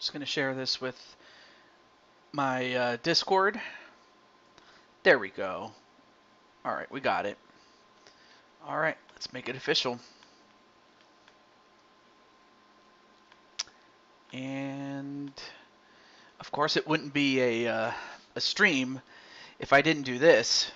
Just going to share this with my Discord. There we go. All right, we got it. All right, let's make it official. And of course, it wouldn't be a stream if I didn't do this.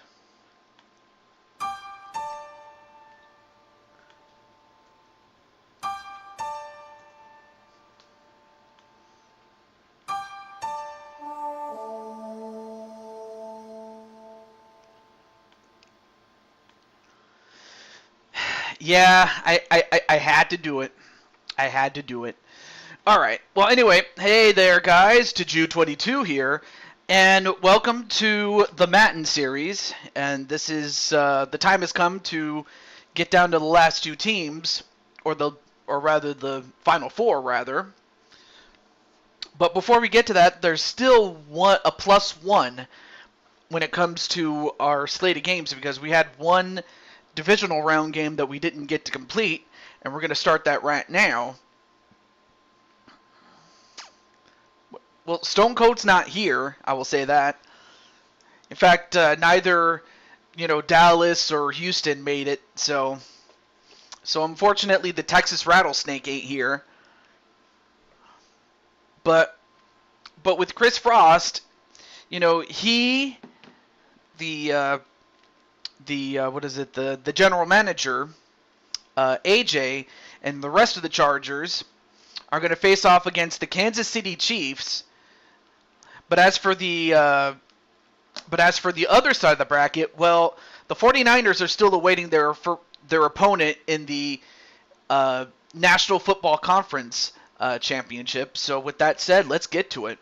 Yeah, I had to do it. I had to do it. All right. Well, anyway, hey there, guys. Taju22 here, and welcome to the Madden series. And this is the time has come to get down to the last two teams, or rather the final four, rather. But before we get to that, there's still a +1 when it comes to our slate of games because we had one divisional round game that we didn't get to complete, and we're going to start that right now. Well, Stone Cold's not here, I will say that. In fact, neither, Dallas or Houston made it, so unfortunately the Texas Rattlesnake ain't here. But with Chris Frost, he, the general manager, AJ, and the rest of the Chargers are going to face off against the Kansas City Chiefs. But as for the other side of the bracket, well, the 49ers are still awaiting their opponent in the National Football Conference championship. So with that said, let's get to it.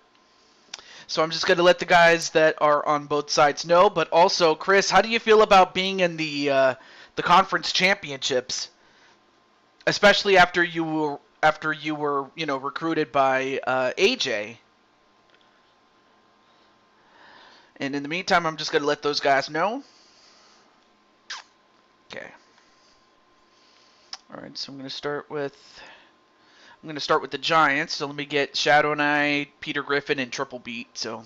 So I'm just going to let the guys that are on both sides know. But also, Chris, how do you feel about being in the conference championships, especially after you were recruited by AJ? And in the meantime, I'm just going to let those guys know. Okay. All right, so I'm going to start with the Giants. So let me get Shadow Knight, Peter Griffin, and Triple Beat. So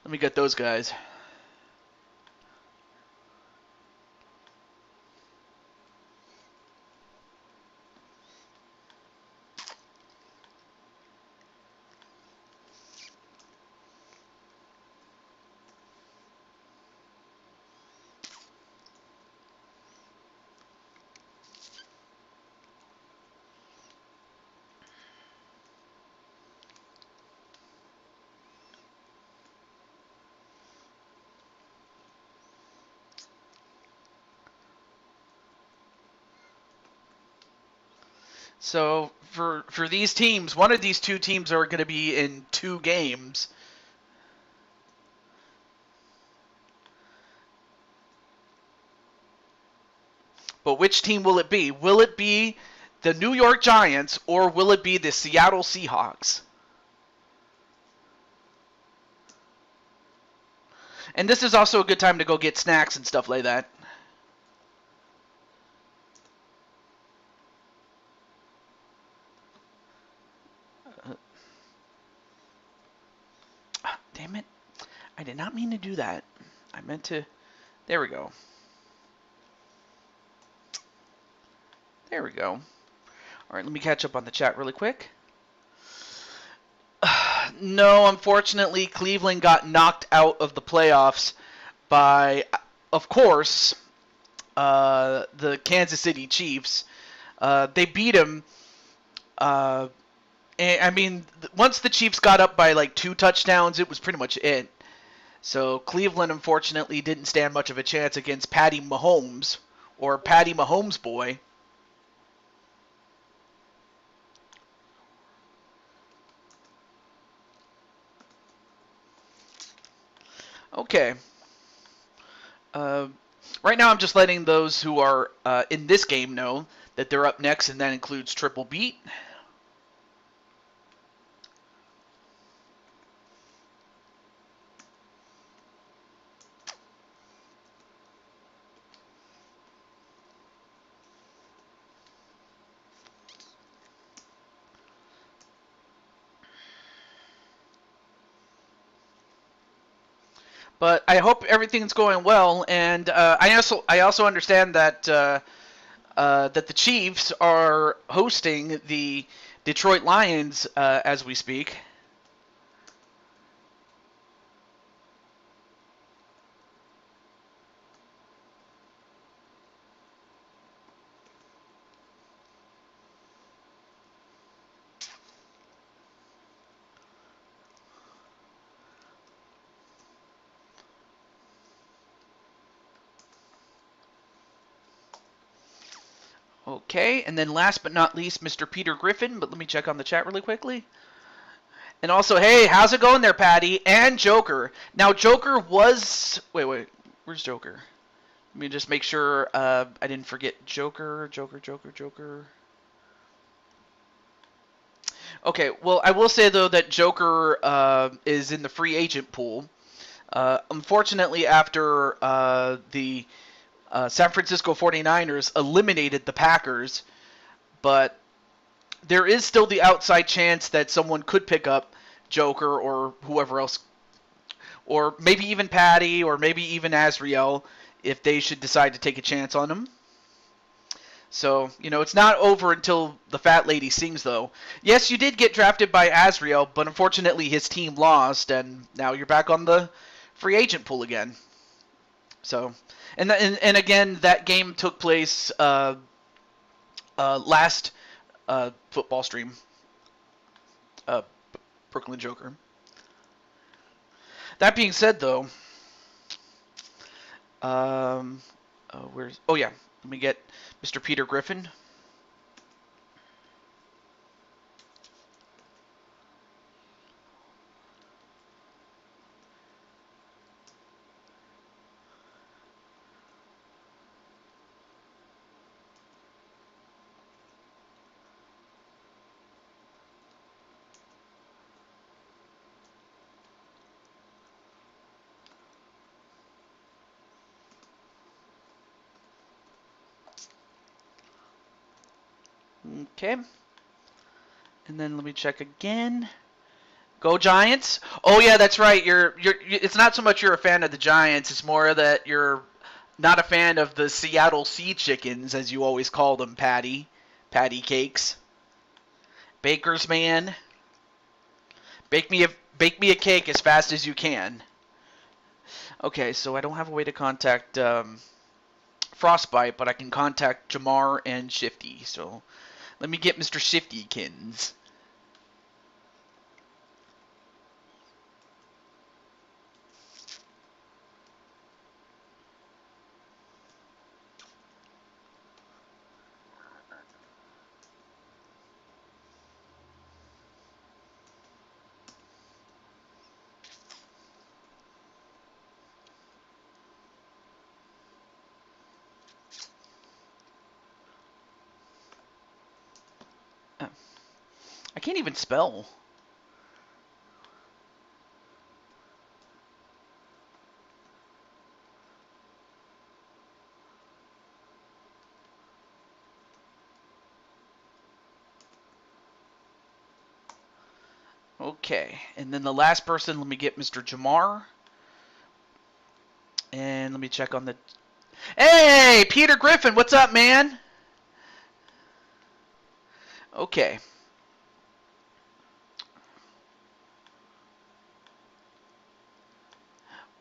let me get those guys. So for these teams, one of these two teams are going to be in 2 games. But which team will it be? Will it be the New York Giants or will it be the Seattle Seahawks? And this is also a good time to go get snacks and stuff like that. Damn it. I did not mean to do that. I meant to... There we go. There we go. All right, let me catch up on the chat really quick. No, unfortunately, Cleveland got knocked out of the playoffs by, of course, the Kansas City Chiefs. They beat them. I mean, once the Chiefs got up by like 2 touchdowns, it was pretty much it. So Cleveland, unfortunately, didn't stand much of a chance against Patty Mahomes, or Patty Mahomes boy. Okay. Right now, I'm just letting those who are in this game know that they're up next, and that includes Triple Beat. But I hope everything's going well, and I also understand that that the Chiefs are hosting the Detroit Lions as we speak. Okay, and then last but not least, Mr. Peter Griffin. But let me check on the chat really quickly. And also, hey, how's it going there, Patty? And Joker. Now, Joker was... Wait. Where's Joker? Let me just make sure I didn't forget Joker. Okay, well, I will say, though, that Joker is in the free agent pool. Unfortunately, after the San Francisco 49ers eliminated the Packers, but there is still the outside chance that someone could pick up Joker or whoever else, or maybe even Patty, or maybe even Azriel, if they should decide to take a chance on him. So, it's not over until the fat lady sings, though. Yes, you did get drafted by Azriel, but unfortunately his team lost, and now you're back on the free agent pool again. So, and again, that game took place last football stream, uh, Brooklyn Joker. That being said, though, where's... Oh, yeah. Let me get Mr. Peter Griffin. Okay. And then let me check again. Go Giants! Oh yeah, that's right. It's not so much you're a fan of the Giants, it's more that you're not a fan of the Seattle Sea Chickens, as you always call them, Patty. Patty cakes. Baker's man. Bake me a cake as fast as you can. Okay, so I don't have a way to contact Frostbite, but I can contact Jamar and Shifty. So let me get Mr. Shiftykins. I can't even spell. Okay, and then the last person, let me get Mr. Jamar. And let me check on the... Hey, Peter Griffin, what's up, man? Okay.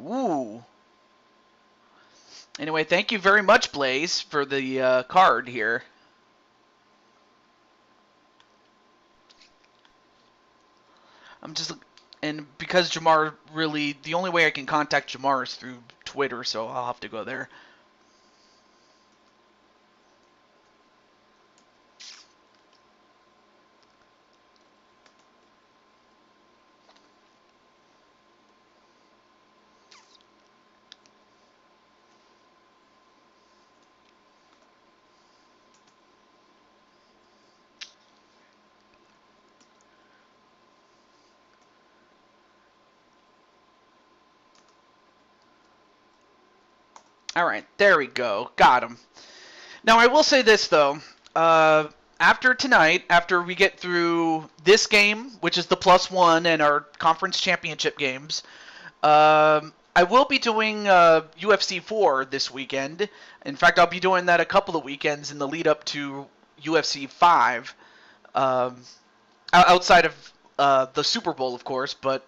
Ooh. Anyway, thank you very much, Blaze, for the card here. And because Jamar really, the only way I can contact Jamar is through Twitter, so I'll have to go there. All right, there we go. Got him. Now, I will say this, though. After tonight, after we get through this game, which is the +1 and our conference championship games, I will be doing UFC 4 this weekend. In fact, I'll be doing that a couple of weekends in the lead up to UFC 5. Um, outside of the Super Bowl, of course, but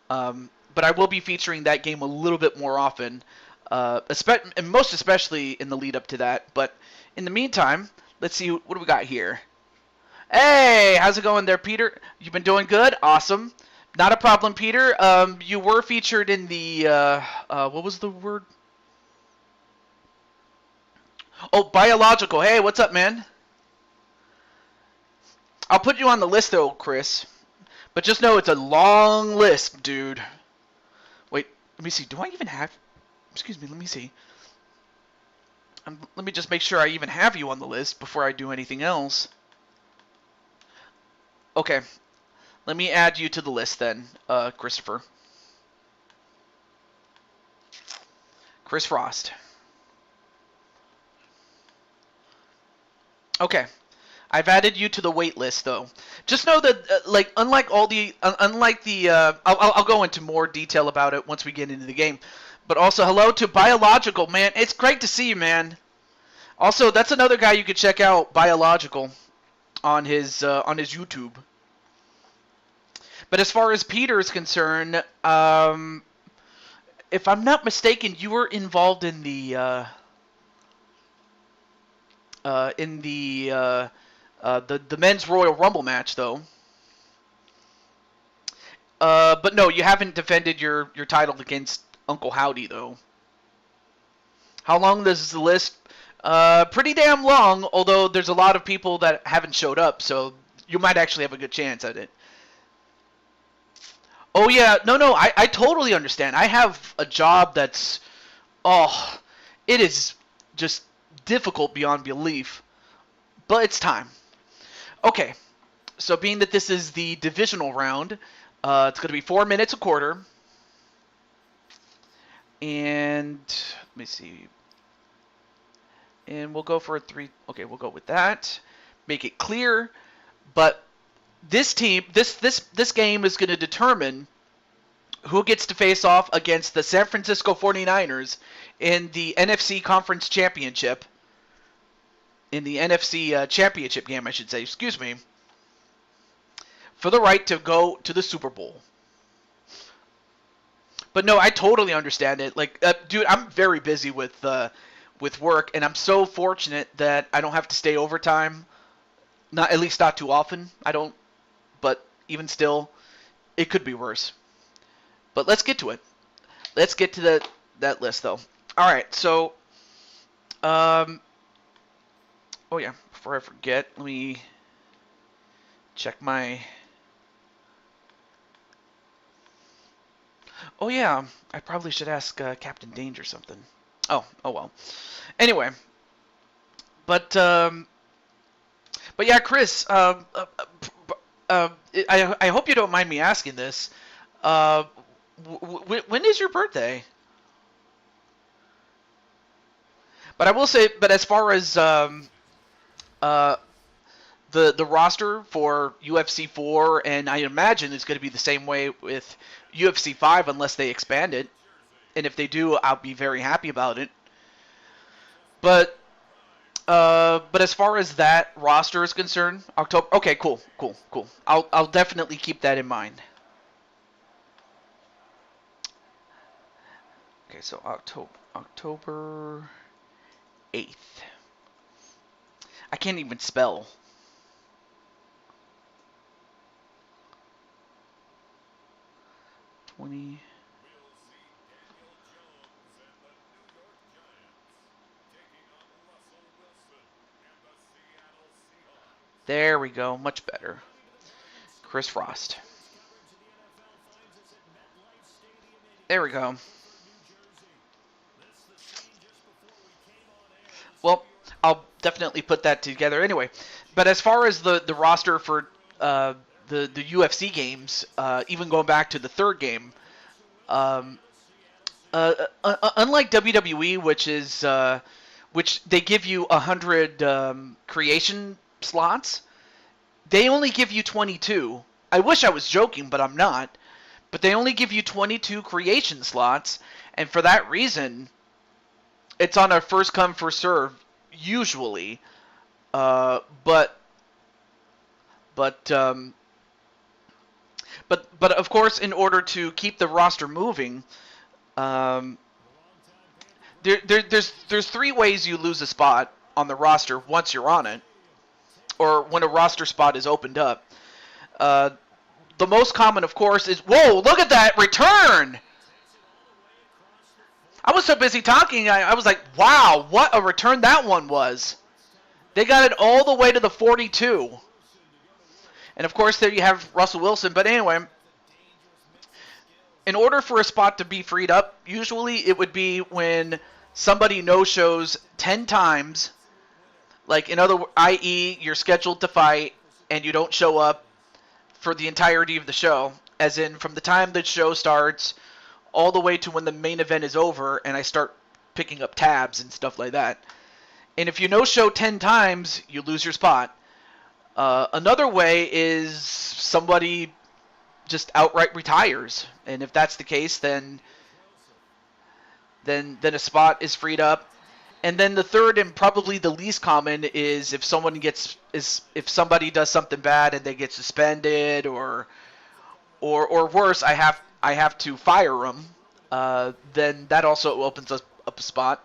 I will be featuring that game a little bit more often, and most especially in the lead up to that. But in the meantime, let's see what do we got here. Hey, how's it going there, Peter? You've been doing good? Awesome. Not a problem, Peter. You were featured in the what was the word? Oh, biological. Hey, what's up, man? I'll put you on the list though, Chris. But just know it's a long list, dude. Wait, let me see. Do I even have... Excuse me, let me see. Let me just make sure I even have you on the list before I do anything else. Okay. Let me add you to the list then, Christopher. Chris Frost. Okay. I've added you to the wait list, though. Just know that, unlike I'll go into more detail about it once we get into the game. But also, hello to Biological, man. It's great to see you, man. Also, that's another guy you could check out, Biological, on his YouTube. But as far as Peter is concerned, if I'm not mistaken, you were involved in the men's Royal Rumble match, though. But no, you haven't defended your title against Uncle Howdy, though. How long is the list? Pretty damn long, although there's a lot of people that haven't showed up, so you might actually have a good chance at it. Oh, yeah. No, I totally understand. I have a job that's... Oh, it is just difficult beyond belief. But it's time. Okay. So being that this is the divisional round, it's going to be 4 minutes a quarter. And let me see. And we'll go for a 3. Okay, we'll go with that. Make it clear. But this team, this game is going to determine who gets to face off against the San Francisco 49ers in the NFC Conference Championship. In the NFC Championship game, I should say. Excuse me. For the right to go to the Super Bowl. But no, I totally understand it. Like, dude, I'm very busy with work, and I'm so fortunate that I don't have to stay overtime. At least not too often. I don't. But even still, it could be worse. But let's get to it. Let's get to that list, though. All right, so, oh yeah, before I forget, let me check my. Oh yeah, I probably should ask Captain Danger something. Oh well. Anyway, but yeah, Chris. I hope you don't mind me asking this. When is your birthday? But I will say, but as far as the roster for UFC 4, and I imagine it's going to be the same way with UFC 5 unless they expand it. And if they do, I'll be very happy about it. But as far as that roster is concerned, October. Okay, cool. I'll definitely keep that in mind. Okay, so October 8th. I can't even spell. There we go, much better. Chris Frost. There we go. Well, I'll definitely put that together anyway. But as far as the roster for the UFC games, even going back to the third game, unlike WWE, which they give you 100 creation slots, they only give you 22. I wish I was joking, but I'm not, but they only give you 22 creation slots, and for that reason, it's on a first come first serve usually. But but but of course, in order to keep the roster moving, um, there's three ways you lose a spot on the roster once you're on it, or when a roster spot is opened up. Uh, the most common, of course, is whoa! Look at that return. I was so busy talking, I was like, wow, what a return that one was. They got it all the way to the 42. And of course, there you have Russell Wilson. But anyway, in order for a spot to be freed up, usually it would be when somebody no-shows 10 times. Like, i.e., you're scheduled to fight and you don't show up for the entirety of the show. As in, from the time the show starts all the way to when the main event is over and I start picking up tabs and stuff like that. And if you no-show 10 times, you lose your spot. Another way is somebody just outright retires. And if that's the case, then a spot is freed up. And then the third and probably the least common is if if somebody does something bad and they get suspended or worse, I have to fire them. Then that also opens up a spot.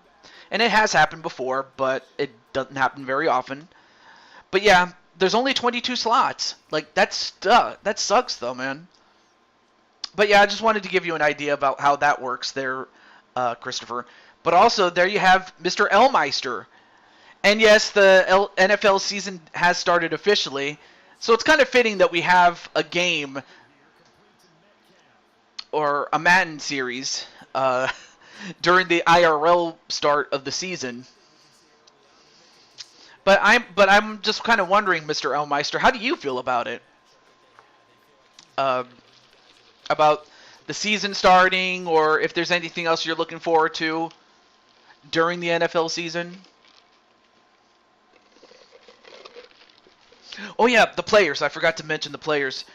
And it has happened before, but it doesn't happen very often. But yeah, there's only 22 slots. Like, that sucks though, man. But yeah, I just wanted to give you an idea about how that works there, Christopher. But also, there you have Mr. Elmeister. And yes, the NFL season has started officially. So it's kind of fitting that we have a game or a Madden series during the IRL start of the season. But I'm just kind of wondering, Mr. Elmeister, how do you feel about it? About the season starting, or if there's anything else you're looking forward to during the NFL season? Oh yeah, the players. I forgot to mention the players.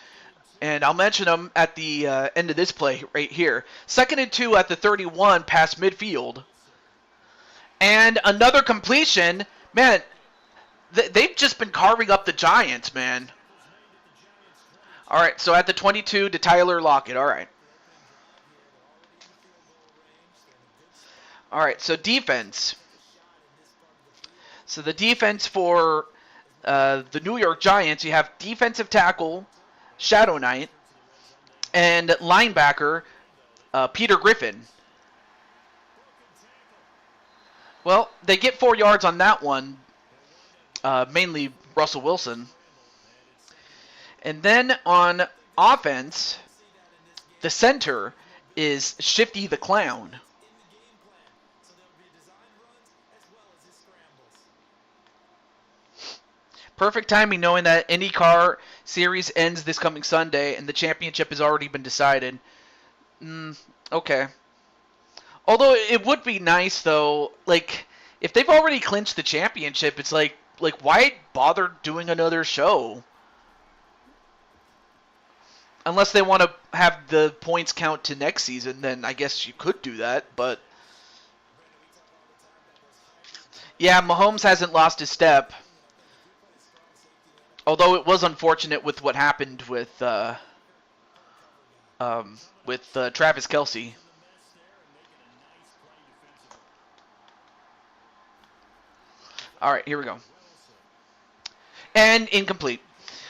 And I'll mention them at the end of this play right here. 2nd and 2 at the 31 past midfield. And another completion. Man, they've just been carving up the Giants, man. All right, so at the 22 to Tyler Lockett. All right. All right, so defense. So the defense for the New York Giants, you have defensive tackle Shadow Knight and linebacker Peter Griffin. Well, they get 4 yards on that one, mainly Russell Wilson. And then on offense, the center is Shifty the Clown. Perfect timing knowing that IndyCar series ends this coming Sunday and the championship has already been decided. Okay. Although it would be nice though, like if they've already clinched the championship, it's like why bother doing another show? Unless they want to have the points count to next season, then I guess you could do that, but yeah, Mahomes hasn't lost his step. Although it was unfortunate with what happened with Travis Kelce. All right, here we go. And incomplete.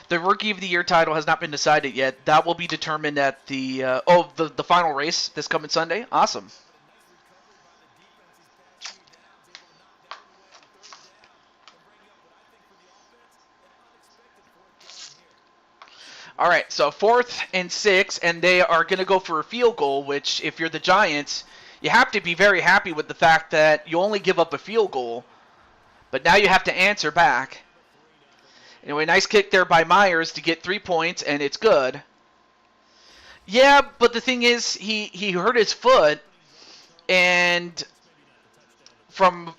The Rookie of the Year title has not been decided yet. That will be determined at the the final race this coming Sunday. Awesome. All right, so 4th and 6, and they are going to go for a field goal, which if you're the Giants, you have to be very happy with the fact that you only give up a field goal, but now you have to answer back. Anyway, nice kick there by Myers to get 3 points, and it's good. Yeah, but the thing is, he hurt his foot, and from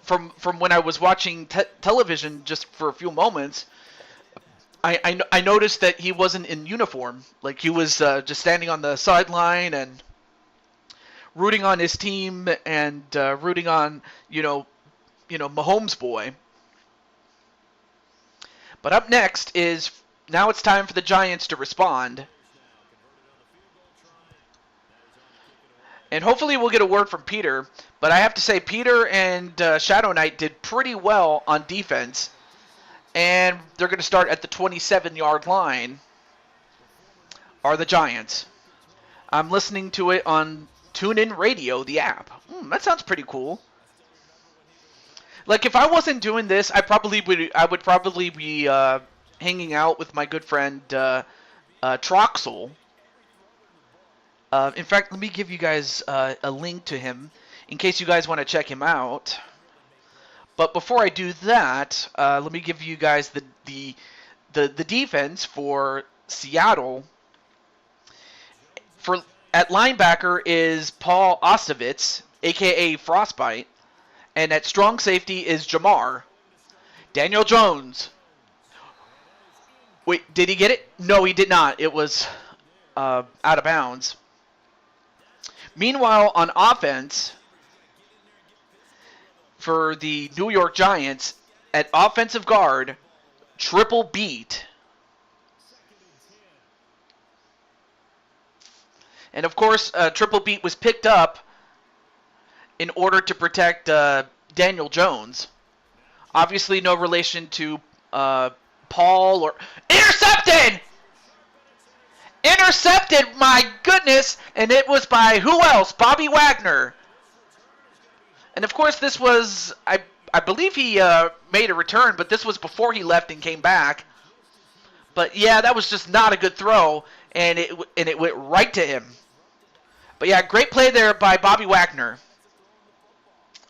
when I was watching television just for a few moments, I noticed that he wasn't in uniform. Like he was just standing on the sideline and rooting on his team and rooting on Mahomes boy. But up next is now it's time for the Giants to respond. And hopefully we'll get a word from Peter. But I have to say, Peter and Shadow Knight did pretty well on defense. And they're going to start at the 27-yard line, are the Giants. I'm listening to it on TuneIn Radio, the app. That sounds pretty cool. Like, if I wasn't doing this, I would probably be hanging out with my good friend Troxel. In fact, let me give you guys a link to him in case you guys want to check him out. But before I do that, let me give you guys the defense for Seattle. At linebacker is Paul Ostevitz, a.k.a. Frostbite. And at strong safety is Jamar. Daniel Jones. Wait, did he get it? No, he did not. It was out of bounds. Meanwhile, on offense, for the New York Giants, at offensive guard, triple beat. And of course, triple beat was picked up in order to protect Daniel Jones. Obviously, no relation to Paul or... Intercepted! Intercepted, my goodness! And it was by who else? Bobby Wagner. And of course, this was... I believe he made a return, but this was before he left and came back. But yeah, that was just not a good throw, and it went right to him. But yeah, great play there by Bobby Wagner.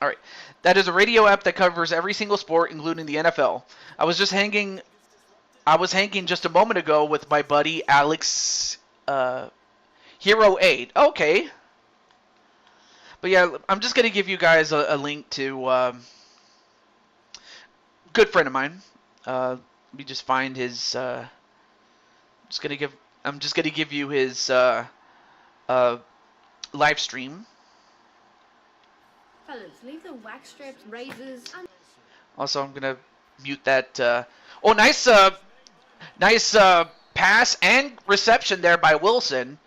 All right, that is a radio app that covers every single sport, including the NFL. I was hanging just a moment ago with my buddy Alex Hero 8. Okay. But yeah, I'm just gonna give you guys a link to good friend of mine. Let me just find his. I'm just gonna give you his live stream. Fellas, leave the wax strips, razors, and... Also, I'm gonna mute that. Nice pass and reception there by Wilson,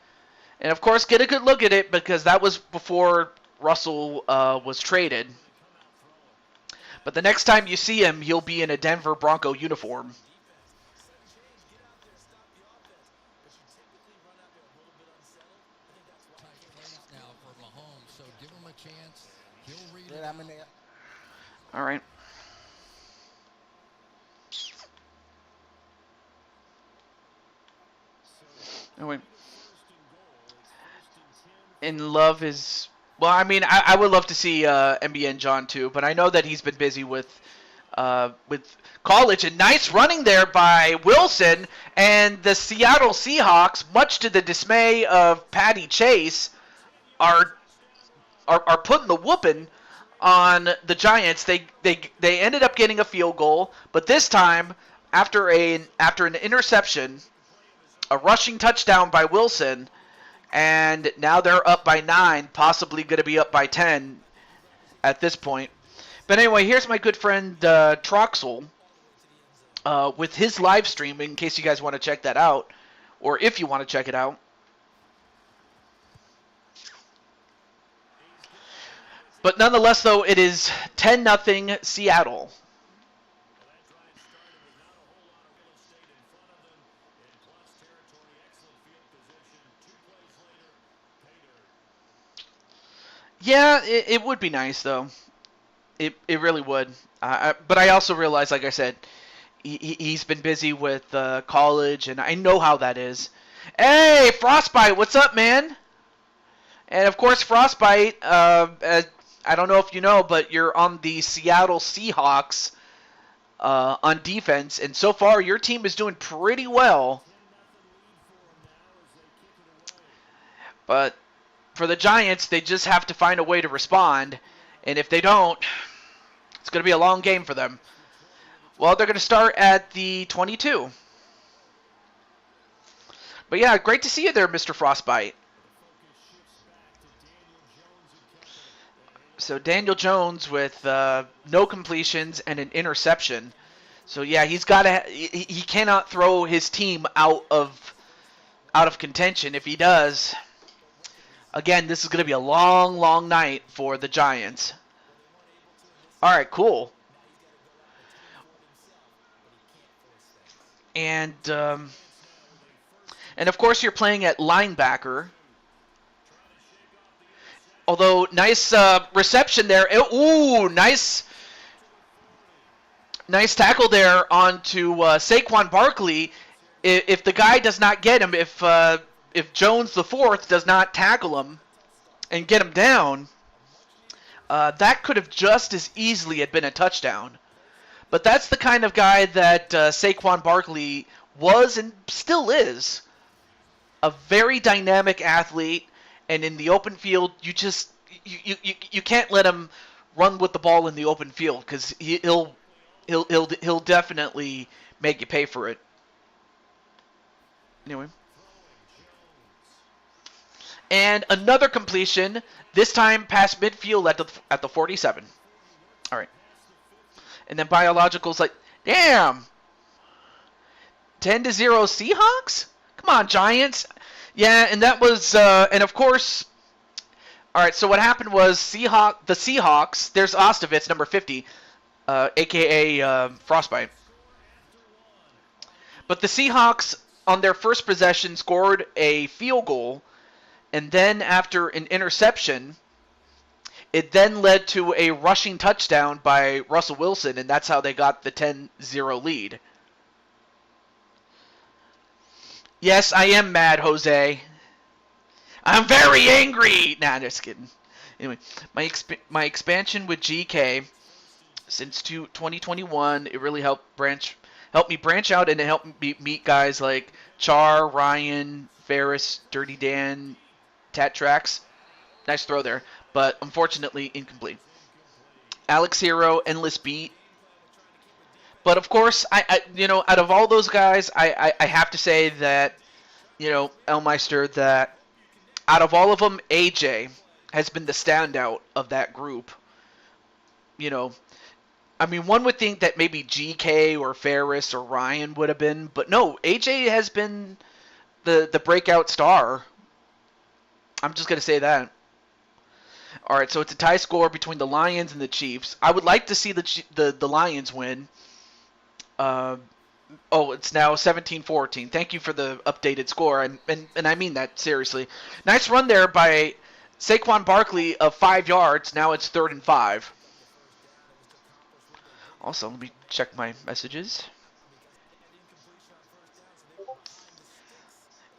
and of course, get a good look at it because that was before Russell was traded. But the next time you see him, he'll be in a Denver Bronco uniform. All right. Anyway. And Love is... Well, I mean, I would love to see MBN John too, but I know that he's been busy with college. And nice running there by Wilson. And the Seattle Seahawks, much to the dismay of Patty Chase, are putting the whooping on the Giants. They ended up getting a field goal, but this time after an interception, a rushing touchdown by Wilson, and now they're up by 9, possibly going to be up by 10 at this point. But anyway, here's my good friend Troxel with his live stream in case you guys want to check that out, or if you want to check it out. But nonetheless, though, it is 10-0 Seattle. Yeah, it would be nice, though. It really would. But I also realize, like I said, he's been busy with college, and I know how that is. Hey, Frostbite, what's up, man? And, of course, Frostbite, I don't know if you know, but you're on the Seattle Seahawks on defense, and so far your team is doing pretty well. But for the Giants, they just have to find a way to respond, and if they don't, it's going to be a long game for them. Well, they're going to start at the 22. But yeah, great to see you there, Mr. Frostbite. So Daniel Jones with no completions and an interception. So yeah, he's got to. He cannot throw his team out of contention. If he does, again, this is going to be a long, long night for the Giants. All right, cool. And of course you're playing at linebacker. Although nice reception there. Ooh, nice tackle there onto Saquon Barkley. If the guy does not get him, if Jones the fourth does not tackle him and get him down, that could have just as easily had been a touchdown. But that's the kind of guy that Saquon Barkley was and still is. A very dynamic athlete, and in the open field, you can't let him run with the ball in the open field because he'll definitely make you pay for it. Anyway. And another completion, this time past midfield at the 47. All right. And then Biological's like, damn. 10-0 Seahawks? Come on, Giants. Yeah, and that was, and of course, all right, so what happened was the Seahawks, there's Ostovitz, number 50, a.k.a. Frostbite. But the Seahawks, on their first possession, scored a field goal, and then after an interception, it then led to a rushing touchdown by Russell Wilson, and that's how they got the 10-0 lead. Yes, I am mad, Jose. I'm very angry! Nah, just kidding. Anyway, my expansion with GK since 2021, it really helped me branch out, and it helped me meet guys like Char, Ryan, Ferris, Dirty Dan, Tatrax. Nice throw there, but unfortunately incomplete. Alex Hero, Endless Beat. But of course, I out of all those guys, I have to say that, Elmeister, that out of all of them, AJ has been the standout of that group. I mean, one would think that maybe GK or Ferris or Ryan would have been, but no, AJ has been the breakout star. I'm just going to say that. All right, so it's a tie score between the Lions and the Chiefs. I would like to see the Lions win. It's now 17-14. Thank you for the updated score, and I mean that seriously. Nice run there by Saquon Barkley of 5 yards. Now it's 3rd and 5. Also, let me check my messages.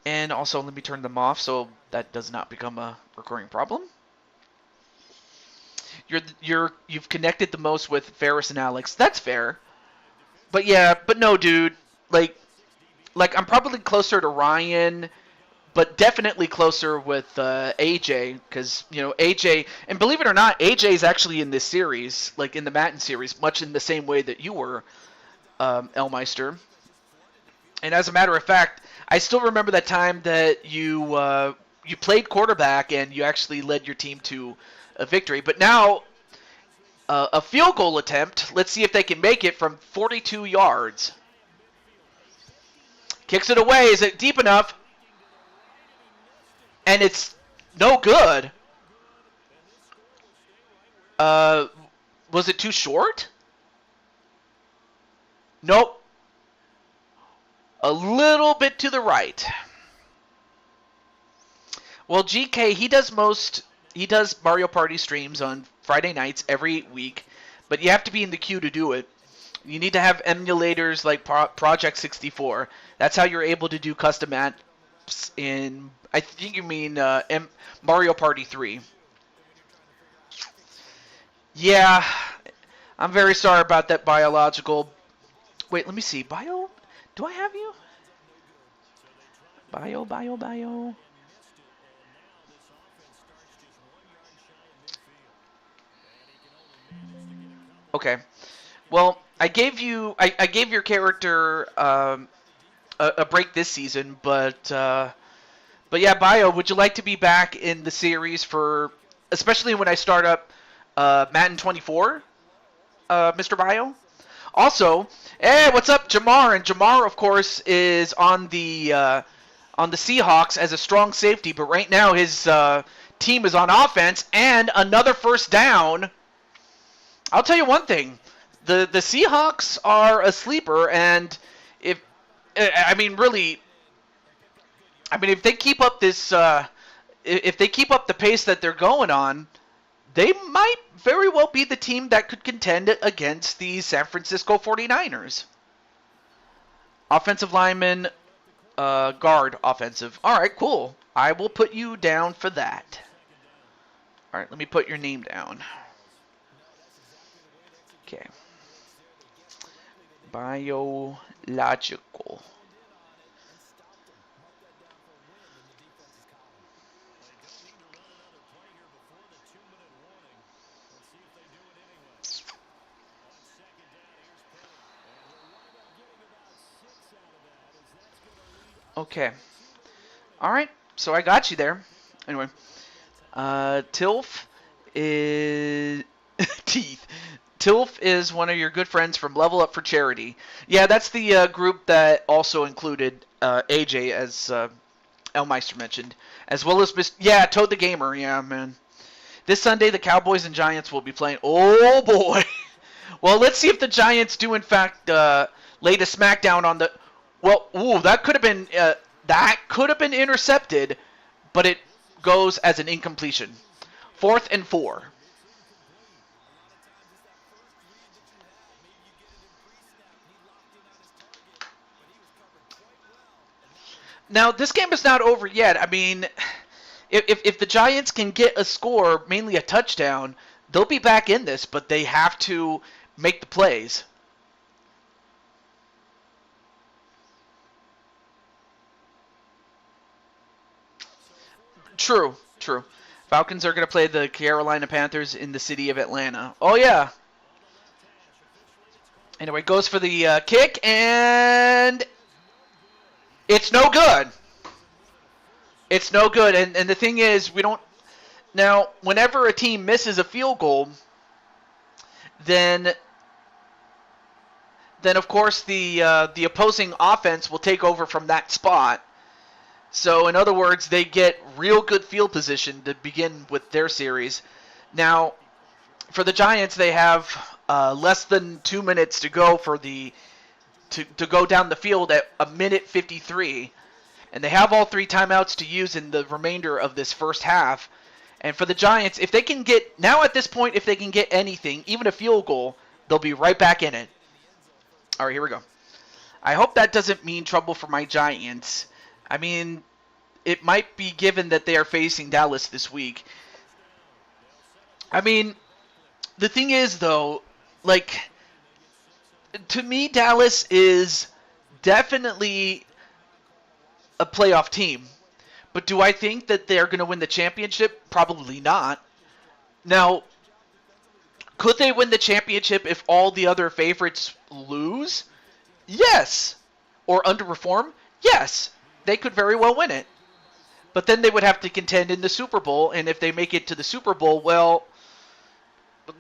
And also, let me turn them off so that does not become a recurring problem. You've connected the most with Ferris and Alex. That's fair. But yeah, but no, dude. Like I'm probably closer to Ryan, but definitely closer with AJ, because AJ, and believe it or not, AJ is actually in this series, like in the Madden series, much in the same way that you were, Elmeister. And as a matter of fact, I still remember that time that you played quarterback and you actually led your team to a victory. But now, a field goal attempt. Let's see if they can make it from 42 yards. Kicks it away. Is it deep enough? And it's no good. Was it too short? Nope. A little bit to the right. Well, GK, he does Mario Party streams on Friday nights every week, but you have to be in the queue to do it. You need to have emulators like Project 64. That's how you're able to do custom apps in, I think you mean Mario Party 3. Yeah, I'm very sorry about that, Biological. Wait, let me see. Do I have you? Bio. Okay. Well, I gave your character a break this season, but yeah, Bio, would you like to be back in the series for, especially when I start up Madden 24, Mr. Bio? Also, hey, what's up, Jamar? And Jamar, of course, is on the Seahawks as a strong safety, but right now his team is on offense and another first down. I'll tell you one thing: the Seahawks are a sleeper, and really, if they keep up this, if they keep up the pace that they're going on, they might very well be the team that could contend against the San Francisco 49ers. Offensive lineman, guard, offensive. All right, cool. I will put you down for that. All right, let me put your name down. Okay. Biological. Okay. All right. So I got you there. Anyway, Tilf is teeth. Tilf is one of your good friends from Level Up for Charity. Yeah, that's the group that also included AJ, as Elmeister mentioned, as well as Toad the Gamer. Yeah, man. This Sunday, the Cowboys and Giants will be playing. Oh boy. Well, let's see if the Giants do in fact lay the smackdown on the. Well, that could have been intercepted, but it goes as an incompletion. 4th and 4. Now, this game is not over yet. I mean, if the Giants can get a score, mainly a touchdown, they'll be back in this, but they have to make the plays. True. Falcons are going to play the Carolina Panthers in the city of Atlanta. Oh, yeah. Anyway, goes for the kick, and it's no good. It's no good, and the thing is, we don't... Now, whenever a team misses a field goal, then of course the opposing offense will take over from that spot. So, in other words, they get real good field position to begin with their series. Now, for the Giants, they have less than 2 minutes to go to go down the field at 1:53, and they have all 3 timeouts to use in the remainder of this first half. And for the Giants, if they can get now at this point, if they can get anything, even a field goal, they'll be right back in it. All right, here we go. I hope that doesn't mean trouble for my Giants. I mean, it might be given that they are facing Dallas this week. I mean, the thing is, though, like, to me, Dallas is definitely a playoff team. But do I think that they're going to win the championship? Probably not. Now, could they win the championship if all the other favorites lose? Yes. Or underperform? Yes. They could very well win it. But then they would have to contend in the Super Bowl, and if they make it to the Super Bowl, well,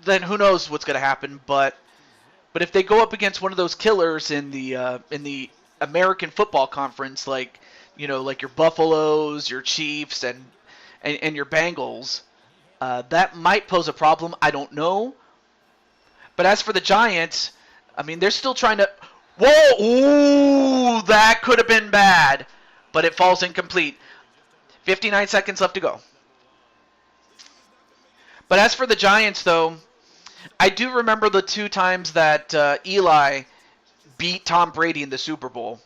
then who knows what's going to happen. But if they go up against one of those killers in the American Football Conference, like your Buffaloes, your Chiefs, and your Bengals, that might pose a problem. I don't know. But as for the Giants, I mean, they're still trying to... Whoa! Ooh, that could have been bad. But it falls incomplete. 59 seconds left to go. But as for the Giants, though, I do remember the 2 times that Eli beat Tom Brady in the Super Bowl.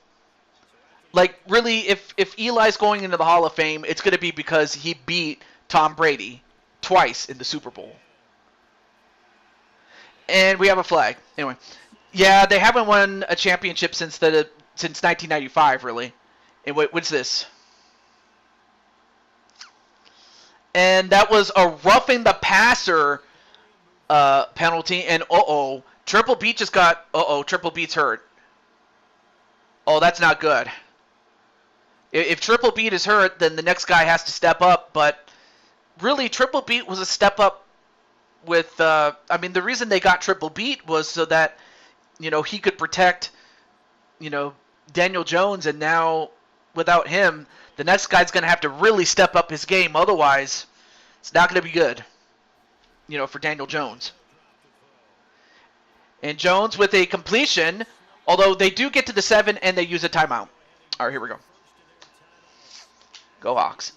Like, really, if Eli's going into the Hall of Fame, it's going to be because he beat Tom Brady twice in the Super Bowl. And we have a flag. Anyway, yeah, they haven't won a championship since 1995, really. And what's this? And that was a roughing the passer penalty. And Triple Beat just got... Triple Beat's hurt. Oh, that's not good. If Triple Beat is hurt, then the next guy has to step up. But really, Triple Beat was a step up with. I mean, the reason they got Triple Beat was so that he could protect Daniel Jones, and now without him, the next guy's going to have to really step up his game. Otherwise, it's not going to be good, for Daniel Jones. And Jones with a completion, although they do get to the 7 and they use a timeout. All right, here we go. Go Hawks.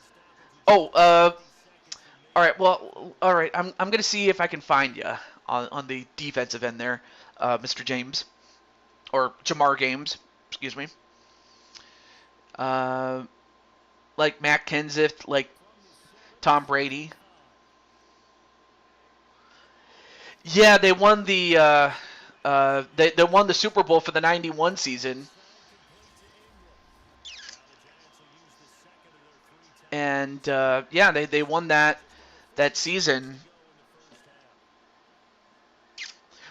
Oh, all right. Well, all right. I'm going to see if I can find you on the defensive end there, Mr. James, or Jamar Games. Excuse me. Like Matt Kenseth, like Tom Brady. Yeah, they won the they won the Super Bowl for the '91 season, and yeah, they won that season.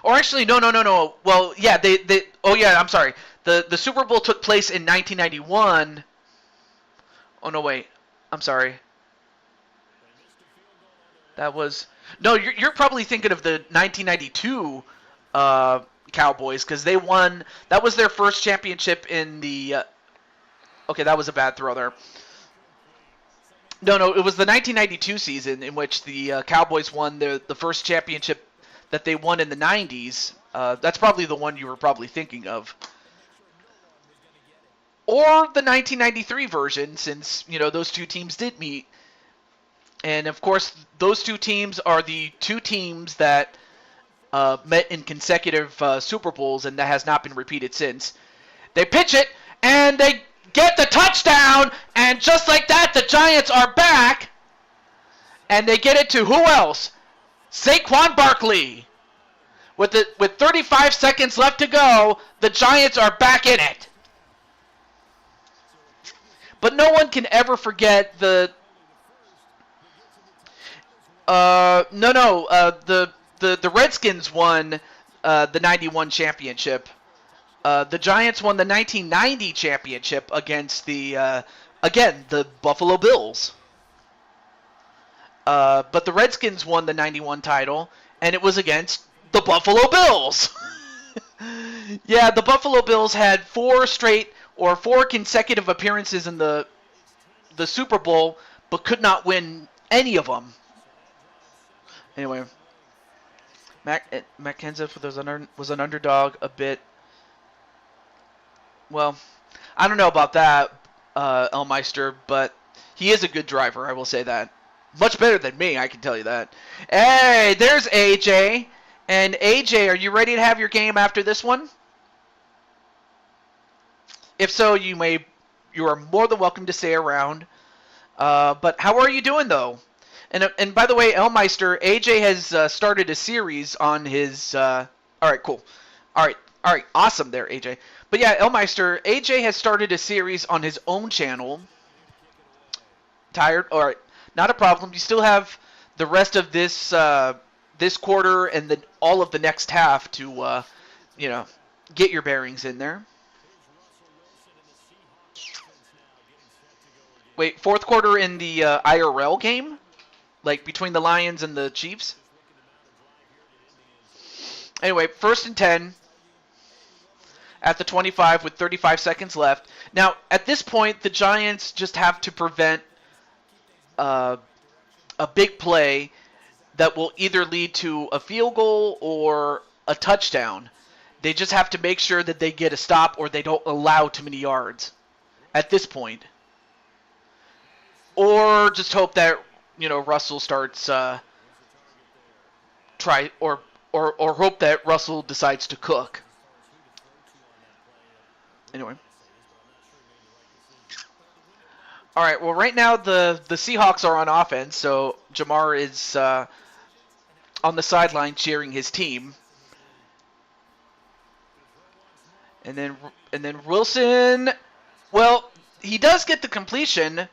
Or actually, no. Well, yeah, they. Oh yeah, I'm sorry. The Super Bowl took place in 1991. Oh no, wait. I'm sorry. That was no. You're probably thinking of the 1992 Cowboys, because they won. That was their first championship in the. Okay, that was a bad throw there. No, it was the 1992 season in which the Cowboys won the first championship that they won in the 90s. That's probably the one you were probably thinking of. Or the 1993 version, since, those two teams did meet. And, of course, those two teams are the two teams that met in consecutive Super Bowls, and that has not been repeated since. They pitch it, and they get the touchdown, and just like that, the Giants are back. And they get it to who else? Saquon Barkley. With 35 seconds left to go, the Giants are back in it. But no one can ever forget the Redskins won the 91 championship. The Giants won the 1990 championship against the Buffalo Bills. But the Redskins won the 91 title, and it was against the Buffalo Bills. Yeah, the Buffalo Bills had four consecutive appearances in the Super Bowl, but could not win any of them. Anyway, Matt Kenseth was an underdog a bit. Well, I don't know about that, Elmeister, but he is a good driver, I will say that. Much better than me, I can tell you that. Hey, there's AJ. And AJ, are you ready to have your game after this one? If so, you are more than welcome to stay around. But how are you doing, though? And by the way, Elmeister, AJ has started a series on his... all right, cool. All right, awesome there, AJ. But yeah, Elmeister, AJ has started a series on his own channel. Tired? All right, not a problem. You still have the rest of this this quarter and all of the next half to, get your bearings in there. Wait, fourth quarter in the IRL game? Like between the Lions and the Chiefs? Anyway, 1st and 10 at the 25 with 35 seconds left. Now, at this point, the Giants just have to prevent a big play that will either lead to a field goal or a touchdown. They just have to make sure that they get a stop or they don't allow too many yards at this point. Or just hope that, Russell starts or hope that Russell decides to cook. Anyway. All right, well, right now the Seahawks are on offense, so Jamar is on the sideline cheering his team. And then Wilson, well, he does get the completion,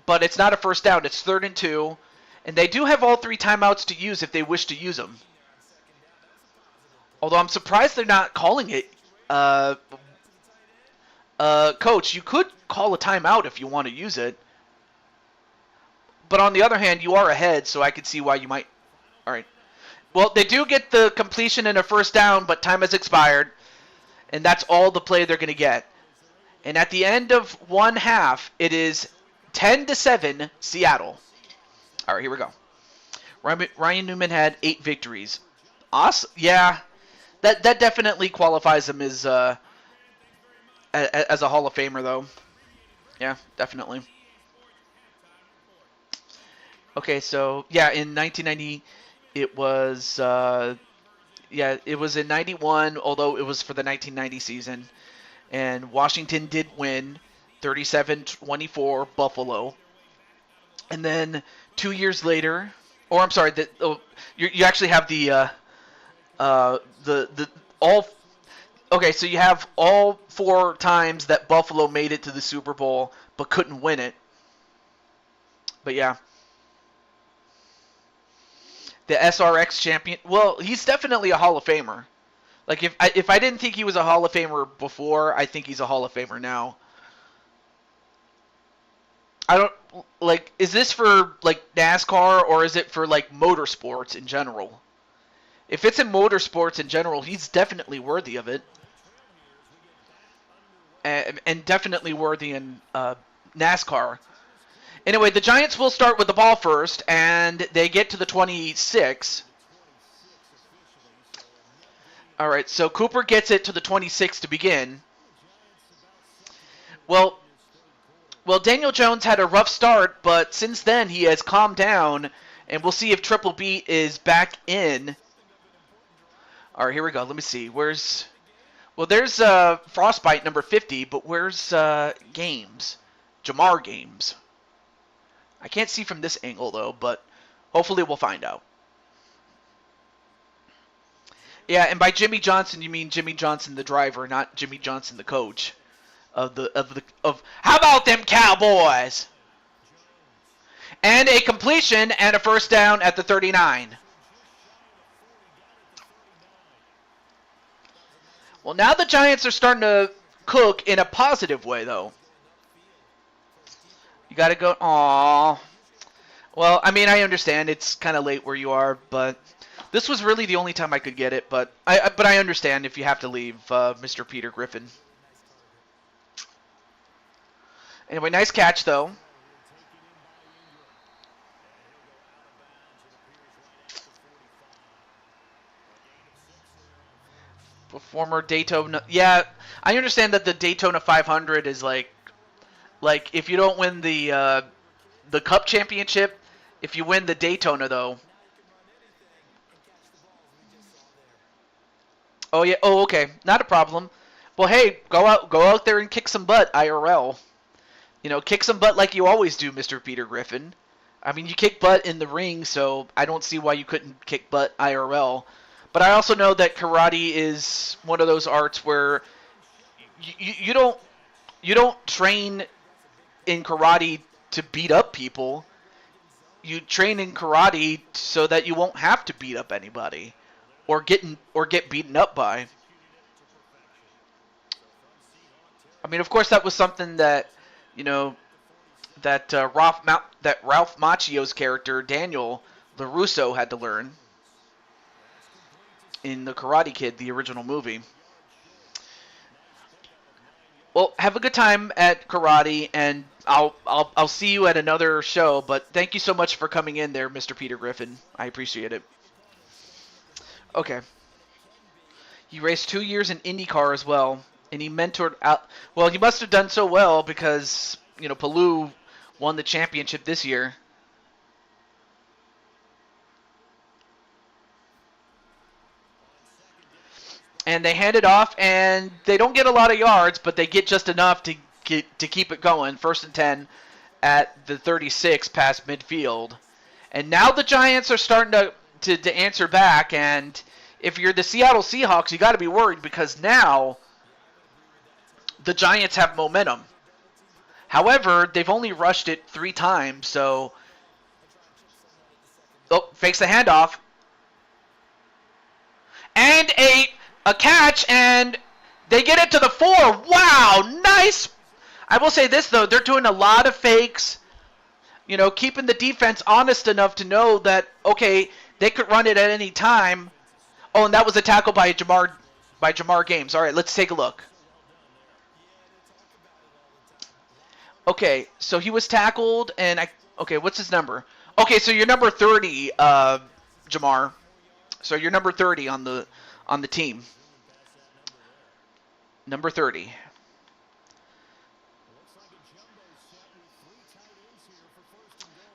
but it's not a first down. It's 3rd and 2, and they do have all 3 timeouts to use if they wish to use them. Although I'm surprised they're not calling it Coach, you could call a timeout if you want to use it. But on the other hand, you are ahead, so I could see why you might. All right. Well, they do get the completion and a first down, but time has expired, and that's all the play they're going to get. And at the end of one half, it is 10-7 Seattle. All right, here we go. Ryan Newman had 8 victories. Awesome. Yeah, that definitely qualifies him as a Hall of Famer, though. Yeah, definitely. Okay, so yeah, in 1990, it was it was in 91, although it was for the 1990 season, and Washington did win 37-24 Buffalo. And then 2 years later, or I'm sorry, you actually have the all. Okay, so you have all 4 times that Buffalo made it to the Super Bowl but couldn't win it. But yeah. The SRX champion. Well, he's definitely a Hall of Famer. Like if I didn't think he was a Hall of Famer before, I think he's a Hall of Famer now. I don't like. Is this for like NASCAR or is it for like motorsports in general? If it's in motorsports in general, he's definitely worthy of it, and definitely worthy in NASCAR. Anyway, the Giants will start with the ball first, and they get to the 26. All right, so Cooper gets it to the 26 to begin. Well, Daniel Jones had a rough start, but since then he has calmed down, and we'll see if Triple B is back in. All right, here we go. Let me see. There's Frostbite number 50, but where's Games? Jamar Games. I can't see from this angle, though, but hopefully we'll find out. Yeah, and by Jimmy Johnson, you mean Jimmy Johnson, the driver, not Jimmy Johnson, the coach of how about them Cowboys? And a completion and a first down at the 39. Well, now the Giants are starting to cook in a positive way, though. You got to go. Aww. Well, I mean, I understand it's kind of late where you are, but this was really the only time I could get it. But I understand if you have to leave, Mr. Peter Griffin. Anyway, nice catch though. Former Daytona. Yeah, I understand that the Daytona 500 is like if you don't win the Cup Championship, if you win the Daytona though. Oh yeah. Oh okay. Not a problem. Well, hey, go out there and kick some butt, IRL. You know, kick some butt like you always do, Mr. Peter Griffin. I mean, you kick butt in the ring, so I don't see why you couldn't kick butt IRL. But I also know that karate is one of those arts where you don't train in karate to beat up people. You train in karate so that you won't have to beat up anybody or get beaten up by. I mean, of course, that was something that that Ralph Macchio's character Daniel LaRusso had to learn in the Karate Kid, the original movie. Well, have a good time at karate, and I'll see you at another show. But thank you so much for coming in there, Mr. Peter Griffin. I appreciate it. Okay. He raced 2 years in IndyCar as well, and he mentored out. Well, he must have done so well because Palou won the championship this year. And they hand it off, and they don't get a lot of yards, but they get just enough to keep it going. 1st and 10 at the 36 past midfield. And now the Giants are starting to answer back, and if you're the Seattle Seahawks, you got to be worried because now the Giants have momentum. However, they've only rushed it 3 times, so fakes the handoff. And a catch, and they get it to the 4. Wow, nice. I will say this, though. They're doing a lot of fakes, keeping the defense honest enough to know that, okay, they could run it at any time. Oh, and that was a tackle by Jamar Games. All right, let's take a look. Okay, so he was tackled, and okay, what's his number? Okay, so you're number 30, Jamar. So you're number 30 on the team. Number 30.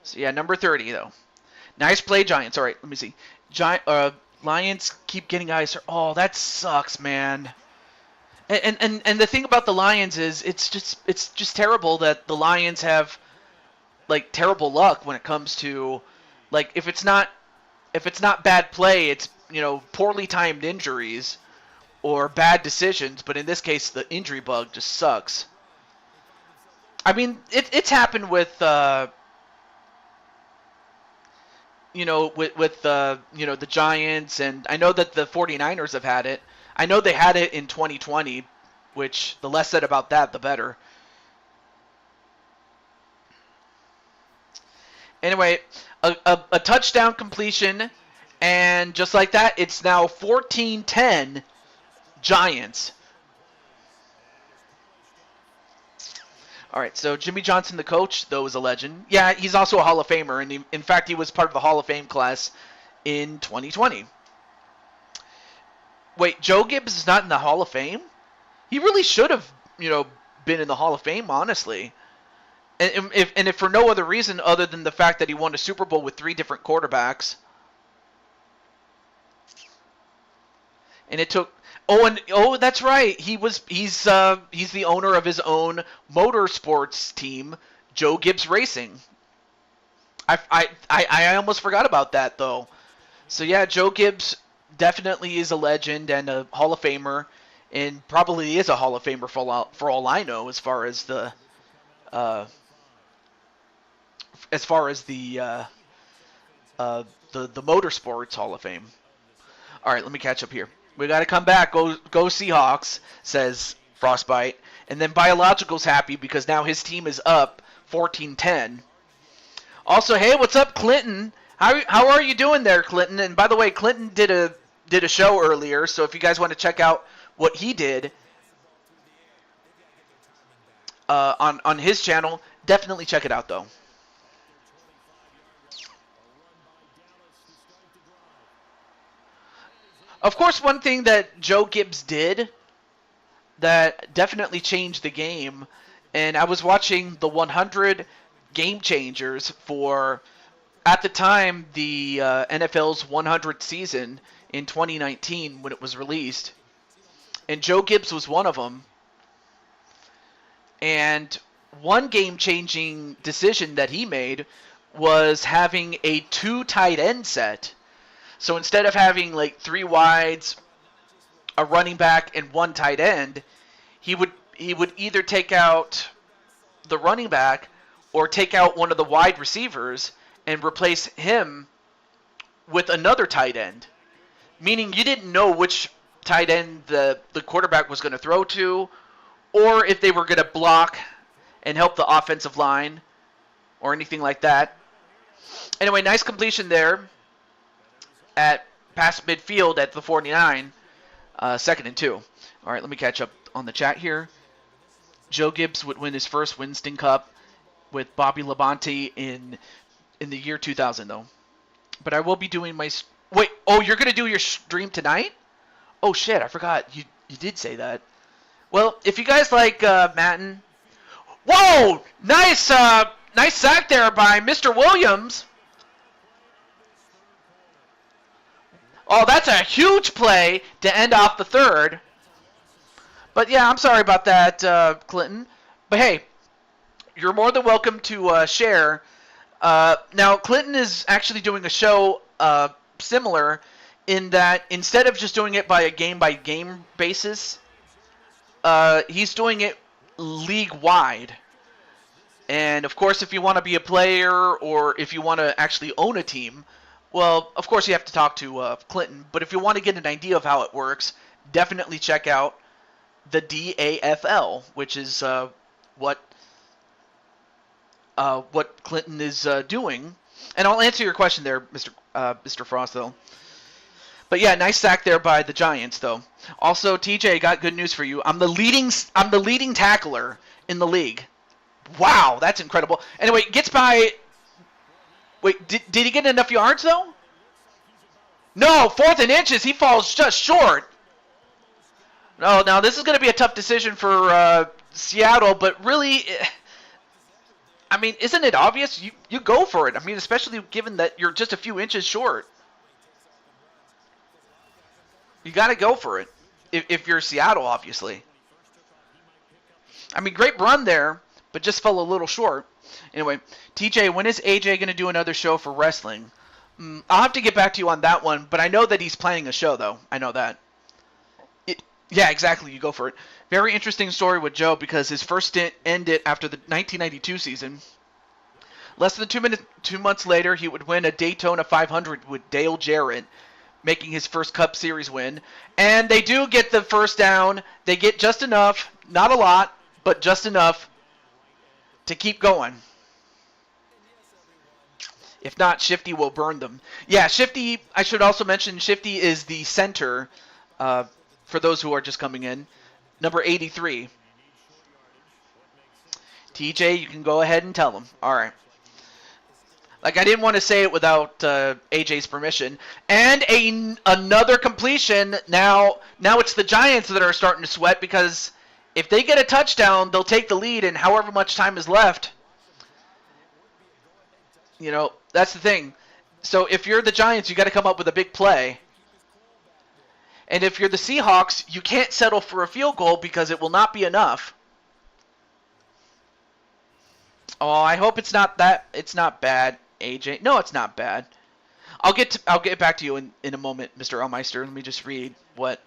So yeah, number 30 though. Nice play, Giants. All right, let me see. Lions keep getting eyes. Oh, that sucks, man. And the thing about the Lions is it's just terrible that the Lions have like terrible luck when it comes to like if it's not bad play, it's poorly timed injuries or bad decisions, but in this case the injury bug just sucks. I mean, it's happened with the Giants, and I know that the 49ers have had it. I know they had it in 2020, which the less said about that, the better. Anyway, a touchdown completion, and just like that, it's now 14-10 Giants. All right, so Jimmy Johnson, the coach, though, is a legend. Yeah, he's also a Hall of Famer, and in fact, he was part of the Hall of Fame class in 2020. Wait, Joe Gibbs is not in the Hall of Fame? He really should have, been in the Hall of Fame, honestly. And if for no other reason other than the fact that he won a Super Bowl with 3 different quarterbacks. And it took that's right. He's the owner of his own motorsports team, Joe Gibbs Racing. I almost forgot about that though. So yeah, Joe Gibbs definitely is a legend and a Hall of Famer, and probably is a Hall of Famer for all I know, as far as the motorsports Hall of Fame. All right, let me catch up here. We got to come back. Go Seahawks, says Frostbite. And then Biological's happy because now his team is up 14-10. Also, hey, what's up, Clinton? How are you doing there, Clinton? And by the way, Clinton did a show earlier, so if you guys want to check out what he did on his channel, definitely check it out, though. Of course, one thing that Joe Gibbs did that definitely changed the game, and I was watching the 100 Game Changers for, at the time, the NFL's 100th season in 2019 when it was released, and Joe Gibbs was one of them. And one game-changing decision that he made was having a 2 tight end set. So instead of having like 3 wides, a running back, and 1 tight end, he would either take out the running back or take out one of the wide receivers and replace him with another tight end. Meaning you didn't know which tight end the quarterback was going to throw to, or if they were going to block and help the offensive line or anything like that. Anyway, nice completion there at past midfield at the 49, 2nd and 2. All right, let me catch up on the chat here. Joe Gibbs would win his first Winston Cup with Bobby Labonte in the year 2000, though. But I will be doing my... Wait, oh, you're going to do your stream tonight? Oh, shit, I forgot. You did say that. Well, if you guys like Madden... Whoa! Nice sack there by Mr. Williams. Oh, that's a huge play to end off the 3rd. But yeah, I'm sorry about that, Clinton. But hey, you're more than welcome to share. Now, Clinton is actually doing a show similar in that instead of just doing it by a game-by-game basis, he's doing it league-wide. And, of course, if you want to be a player or if you want to actually own a team, well, of course you have to talk to Clinton. But if you want to get an idea of how it works, definitely check out the DAFL, which is what Clinton is doing. And I'll answer your question there, Mr. Frost, though. But yeah, nice sack there by the Giants, though. Also, TJ, got good news for you. I'm the leading tackler in the league. Wow, that's incredible. Anyway, gets by. Wait, did he get enough yards though? No, 4th and inches. He falls just short. No, now this is going to be a tough decision for Seattle, but really, I mean, isn't it obvious? You go for it. I mean, especially given that you're just a few inches short. You got to go for it if you're Seattle, obviously. I mean, great run there, but just fell a little short. Anyway, TJ, when is AJ going to do another show for wrestling? I'll have to get back to you on that one, but I know that he's planning a show, though. I know that. Yeah, exactly. You go for it. Very interesting story with Joe because his first stint ended after the 1992 season. Less than 2 months later, he would win a Daytona 500 with Dale Jarrett, making his first Cup Series win. And they do get the first down. They get just enough, not a lot, but just enough to keep going. If not, Shifty will burn them. Yeah, Shifty, I should also mention, Shifty is the center, for those who are just coming in, number 83. TJ, you can go ahead and tell them. All right. Like, I didn't want to say it without AJ's permission. And another completion. Now it's the Giants that are starting to sweat because if they get a touchdown, they'll take the lead, and however much time is left, you know, that's the thing. So if you're the Giants, you got to come up with a big play. And if you're the Seahawks, you can't settle for a field goal because it will not be enough. Oh, I hope it's not bad, AJ. No, it's not bad. I'll get back to you in a moment, Mr. Elmeister. Let me just read what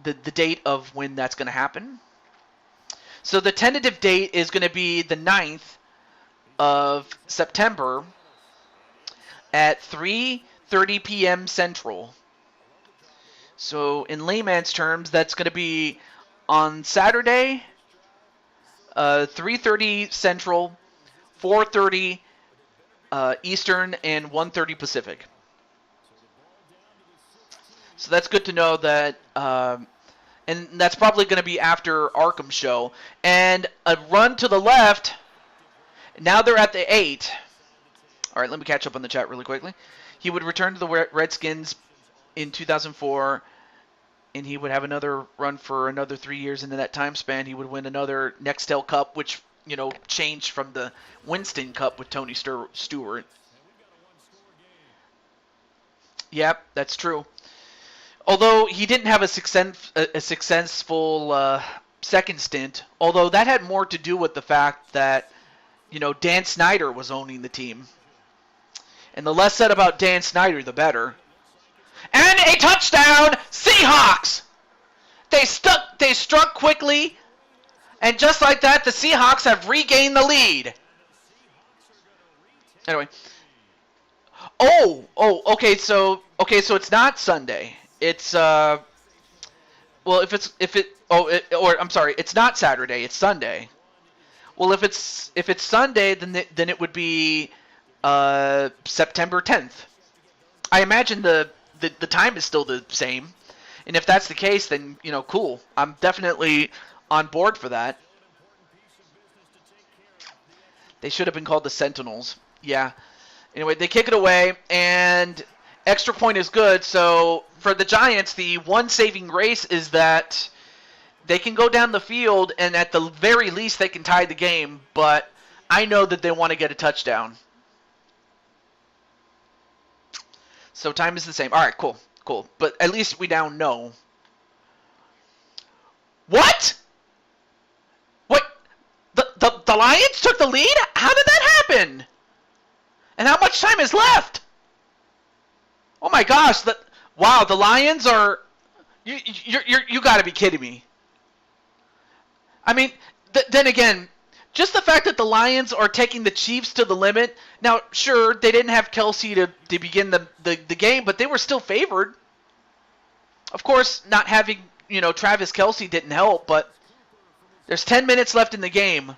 the date of when that's going to happen. So the tentative date is going to be the 9th of September at 3:30 p.m. Central. So in layman's terms, that's going to be on Saturday, 3:30 Central, 4:30 Eastern, and 1:30 Pacific. So that's good to know that, and that's probably going to be after Arkham's show. And a run to the left. Now they're at the 8. All right, let me catch up on the chat really quickly. He would return to the Redskins in 2004, and he would have another run for another 3 years. And in that time span, he would win another Nextel Cup, which, you know, changed from the Winston Cup with Tony Stewart. Yep, that's true. Although he didn't have a successful second stint, although that had more to do with the fact that, you know, Dan Snyder was owning the team. And the less said about Dan Snyder, the better. And a touchdown, Seahawks! They struck quickly, and just like that, the Seahawks have regained the lead. Anyway. Okay, so it's not Sunday. It's I'm sorry, it's not Saturday, it's Sunday. Well, if it's Sunday, then it would be September 10th. I imagine the time is still the same, and if that's the case, then, you know, cool. I'm definitely on board for that. They should have been called the Sentinels. Yeah. Anyway, they kick it away, and extra point is good. So for the Giants, the one saving grace is that they can go down the field, and at the very least, they can tie the game. But I know that they want to get a touchdown. So time is the same. All right, cool. But at least we now know. What? The Lions took the lead? How did that happen? And how much time is left? Oh my gosh! Wow, the Lions are. You got to be kidding me. I mean, then again, just the fact that the Lions are taking the Chiefs to the limit. Now, sure, they didn't have Kelsey to begin the game, but they were still favored. Of course, not having, Travis Kelce didn't help, but there's 10 minutes left in the game.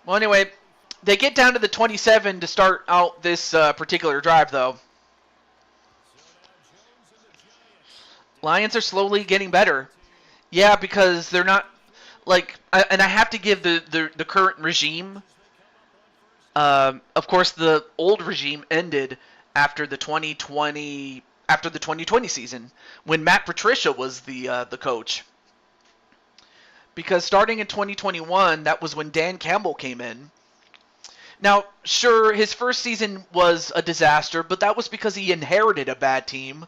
Well, anyway, they get down to the 27 to start out this particular drive, though. Lions are slowly getting better. Yeah, because they're not, and I have to give the current regime, of course, the old regime ended after the 2020 season when Matt Patricia was the coach. Because starting in 2021, that was when Dan Campbell came in. Now, sure, his first season was a disaster, but that was because he inherited a bad team.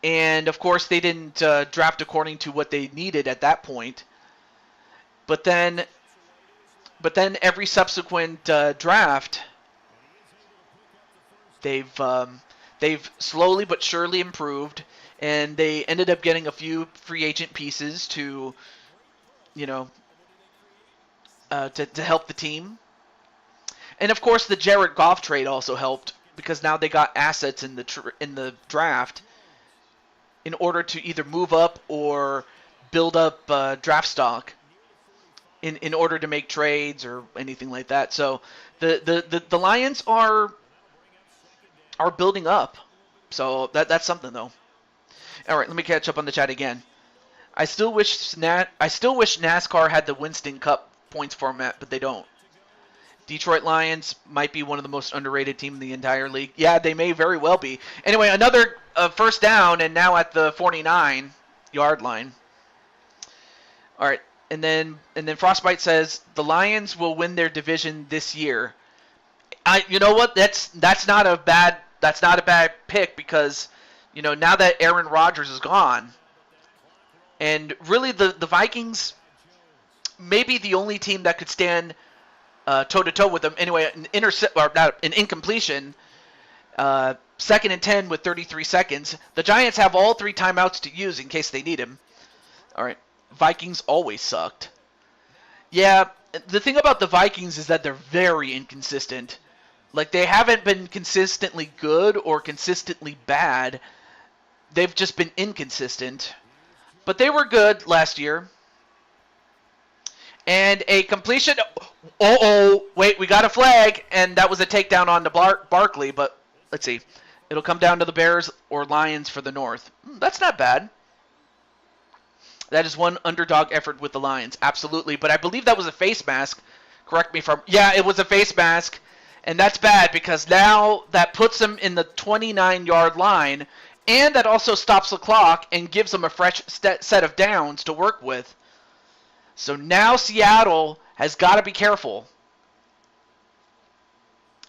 And, of course, they didn't draft according to what they needed at that point. But then every subsequent draft, they've slowly but surely improved, and they ended up getting a few free agent pieces to help the team. And of course, the Jared Goff trade also helped because now they got assets in the draft in order to either move up or build up draft stock in order to make trades or anything like that. So the Lions are building up. So that's something, though. All right, let me catch up on the chat again. I still wish NASCAR had the Winston Cup points format, but they don't. Detroit Lions might be one of the most underrated teams in the entire league. Yeah, they may very well be. Anyway, another first down, and now at the 49-yard line. All right, and then Frostbite says the Lions will win their division this year. You know what? That's not a bad pick because now that Aaron Rodgers is gone, and really the Vikings may be the only team that could stand toe-to-toe with them. Anyway, an incompletion, 2nd and 10 with 33 seconds. The Giants have all 3 timeouts to use in case they need him. All right, Vikings always sucked. Yeah, the thing about the Vikings is that they're very inconsistent. Like, they haven't been consistently good or consistently bad. They've just been inconsistent. But they were good last year. And a completion. Wait, we got a flag, and that was a takedown on the Barkley. But let's see, it'll come down to the Bears or Lions for the North. That's not bad. That is one underdog effort with the Lions, absolutely. But I believe that was a face mask. Correct me if I'm. Yeah, it was a face mask, and that's bad because now that puts them in the 29-yard line, and that also stops the clock and gives them a fresh set of downs to work with. So now Seattle has got to be careful.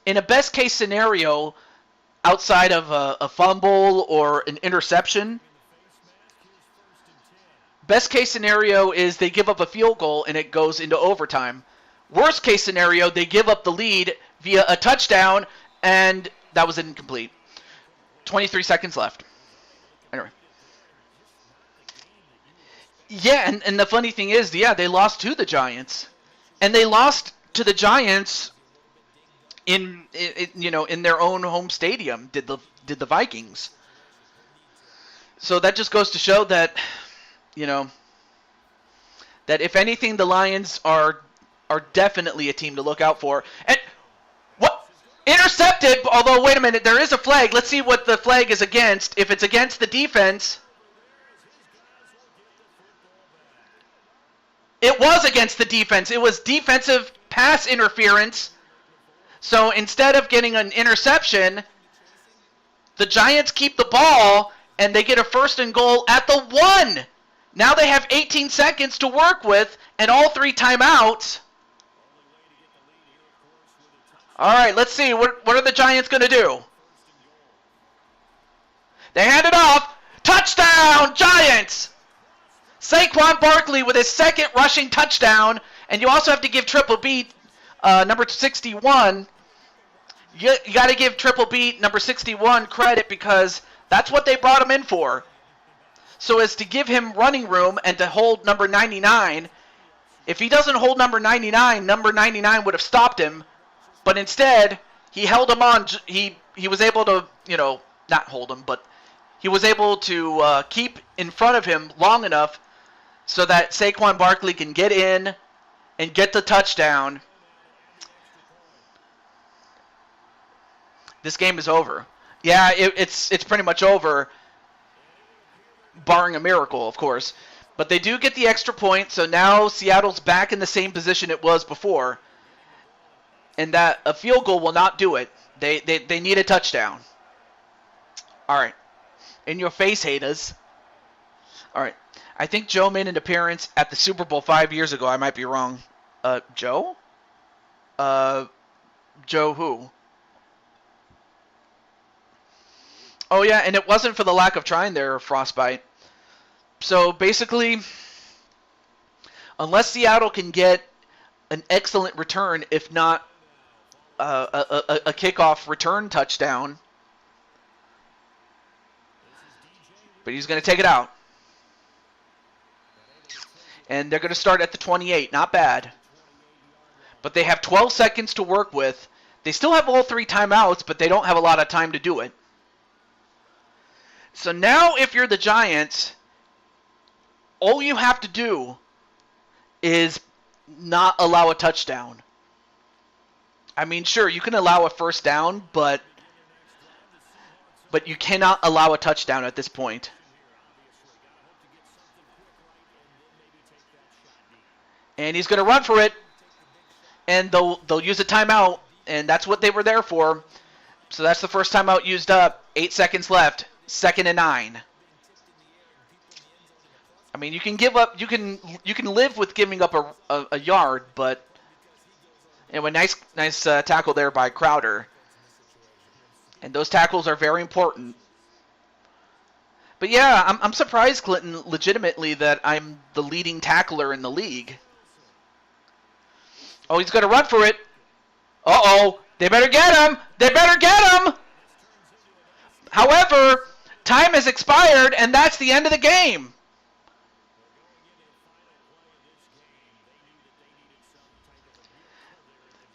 In a best-case scenario, outside of a fumble or an interception, best-case scenario is they give up a field goal and it goes into overtime. Worst-case scenario, they give up the lead via a touchdown, and that was incomplete. 23 seconds left. Anyway. Yeah, and the funny thing is, they lost to the Giants, and they lost to the Giants in their own home stadium. Did the Vikings? So that just goes to show that that if anything, the Lions are definitely a team to look out for. And what intercepted? Although wait a minute, there is a flag. Let's see what the flag is against. If it's against the defense. It was against the defense. It was defensive pass interference. So instead of getting an interception, the Giants keep the ball, and they get a 1st and goal at the 1. Now they have 18 seconds to work with, and all 3 timeouts. All right, let's see. What are the Giants going to do? They hand it off. Touchdown, Giants! Saquon Barkley with his 2nd rushing touchdown, and you also have to give Triple B, number 61. You got to give Triple B, number 61, credit because that's what they brought him in for. So as to give him running room and to hold number 99. If he doesn't hold number 99 would have stopped him. But instead, he held him on. He was able to, not hold him, but he was able to keep in front of him long enough so that Saquon Barkley can get in and get the touchdown. This game is over. Yeah, it's pretty much over, barring a miracle, of course. But they do get the extra point, so now Seattle's back in the same position it was before. And that a field goal will not do it. They need a touchdown. All right. In your face, haters. All right. I think Joe made an appearance at the Super Bowl 5 years ago. I might be wrong. Joe? Joe who? Oh, yeah, and it wasn't for the lack of trying there, Frostbite. So, basically, unless Seattle can get an excellent return, if not a kickoff return touchdown, but he's going to take it out. And they're going to start at the 28. Not bad. But they have 12 seconds to work with. They still have all 3 timeouts, but they don't have a lot of time to do it. So now if you're the Giants, all you have to do is not allow a touchdown. I mean, sure, you can allow a first down, but you cannot allow a touchdown at this point. And he's going to run for it, and they'll use a timeout, and that's what they were there for. So that's the first timeout used up. 8 seconds left. 2nd and 9. I mean, you can give up. You can live with giving up a yard, but anyway, nice tackle there by Crowder. And those tackles are very important. But yeah, I'm surprised, Clinton, legitimately, that I'm the leading tackler in the league. Oh, he's going to run for it. Uh-oh. They better get him. They better get him. However, time has expired, and that's the end of the game.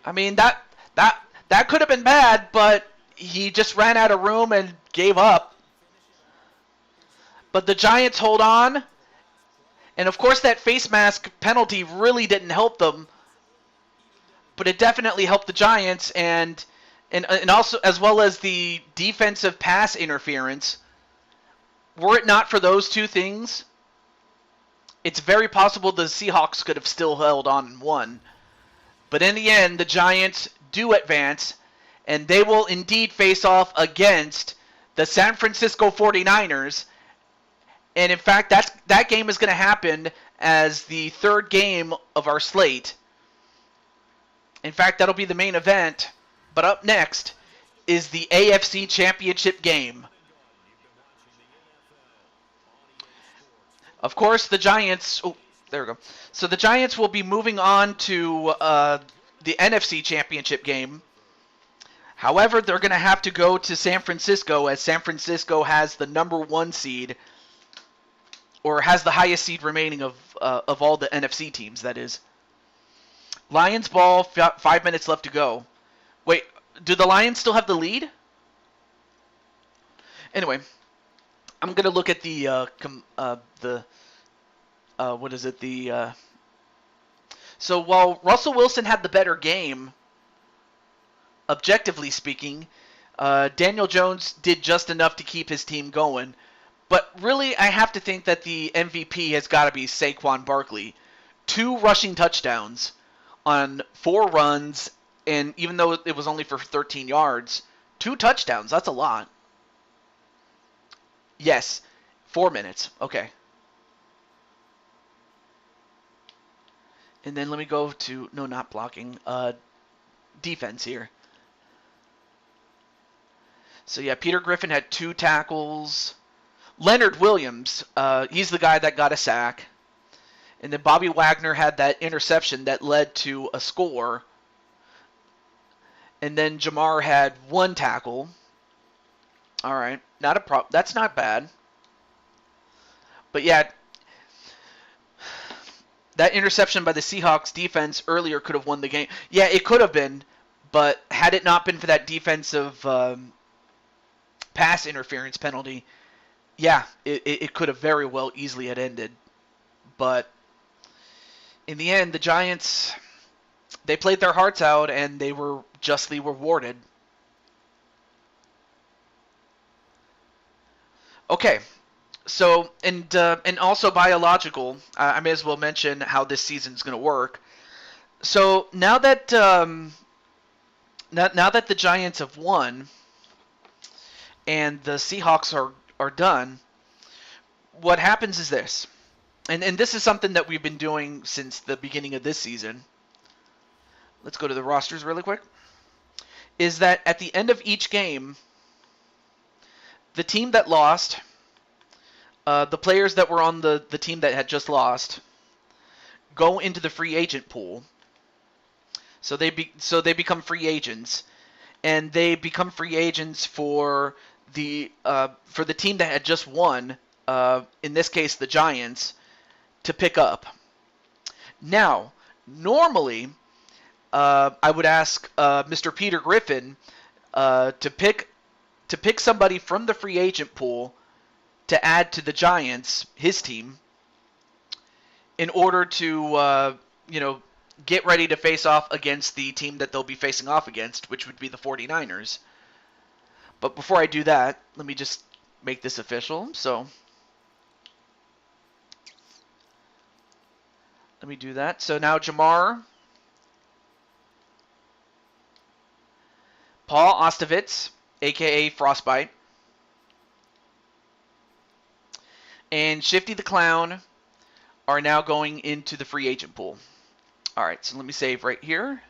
I mean, that could have been bad, but he just ran out of room and gave up. But the Giants hold on. And, of course, that face mask penalty really didn't help them. But it definitely helped the Giants, and also as well as the defensive pass interference. Were it not for those 2 things, it's very possible the Seahawks could have still held on and won. But in the end, the Giants do advance, and they will indeed face off against the San Francisco 49ers. And in fact, that game is going to happen as the 3rd game of our slate. In fact, that'll be the main event. But up next is the AFC Championship game. Of course, the Giants... Oh, there we go. So the Giants will be moving on to the NFC Championship game. However, they're going to have to go to San Francisco, as San Francisco has the number 1 seed, or has the highest seed remaining of all the NFC teams, that is. Lions ball, 5 minutes left to go. Wait, do the Lions still have the lead? Anyway, I'm going to look at so while Russell Wilson had the better game, objectively speaking, Daniel Jones did just enough to keep his team going. But really, I have to think that the MVP has got to be Saquon Barkley. 2 rushing touchdowns on 4 runs, and even though it was only for 13 yards, 2 touchdowns, that's a lot. Yes, 4 minutes, okay. And then let me go to, no, not blocking, defense here. So yeah, Peter Griffin had 2 tackles. Leonard Williams, he's the guy that got a sack. And then Bobby Wagner had that interception that led to a score. And then Jamar had 1 tackle. All right, not a problem. That's not bad. But yeah, that interception by the Seahawks defense earlier could have won the game. Yeah, it could have been, but had it not been for that defensive pass interference penalty, yeah, it could have very well easily had ended. But in the end, the Giants, they played their hearts out and they were justly rewarded. Okay, so and also biological. I may as well mention how this season's going to work. So now that the Giants have won and the Seahawks are done, what happens is this, and this is something that we've been doing since the beginning of this season. Let's go to the rosters really quick. Is that at the end of each game, the team that lost, the players that were on the team that had just lost, go into the free agent pool. So they become free agents, and they become free agents for the team that had just won. In this case, the Giants, to pick up. Now, normally, I would ask Mr. Peter Griffin to pick somebody from the free agent pool to add to the Giants, his team, in order to get ready to face off against the team that they'll be facing off against, which would be the 49ers. But before I do that, let me just make this official. So let me do that. So now Jamar, Paul Ostovitz, a.k.a. Frostbite, and Shifty the Clown are now going into the free agent pool. All right, so let me save right here.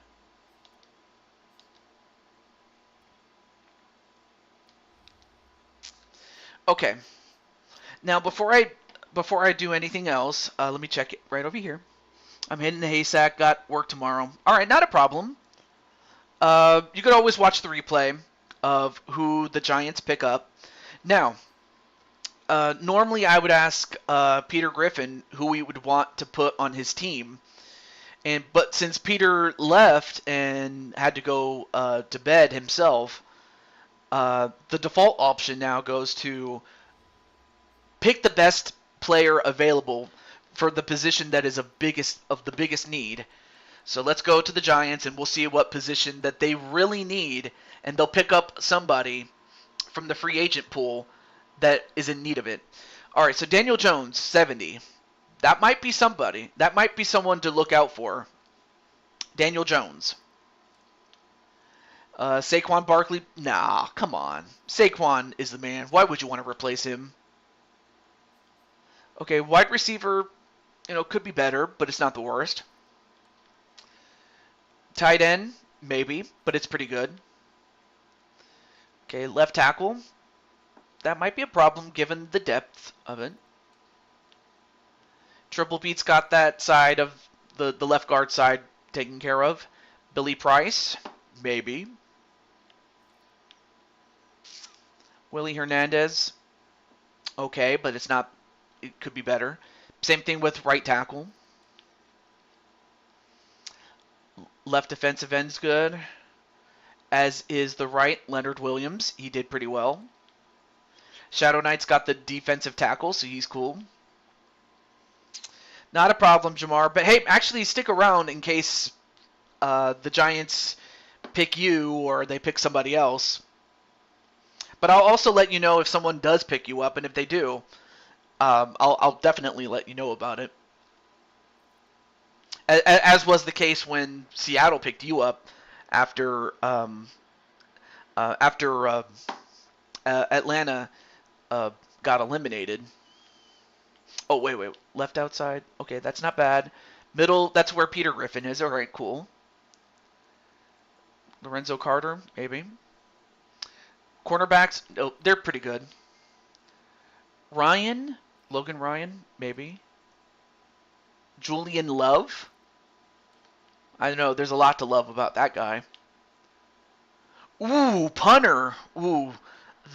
Okay. Now before I do anything else, let me check it right over here. I'm hitting the haystack. Got work tomorrow. All right, not a problem. You could always watch the replay of who the Giants pick up. Now, normally I would ask Peter Griffin who he would want to put on his team. But since Peter left and had to go to bed himself, the default option now goes to pick the best player available for the position that is of the biggest need. So let's go to the Giants and we'll see what position that they really need, and they'll pick up somebody from the free agent pool that is in need of it. All right, so Daniel Jones, 70. That might be somebody. That might be someone to look out for. Daniel Jones. Saquon Barkley. Nah, come on. Saquon is the man. Why would you want to replace him? Okay, wide receiver, could be better, but it's not the worst. Tight end, maybe, but it's pretty good. Okay, left tackle. That might be a problem given the depth of it. Triple Beat's got that side of the left guard side taken care of. Billy Price, maybe. Willie Hernandez, okay, but it's not. It could be better. Same thing with right tackle. Left defensive end's good, as is the right. Leonard Williams, he did pretty well. Shadow Knight's got the defensive tackle, so he's cool. Not a problem, Jamar. But hey, actually stick around in case the Giants pick you or they pick somebody else. But I'll also let you know if someone does pick you up, and if they do, I'll definitely let you know about it. As was the case when Seattle picked you up after Atlanta got eliminated. Oh, wait. Left outside. Okay, that's not bad. Middle, that's where Peter Griffin is. All right, cool. Lorenzo Carter, maybe. Cornerbacks, oh, they're pretty good. Logan Ryan, maybe. Julian Love. I don't know, there's a lot to love about that guy. Ooh, punter. Ooh,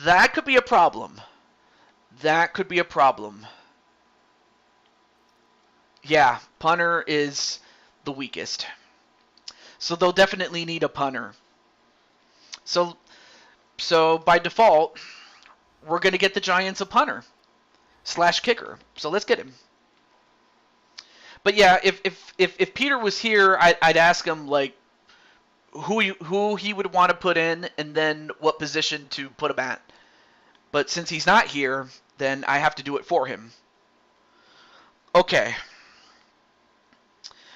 that could be a problem. That could be a problem. Yeah, punter is the weakest. So they'll definitely need a punter. So by default, we're going to get the Giants a punter / kicker. So let's get him. But yeah, if Peter was here, I'd ask him like who he would want to put in, and then what position to put him at. But since he's not here, then I have to do it for him. Okay.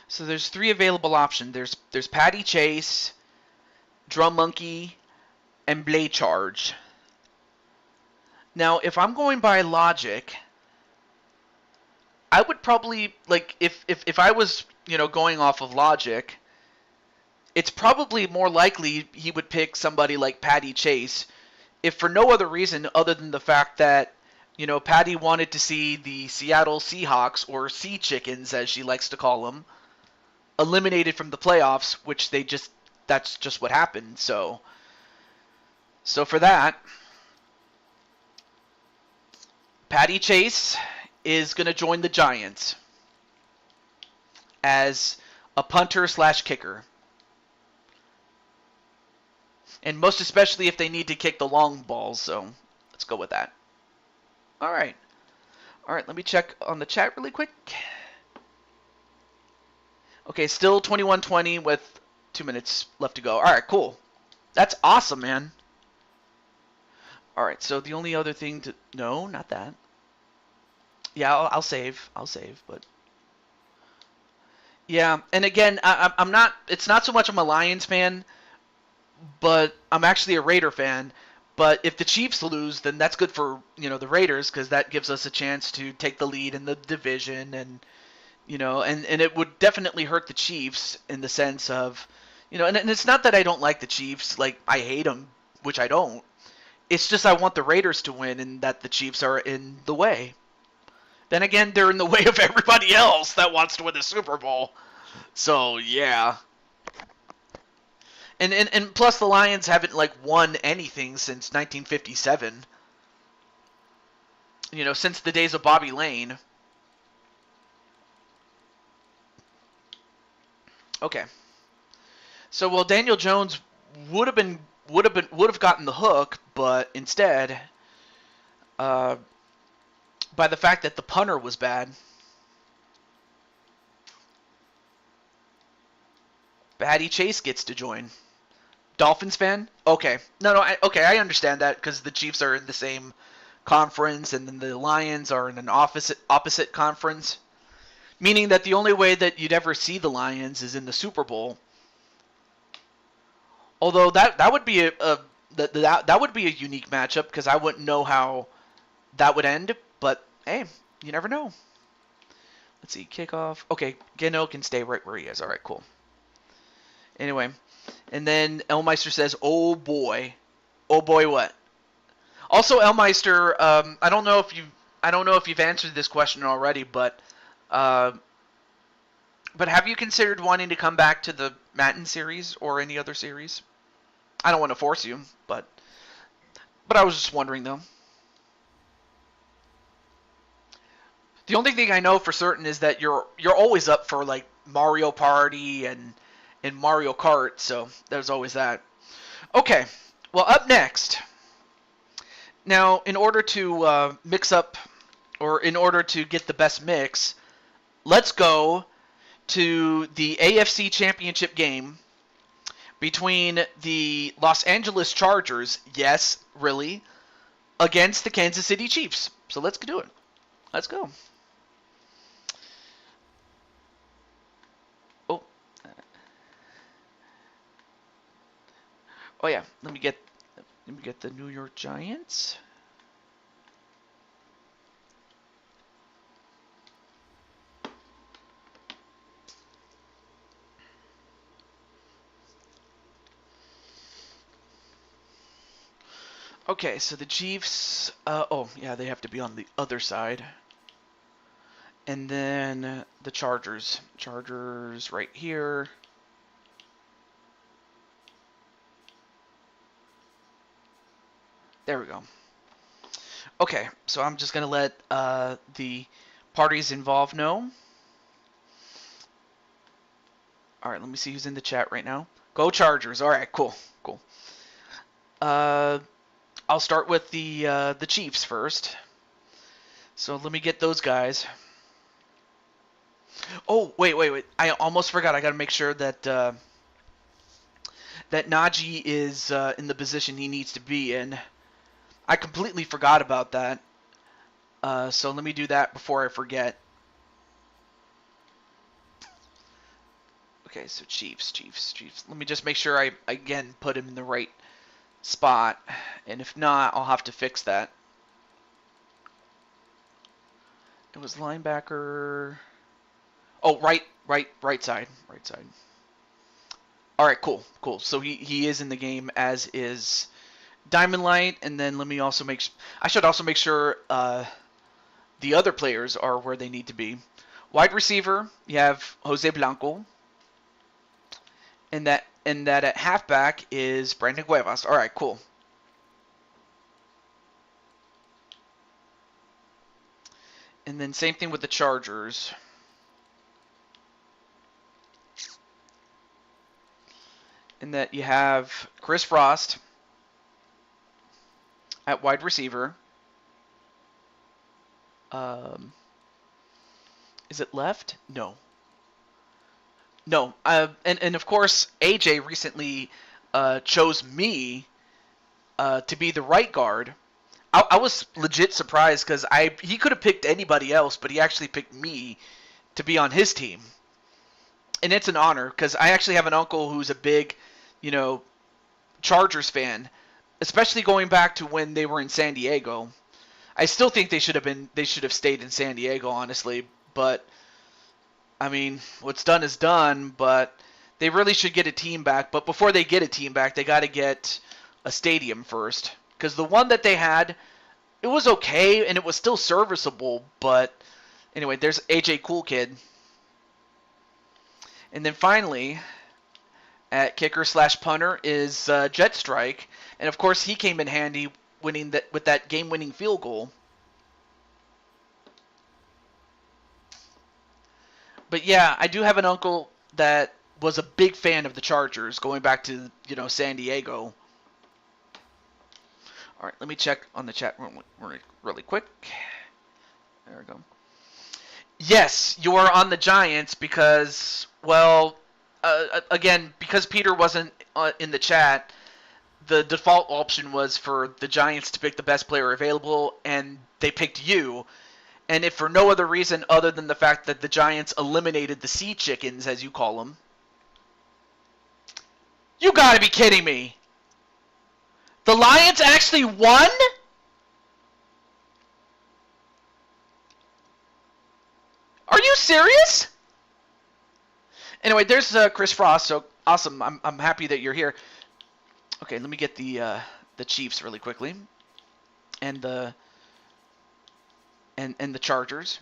So there's 3 available options. There's Patty Chase, Drum Monkey, and Blade Charge. Now, if I'm going by logic, I would probably like if I was, going off of logic, it's probably more likely he would pick somebody like Patty Chase, if for no other reason other than the fact that, Patty wanted to see the Seattle Seahawks, or Sea Chickens as she likes to call them, eliminated from the playoffs, which that's just what happened. So for that, Patty Chase is going to join the Giants as a punter / kicker. And most especially if they need to kick the long balls, so let's go with that. All right, let me check on the chat really quick. Okay, still 21-20 with 2 minutes left to go. All right, cool. That's awesome, man. All right, so the only other thing to... No, not that. Yeah, I'll save, but... Yeah, and again, I'm not... It's not so much I'm a Lions fan, but I'm actually a Raider fan. But if the Chiefs lose, then that's good for, the Raiders, because that gives us a chance to take the lead in the division, and, and it would definitely hurt the Chiefs in the sense of, and it's not that I don't like the Chiefs, like, I hate them, which I don't. It's just I want the Raiders to win, and that the Chiefs are in the way. Then again, they're in the way of everybody else that wants to win the Super Bowl. So, yeah. And plus the Lions haven't won anything since 1957. Since the days of Bobby Lane. Okay. So Daniel Jones would have gotten the hook, but instead, by the fact that the punter was bad, Patty Chase gets to join. Dolphins fan? Okay. No, I understand that because the Chiefs are in the same conference and then the Lions are in an opposite conference. Meaning that the only way that you'd ever see the Lions is in the Super Bowl. Although that would be that would be a unique matchup because I wouldn't know how that would end, but hey, you never know. Let's see, kickoff. Okay, Geno can stay right where he is. All right, cool. Anyway, and then Elmeister says, "Oh boy, what?" Also, Elmeister, I don't know if you've answered this question already, but have you considered wanting to come back to the Madden series or any other series? I don't want to force you, but I was just wondering though. The only thing I know for certain is that you're always up for Mario Party and Mario Kart, so there's always that. Okay, well, up next. Now, in order to mix up, or in order to get the best mix, let's go to the AFC Championship game between the Los Angeles Chargers, yes, really, against the Kansas City Chiefs. So let's do it. Let's go. Oh yeah, let me get the New York Giants. Okay, so the Chiefs, oh yeah, they have to be on the other side. And then the Chargers right here. There we go. Okay, so I'm just going to let the parties involved know. All right, let me see who's in the chat right now. Go Chargers. All right, cool. I'll start with the Chiefs first. So let me get those guys. Oh, wait. I almost forgot. I got to make sure that that Najee is in the position he needs to be in. I completely forgot about that. So let me do that before I forget. Okay, so Chiefs. Let me just make sure I, again, put him in the right spot. And if not, I'll have to fix that. It was linebacker. Oh, right side. All right, cool. So he is in the game, as is Diamond Light. And then let me also I should also make sure the other players are where they need to be. Wide receiver, you have Jose Blanco. And that at halfback is Brandon Cuevas. All right, cool. And then same thing with the Chargers. In that you have Chris Frost at wide receiver. Is it left? No. And of course, AJ recently chose me to be the right guard. I was legit surprised because he could have picked anybody else, but he actually picked me to be on his team. And it's an honor because I actually have an uncle who's a big, Chargers fan, especially going back to when they were in San Diego. I still think they should have stayed in San Diego, honestly, but I mean, what's done is done, but they really should get a team back. But before they get a team back, they got to get a stadium first. Because the one that they had, it was okay, and it was still serviceable. But anyway, there's AJ Cool Kid. And then finally, at kicker/punter is Jet Strike. And of course, he came in handy with that game-winning field goal. But yeah, I do have an uncle that was a big fan of the Chargers, going back to San Diego. All right, let me check on the chat room really quick. There we go. Yes, you are on the Giants because, well, again, because Peter wasn't in the chat, the default option was for the Giants to pick the best player available, and they picked you. And if for no other reason other than the fact that the Giants eliminated the Sea Chickens, as you call them. You gotta be kidding me! The Lions actually won? Are you serious? Anyway, there's Chris Frost, so awesome. I'm happy that you're here. Okay, let me get the Chiefs really quickly. And the Chargers.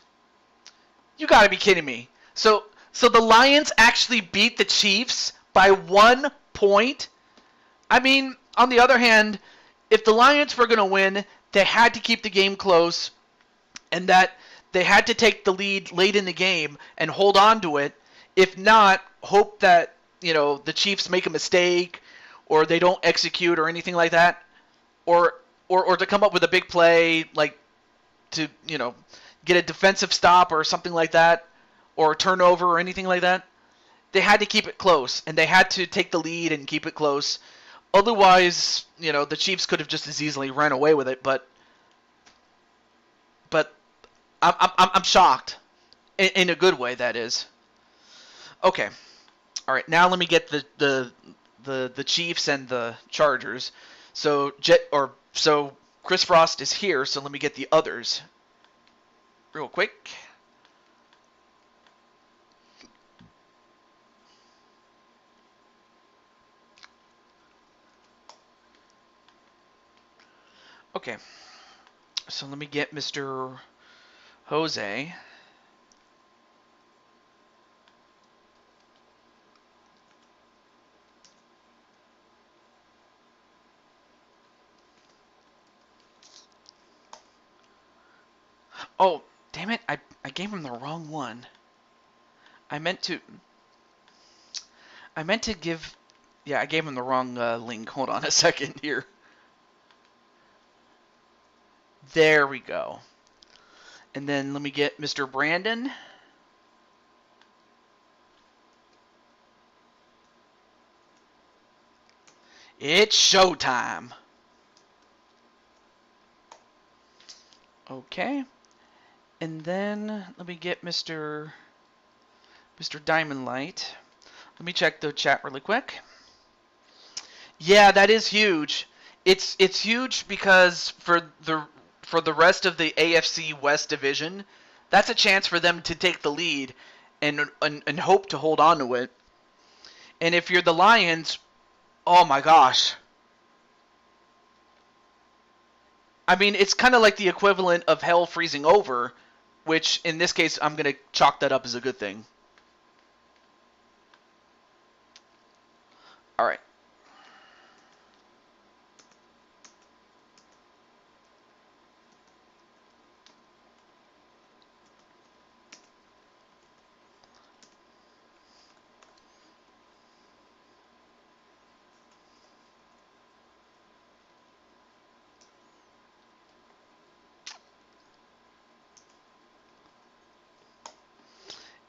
You gotta be kidding me. So the Lions actually beat the Chiefs by 1 point? I mean, on the other hand, if the Lions were going to win, they had to keep the game close, and that they had to take the lead late in the game and hold on to it. If not, hope that, the Chiefs make a mistake or they don't execute or anything like that. Or to come up with a big play, like to, get a defensive stop or something like that, or a turnover or anything like that. They had to keep it close, and they had to take the lead and keep it close. Otherwise, the Chiefs could have just as easily ran away with it. But I'm shocked, in a good way, that is. Okay, all right. Now let me get the Chiefs and the Chargers. So Chris Frost is here. So let me get the others real quick. Okay, so let me get Mr. Jose. Oh, damn it, I gave him the wrong one. I meant to give... Yeah, I gave him the wrong link. Hold on a second here. There we go. And then let me get Mr. Brandon. It's showtime. Okay. And then let me get Mr. Diamond Light. Let me check the chat really quick. Yeah, that is huge. It's huge because for the rest of the AFC West division, that's a chance for them to take the lead and hope to hold on to it. And if you're the Lions, oh my gosh. I mean, it's kind of like the equivalent of hell freezing over, which in this case I'm going to chalk that up as a good thing. All right.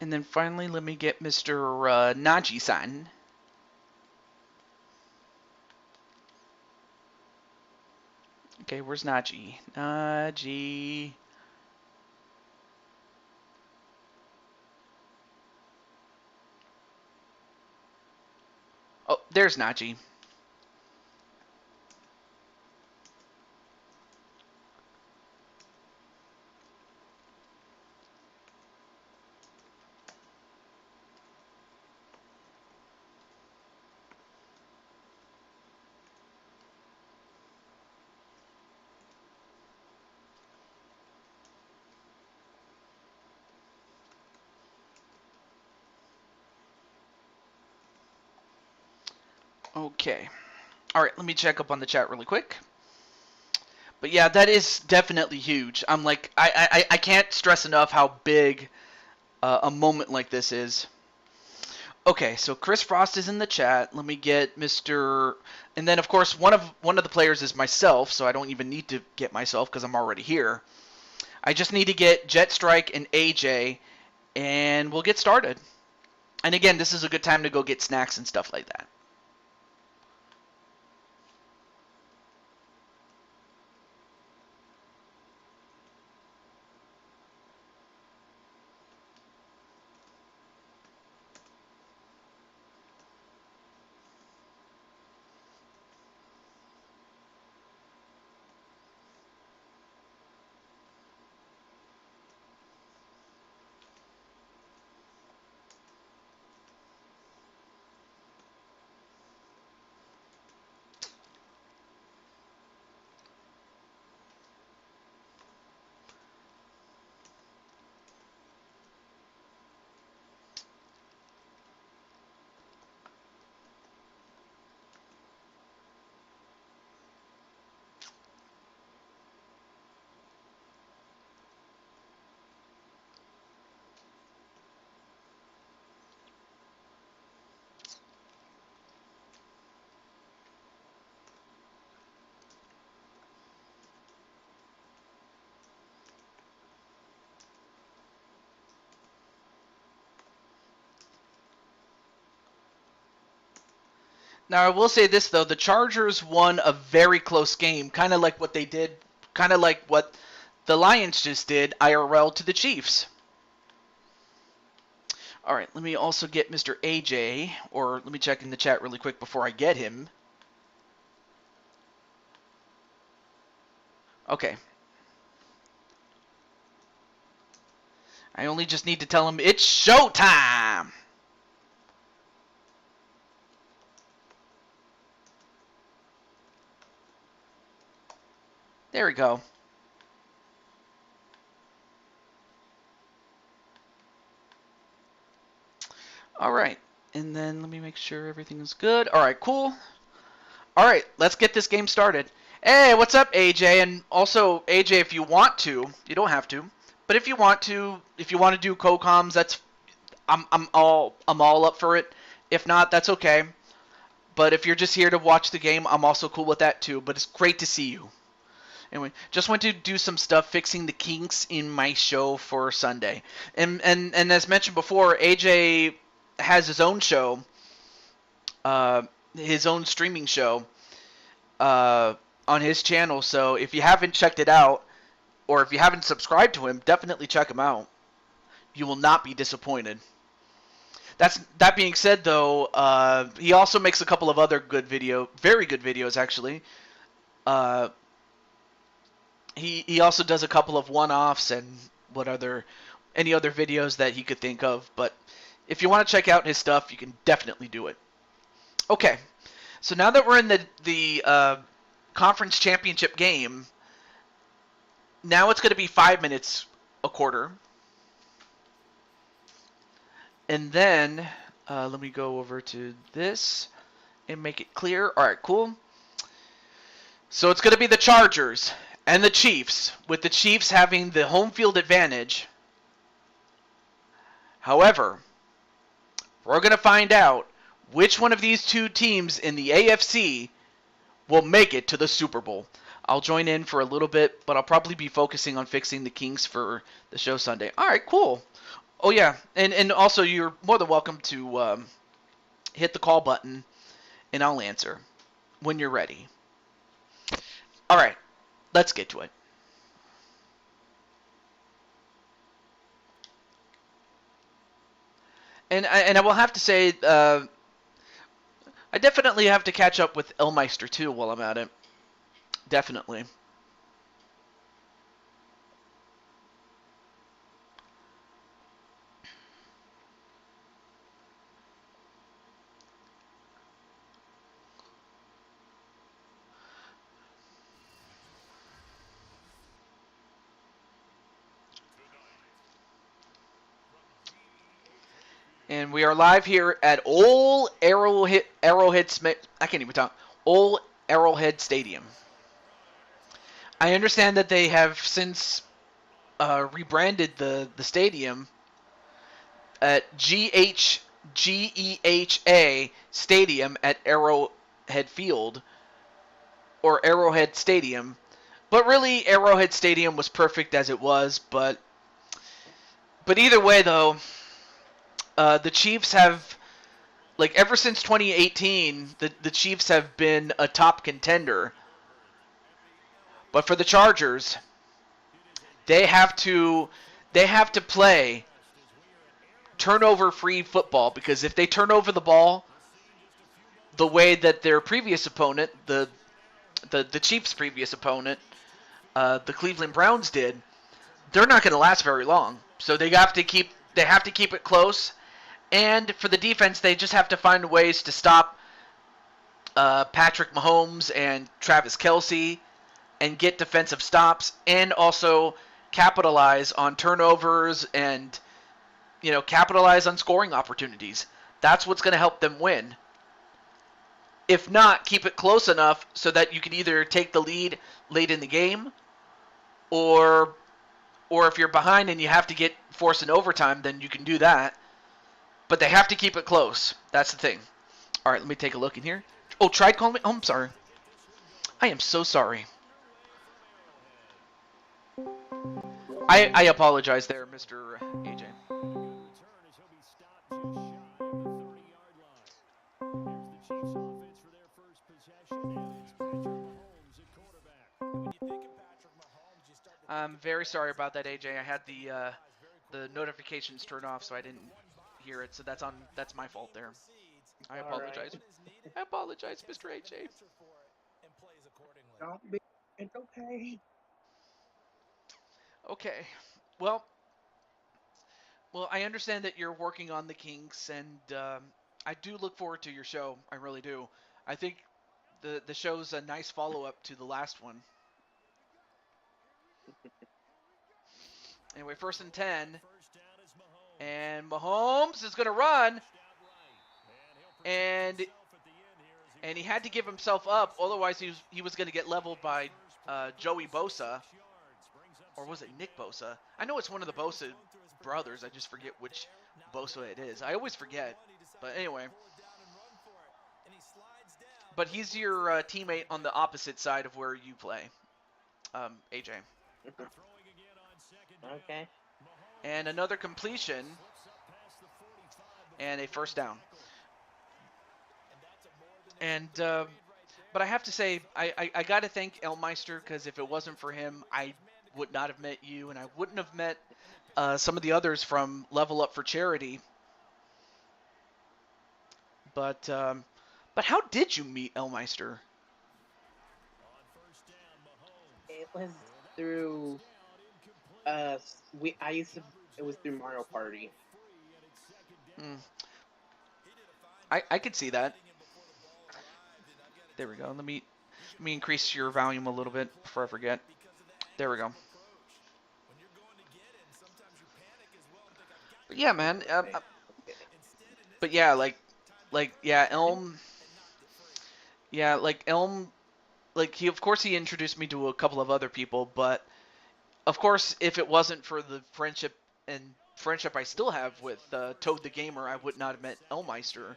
And then finally, let me get Mr. Najee-san. Okay, where's Najee? Najee. Oh, there's Najee. Okay. All right, let me check up on the chat really quick. But yeah, that is definitely huge. I'm like, I can't stress enough how big a moment like this is. Okay, so Chris Frost is in the chat. Let me get Mr. And then of course one of the players is myself, so I don't even need to get myself because I'm already here. I just need to get Jet Strike and AJ, and we'll get started. And again, this is a good time to go get snacks and stuff like that. Now, I will say this, though. The Chargers won a very close game, kind of like what they did, kind of like what the Lions just did, IRL to the Chiefs. All right, let me also get Mr. AJ, or let me check in the chat really quick before I get him. Okay. I only just need to tell him it's showtime! There we go. All right, and then let me make sure everything is good. All right, cool. All right, let's get this game started. Hey, what's up, AJ? And also, AJ, if you want to, you don't have to, but if you want to do co-coms, that's I'm all up for it. If not, that's okay. But if you're just here to watch the game, I'm also cool with that too. But it's great to see you. Anyway, just went to do some stuff fixing the kinks in my show for Sunday. And as mentioned before, AJ has his own show, uh, his own streaming show on his channel. So if you haven't checked it out, or if you haven't subscribed to him, definitely check him out. You will not be disappointed. That being said, though, he also makes a couple of other very good videos actually. Uh, he also does a couple of one-offs and any other videos that he could think of. But if you want to check out his stuff, you can definitely do it. Okay, so now that we're in the conference championship game, now it's going to be 5 minutes a quarter. And then, let me go over to this and make it clear. All right, cool. So it's going to be the Chargers and the Chiefs, with the Chiefs having the home field advantage. However, we're going to find out which one of these two teams in the AFC will make it to the Super Bowl. I'll join in for a little bit, but I'll probably be focusing on fixing the kinks for the show Sunday. All right, cool. Oh, yeah, and also you're more than welcome to hit the call button, and I'll answer when you're ready. All right, let's get to it. And I will have to say, I definitely have to catch up with Elmeister, too, while I'm at it. Definitely. And we are live here at Old Arrowhead I can't even talk. Old Arrowhead Stadium. I understand that they have since rebranded the stadium at GEHA Stadium at Arrowhead Field, or Arrowhead Stadium. But really, Arrowhead Stadium was perfect as it was. But either way, though, the Chiefs have, like, ever since 2018, the Chiefs have been a top contender. But for the Chargers, they have to play turnover-free football, because if they turn over the ball the way that their previous opponent, the Chiefs' previous opponent, the Cleveland Browns did, they're not going to last very long. So they have to keep it close. And for the defense, they just have to find ways to stop Patrick Mahomes and Travis Kelce and get defensive stops, and also capitalize on turnovers and, capitalize on scoring opportunities. That's what's going to help them win. If not, keep it close enough so that you can either take the lead late in the game, or if you're behind and you have to force an overtime, then you can do that. But they have to keep it close. That's the thing. All right, let me take a look in here. Oh, tried calling me? Oh, I'm sorry. I am so sorry. I apologize there, Mr. AJ. I'm very sorry about that, AJ. I had the notifications turned off, so I didn't hear it. So that's my fault there. I apologize. Right. I apologize, Mr. AJ. Don't be. It's okay. Okay. Well, I understand that you're working on the kinks, and I do look forward to your show. I really do. I think the show's a nice follow-up to the last one. Anyway, 1st and 10. And Mahomes is going to run. And he had to give himself up. Otherwise, he was going to get leveled by Joey Bosa. Or was it Nick Bosa? I know it's one of the Bosa brothers. I just forget which Bosa it is. I always forget. But anyway. But he's your teammate on the opposite side of where you play. AJ. Okay. And another completion and a first down. And but I have to say, I got to thank Elmeister, because if it wasn't for him, I would not have met you, and I wouldn't have met some of the others from Level Up for Charity. But how did you meet Elmeister? It was through it was through Mario Party. I could see that. There we go. Let me increase your volume a little bit before I forget. There we go. But yeah, man. But yeah, yeah, Elm. Yeah, like Elm. Like he introduced me to a couple of other people, but of course, if it wasn't for the friendship I still have with Toad the Gamer, I would not have met Elmeister.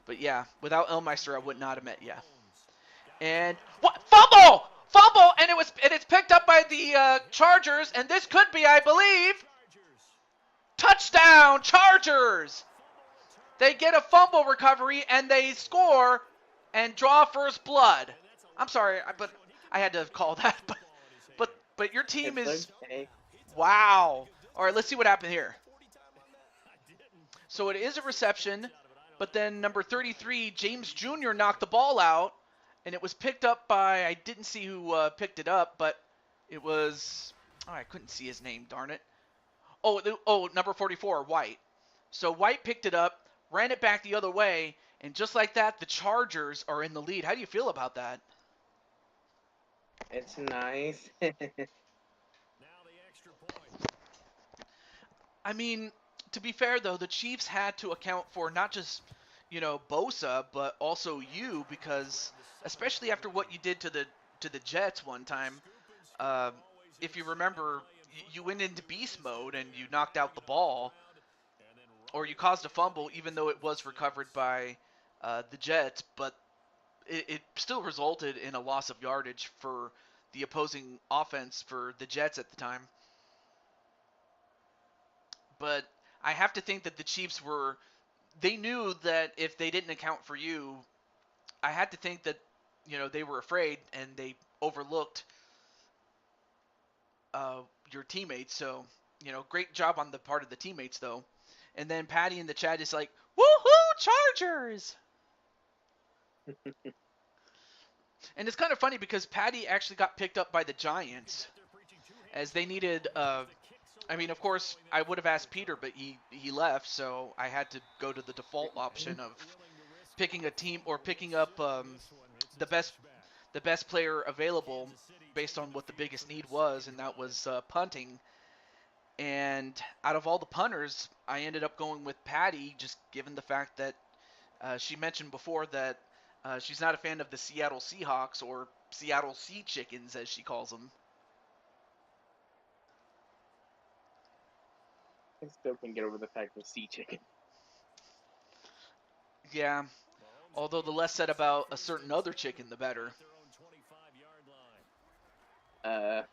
But yeah, without Elmeister, I would not have met you. And what fumble, and it's picked up by the Chargers, and this could be, I believe, touchdown Chargers. They get a fumble recovery and they score and draw first blood. I'm sorry, but I had to call that. But your team is okay. Wow. All right, let's see what happened here. So it is a reception, but then number 33, James Jr., knocked the ball out, and it was picked up by, I didn't see who picked it up, but it was, I couldn't see his name, darn it. Number 44, White. So White picked it up, ran it back the other way, and just like that, the Chargers are in the lead. How do you feel about that? It's nice. I mean, to be fair, though, the Chiefs had to account for not just, Bosa, but also you, because especially after what you did to the Jets one time, if you remember, you went into beast mode and you knocked out the ball, or you caused a fumble, even though it was recovered by the Jets, but it still resulted in a loss of yardage for the opposing offense for the Jets at the time. But I have to think that the Chiefs they knew that if they didn't account for you, I had to think that, they were afraid and they overlooked your teammates. So, great job on the part of the teammates, though. And then Patty in the chat is like, woohoo, Chargers! And it's kind of funny because Patty actually got picked up by the Giants as they needed of course, I would have asked Peter, but he left, so I had to go to the default option of picking a team or picking up the best player available based on what the biggest need was, and that was punting. And out of all the punters, I ended up going with Patty, just given the fact that she mentioned before that she's not a fan of the Seattle Seahawks, or Seattle Sea Chickens, as she calls them. I still can get over the fact of sea chicken. Yeah, although the less said about a certain other chicken, the better. And,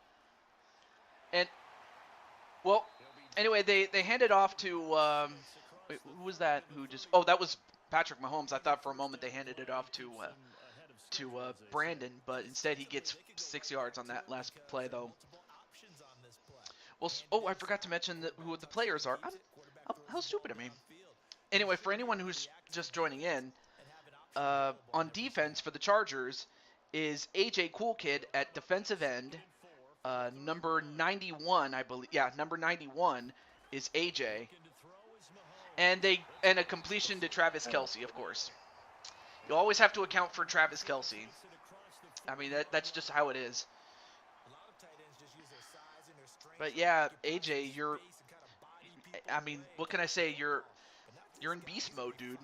well, anyway, they handed off to, wait, who was that who just, that was Patrick Mahomes. I thought for a moment they handed it off to Brandon, but instead he gets 6 yards on that last play, though. Well, I forgot to mention who the players are. How stupid of me. Anyway, for anyone who's just joining in, on defense for the Chargers is AJ Cool Kid at defensive end. Number 91, I believe. Yeah, number 91 is AJ. And a completion to Travis Kelce, of course. You always have to account for Travis Kelce. I mean, that's just how it is. But yeah, AJ, what can I say? You're in beast mode, dude.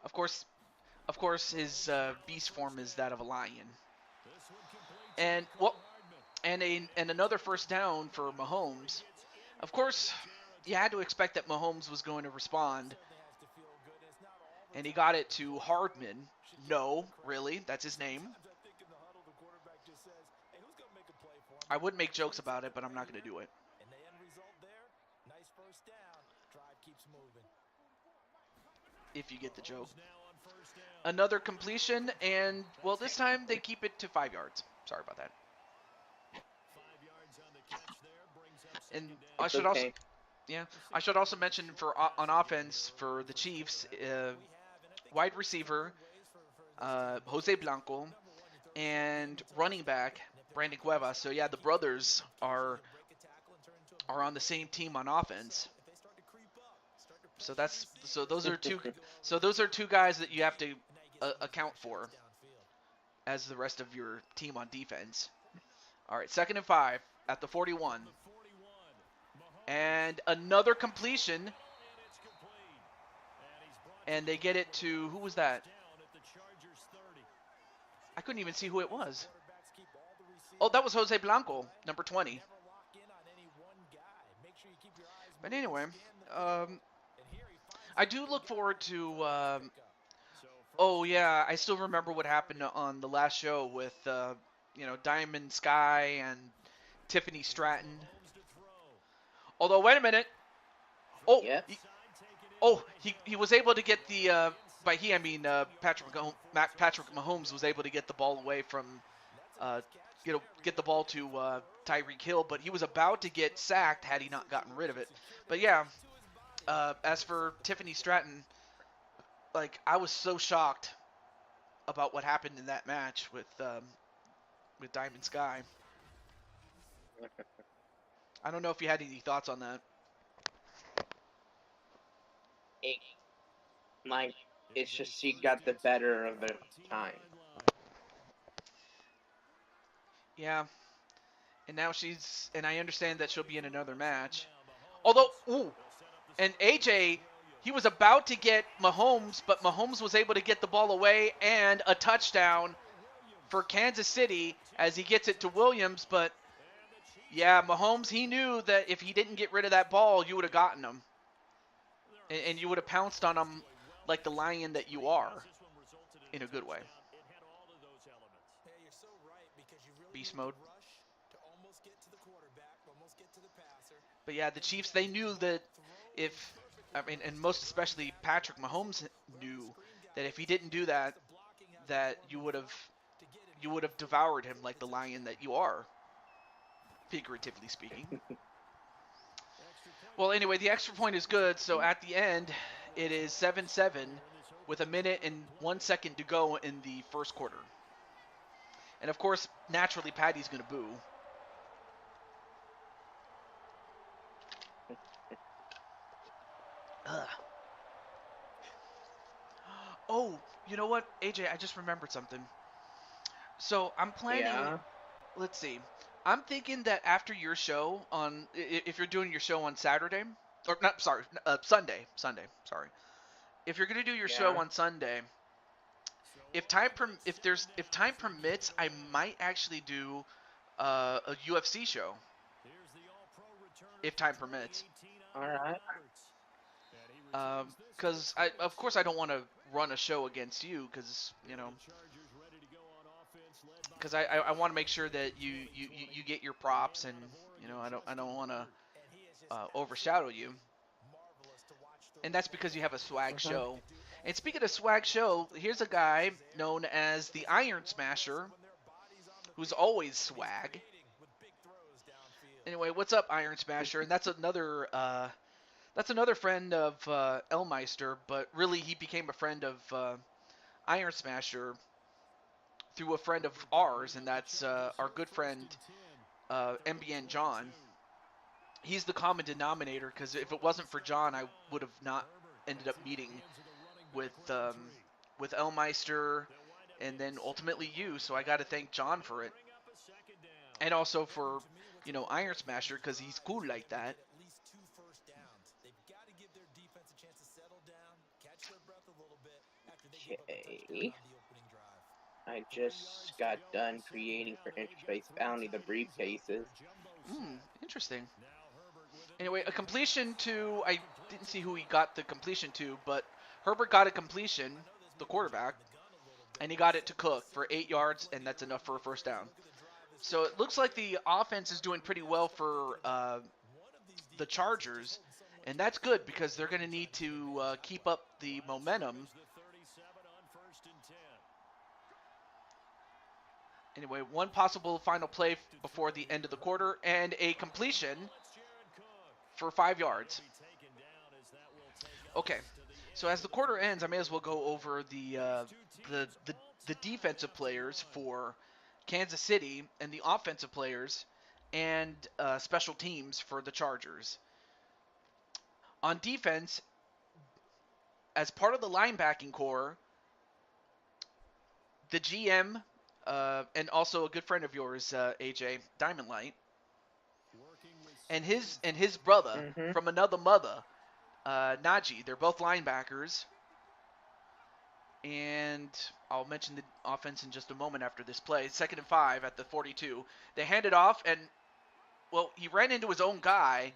Of course, his beast form is that of a lion. And another first down for Mahomes. Of course, you had to expect that Mahomes was going to respond. And he got it to Hardman. No, really, that's his name. I would make jokes about it, but I'm not going to do it. And the end result there, nice first down. Drive keeps moving. If you get the joke. Another completion, and, well, this time they keep it to 5 yards. Sorry about that. And I should also, I should also mention for on offense for the Chiefs, wide receiver Jose Blanco, and running back Brandon Cuevas. So yeah, the brothers are on the same team on offense. So those are two guys that you have to account for as the rest of your team on defense. All right, 2nd and 5 at the 41. And another completion. And they get it to, who was that? I couldn't even see who it was. Oh, that was Jose Blanco, number 20. But anyway, I do look forward to, oh yeah, I still remember what happened on the last show with, Diamond Sky and Tiffany Stratton. Although, wait a minute. Oh, Yes. He was able to get the, by he I mean Patrick Mahomes was able to get the ball away from, get the ball to Tyreek Hill, but he was about to get sacked had he not gotten rid of it. But yeah, as for Tiffany Stratton, like, I was so shocked about what happened in that match with Diamond Sky. I don't know if you had any thoughts on that. It's just she got the better of the time. Yeah. And now and I understand that she'll be in another match. Although, and AJ, he was about to get Mahomes, but Mahomes was able to get the ball away and a touchdown for Kansas City as he gets it to Williams. But yeah, Mahomes, he knew that if he didn't get rid of that ball, you would have gotten him. And you would have pounced on him like the lion that you are, in a good way. Beast mode. But yeah, the Chiefs, they knew that and most especially Patrick Mahomes knew that if he didn't do that, that you would have devoured him like the lion that you are, figuratively speaking. Well, anyway, the extra point is good, so at the end, it is 7-7 with 1 minute and 1 second to go in the first quarter. And of course, naturally, Patty's going to boo. Ugh. Oh, you know what, AJ, I just remembered something. So I'm planning, let's see. I'm thinking that after your show if you're doing your show on Saturday, or not, sorry, Sunday, sorry. If you're going to do your show on Sunday, if time permits, I might actually do a UFC show. If time permits. All right. Because of course I don't want to run a show against you, because because I want to make sure that you get your props, and I don't want to overshadow you. And that's because you have a swag show. And speaking of swag show, here's a guy known as the Iron Smasher, who's always swag. Anyway, what's up, Iron Smasher? And that's another friend of Elmeister, but really he became a friend of Iron Smasher through a friend of ours, and that's our good friend MBN John. He's the common denominator, because if it wasn't for John, I would have not ended up meeting with Elmeister and then ultimately you. So I got to thank John for it, and also for Iron Smasher, because he's cool like that. Okay. I just got done creating for Interspace Bounty the briefcases. Interesting. Anyway, a completion to didn't see who he got the completion to, but Herbert got a completion, the quarterback, and he got it to Cook for 8 yards, and that's enough for a first down. So it looks like the offense is doing pretty well for the Chargers, and that's good because they're going to need to keep up the momentum. Anyway, one possible final play before the end of the quarter, and a completion for 5 yards. Okay, so as the quarter ends, I may as well go over the defensive players for Kansas City and the offensive players and special teams for the Chargers. On defense, as part of the linebacking core, the GM and also a good friend of yours, AJ Diamondlight, and his brother from another mother, Najee. They're both linebackers. And I'll mention the offense in just a moment after this play. 2nd and 5 at the 42. They hand it off, and, well, he ran into his own guy,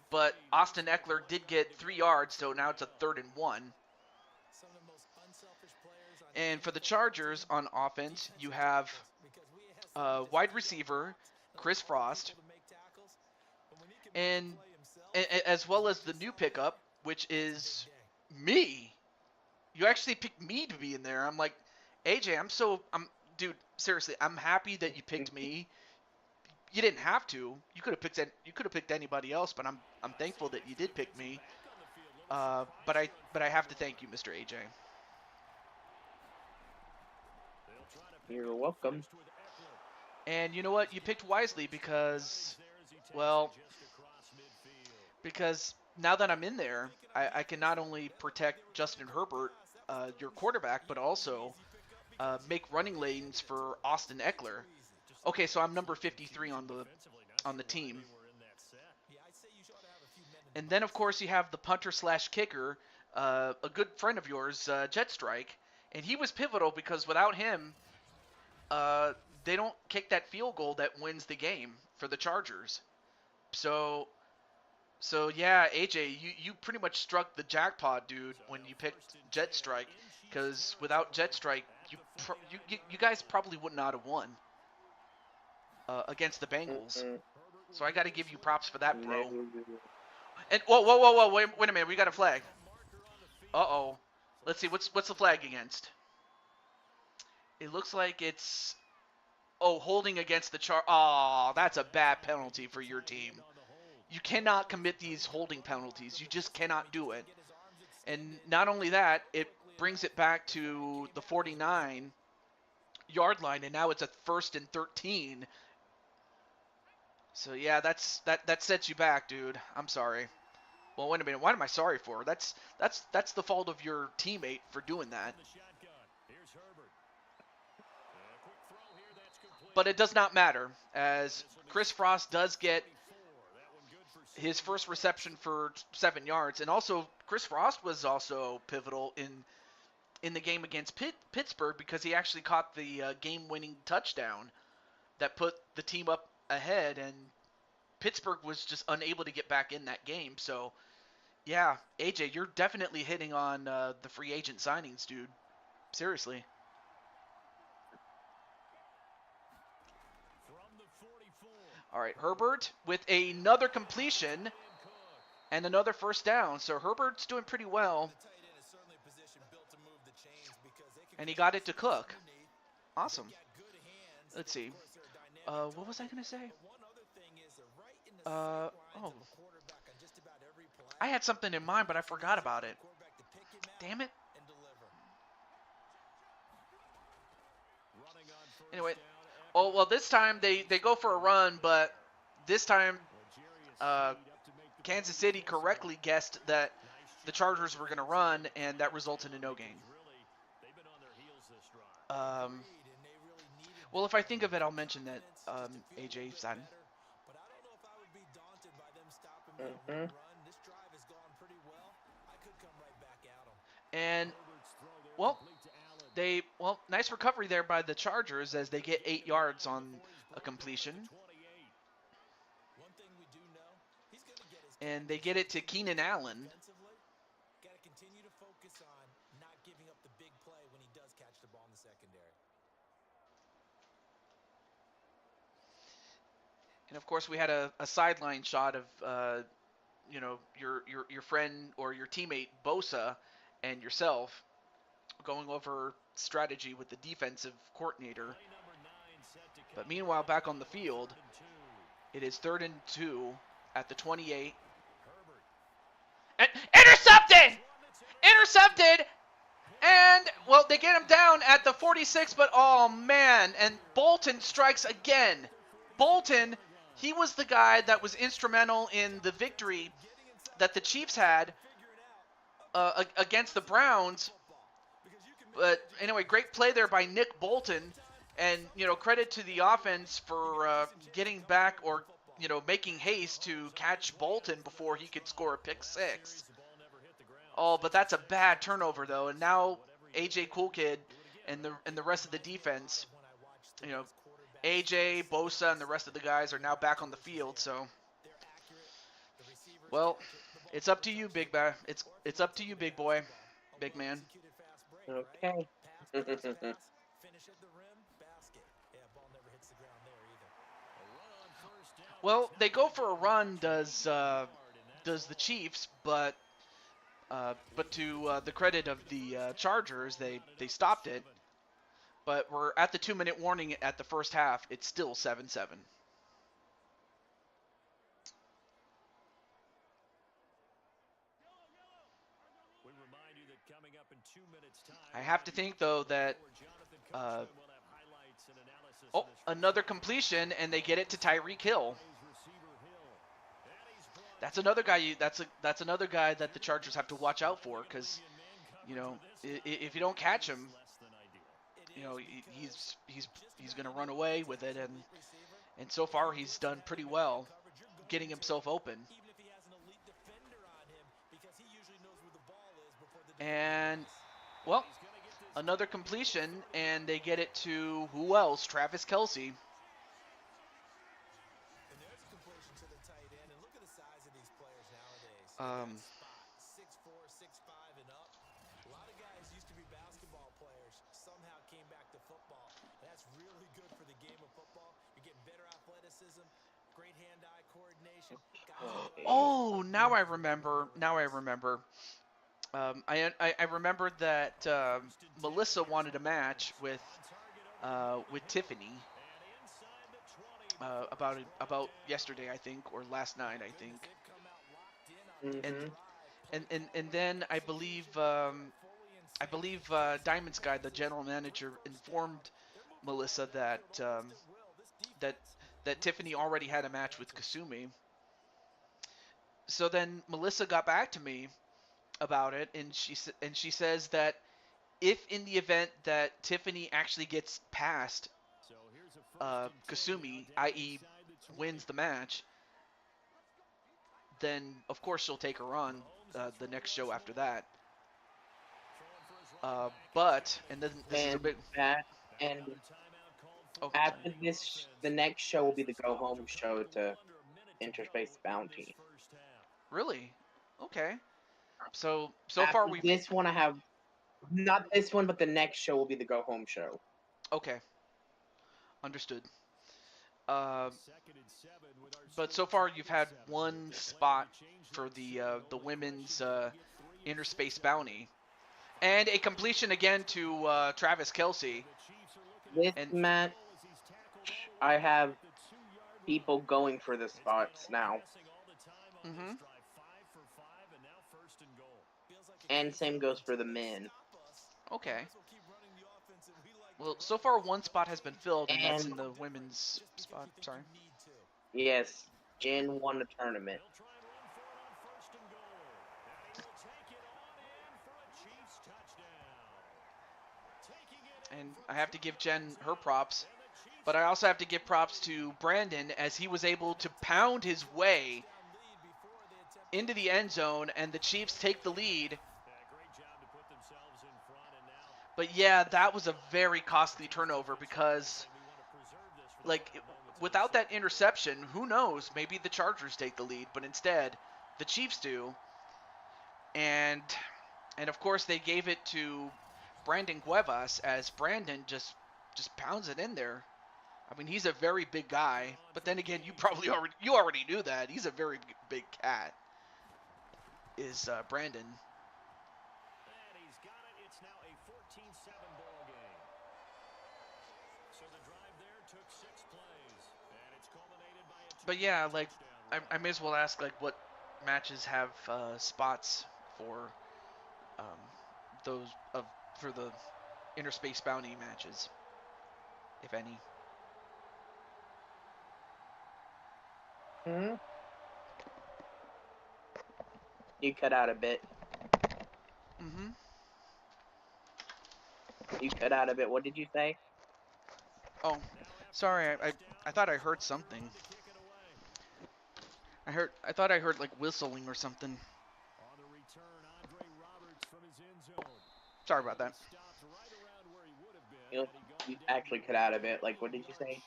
but Austin Eckler did get 3 yards, so now it's a 3rd and 1. And for the Chargers on offense, you have wide receiver Chris Frost, and as well as the new pickup, which is me. You actually picked me to be in there. I'm like, AJ, dude, seriously, I'm happy that you picked me. You didn't have to. You could have picked anybody else, but I'm thankful that you did pick me. But I have to thank you, Mr. AJ. You're welcome. And you know what? You picked wisely because now that I'm in there, I can not only protect Justin Herbert, your quarterback, but also make running lanes for Austin Eckler. Okay, so I'm number 53 on the team. And then, of course, you have the punter / kicker, a good friend of yours, Jetstrike. And he was pivotal because without him, they don't kick that field goal that wins the game for the Chargers. So yeah, AJ, you pretty much struck the jackpot, dude, when you picked Jetstrike, because without Jetstrike, you guys probably would not have won against the Bengals. So I got to give you props for that, bro. And whoa, wait a minute, we got a flag. Uh-oh. Let's see, what's the flag against? It looks like it's holding against the that's a bad penalty for your team. You cannot commit these holding penalties. You just cannot do it. And not only that, it brings it back to the 49-yard line, and now it's a 1st and 13. So yeah, that sets you back, dude. I'm sorry. Well, wait a minute. What am I sorry for? That's the fault of your teammate for doing that. But it does not matter, as Chris Frost does get his first reception for 7 yards, and also Chris Frost was also pivotal in the game against Pittsburgh because he actually caught the game-winning touchdown that put the team up ahead, and Pittsburgh was just unable to get back in that game. So, yeah, AJ, you're definitely hitting on the free agent signings, dude. Seriously. All right, Herbert with another completion and another first down. So Herbert's doing pretty well. And he got it to Cook. Awesome. Let's see. What was I going to say? I had something in mind, but I forgot about it. Damn it. Anyway. Oh, well, this time they go for a run, but this time Kansas City correctly guessed that the Chargers were going to run, and that resulted in no gain. Well, if I think of it, I'll mention that AJ said. And, well, nice recovery there by the Chargers as they get 8 yards on a completion. and they get it to Keenan Allen. Got to continue to focus on not giving up the big play when he does catch the ball in the secondary. And of course, we had a sideline shot of your friend or your teammate Bosa and yourself going over strategy with the defensive coordinator. But meanwhile, back on the field, it is 3rd and 2 at the 28. And intercepted! Intercepted! And, well, they get him down at the 46, but oh man, and Bolton strikes again. Bolton, he was the guy that was instrumental in the victory that the Chiefs had against the Browns. But anyway, great play there by Nick Bolton. And, credit to the offense for getting back or, making haste to catch Bolton before he could score a pick 6. Oh, but that's a bad turnover, though. And now AJ Coolkid and the rest of the defense, AJ, Bosa, and the rest of the guys are now back on the field. So, well, it's up to you, big guy. It's up to you, big boy, big man. Okay. Well, they go for a run, does the Chiefs, but to the credit of the Chargers, they stopped it. But we're at the 2-minute warning at the first half. It's still 7-7. I have to think, though, that another completion, and they get it to Tyreek Hill. That's another guy. That's another guy that the Chargers have to watch out for, because if you don't catch him, he's going to run away with it, and so far he's done pretty well getting himself open. And, well, another completion, and they get it to who else? Travis Kelce. Um, 6'4", 6'5", and up. A lot of guys used to be basketball players, somehow came back to football. That's really good for the game of football. You're getting better athleticism, great hand-eye coordination. Oh, now I remember. I remembered that Melissa wanted a match with Tiffany about yesterday, I think, or last night, I think. And then I believe Diamond's guy, the general manager, informed Melissa that that Tiffany already had a match with Kasumi. So then Melissa got back to me about it, and she says that if in the event that Tiffany actually gets past Kasumi, i.e. wins the match, then of course she'll take her on the next show after that. And then this is a bit. After this, the next show will be the go home show to Interspace Bounty. Really? Okay. So after far we. This one I have, not this one, but the next show will be the go home show. Okay. Understood. But so far you've had one spot for the women's Interspace Bounty, and a completion again to Travis Kelce. This match, I have people going for the spots now. Mm-hmm. And same goes for the men. Okay. Well, so far one spot has been filled, and that's in the women's spot. Sorry. Yes, Jen won the tournament. And I have to give Jen her props, but I also have to give props to Brandon, as he was able to pound his way into the end zone, and the Chiefs take the lead. But yeah, that was a very costly turnover, because, like, without that interception, who knows? Maybe the Chargers take the lead, but instead, the Chiefs do, and of course they gave it to Brandon Cuevas as Brandon just pounds it in there. I mean, he's a very big guy, but then again, you already knew that he's a very big cat. Is Brandon? And he's got it. It's now a 14-7 ball game. So the drive there took 6 plays, and it's culminated by a But yeah, like touchdown I may as well ask like what matches have spots for those for the interspace bounty matches, if any. Hmm? You cut out a bit. Mm-hmm. You cut out a bit. What did you say? Oh, sorry. I thought I heard something. I thought I heard like whistling or something. On the return, Andre Roberts from his end zone. Sorry about that. Stopped right around where he would have been. You actually cut out a bit. Like, what did you say?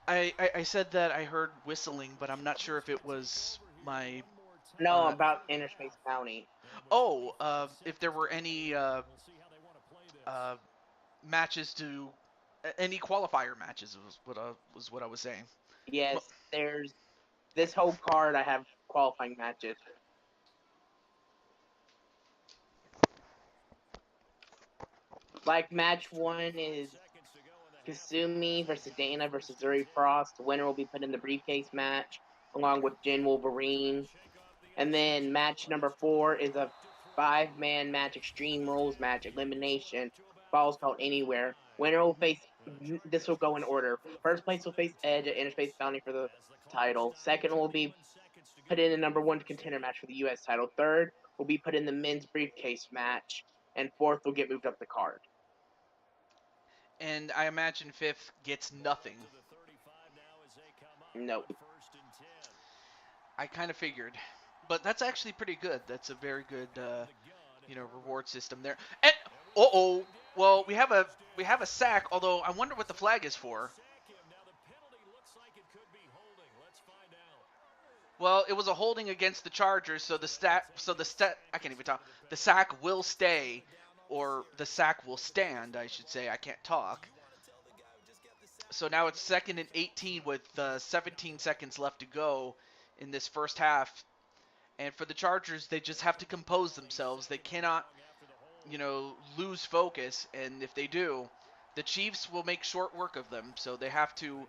I said that I heard whistling, but I'm not sure if it was my. No, about Interspace Bounty. Oh, if there were any matches to any qualifier matches was what I was saying. Yes, there's this whole card. I have qualifying matches. Like match 1 is Kasumi versus Dana versus Zuri Frost. The winner will be put in the briefcase match along with Jin Wolverine. And then match number 4 is a 5-man match, Extreme Rules match, elimination, falls count anywhere. Winner will face, this will go in order. First place will face Edge at Interspace Bounty for the title. Second will be put in the number 1 contender match for the U.S. title. Third will be put in the men's briefcase match. And fourth will get moved up the card. And I imagine fifth gets nothing. Nope. I kind of figured. But that's actually pretty good. That's a very good, reward system there. And well, we have a sack. Although I wonder what the flag is for. Well, it was a holding against the Chargers, so the I can't even talk. The sack will stay, or the sack will stand, I should say. I can't talk. So now it's 2nd and 18 with 17 seconds left to go in this first half. And for the Chargers, they just have to compose themselves. They cannot, lose focus. And if they do, the Chiefs will make short work of them. So they have to,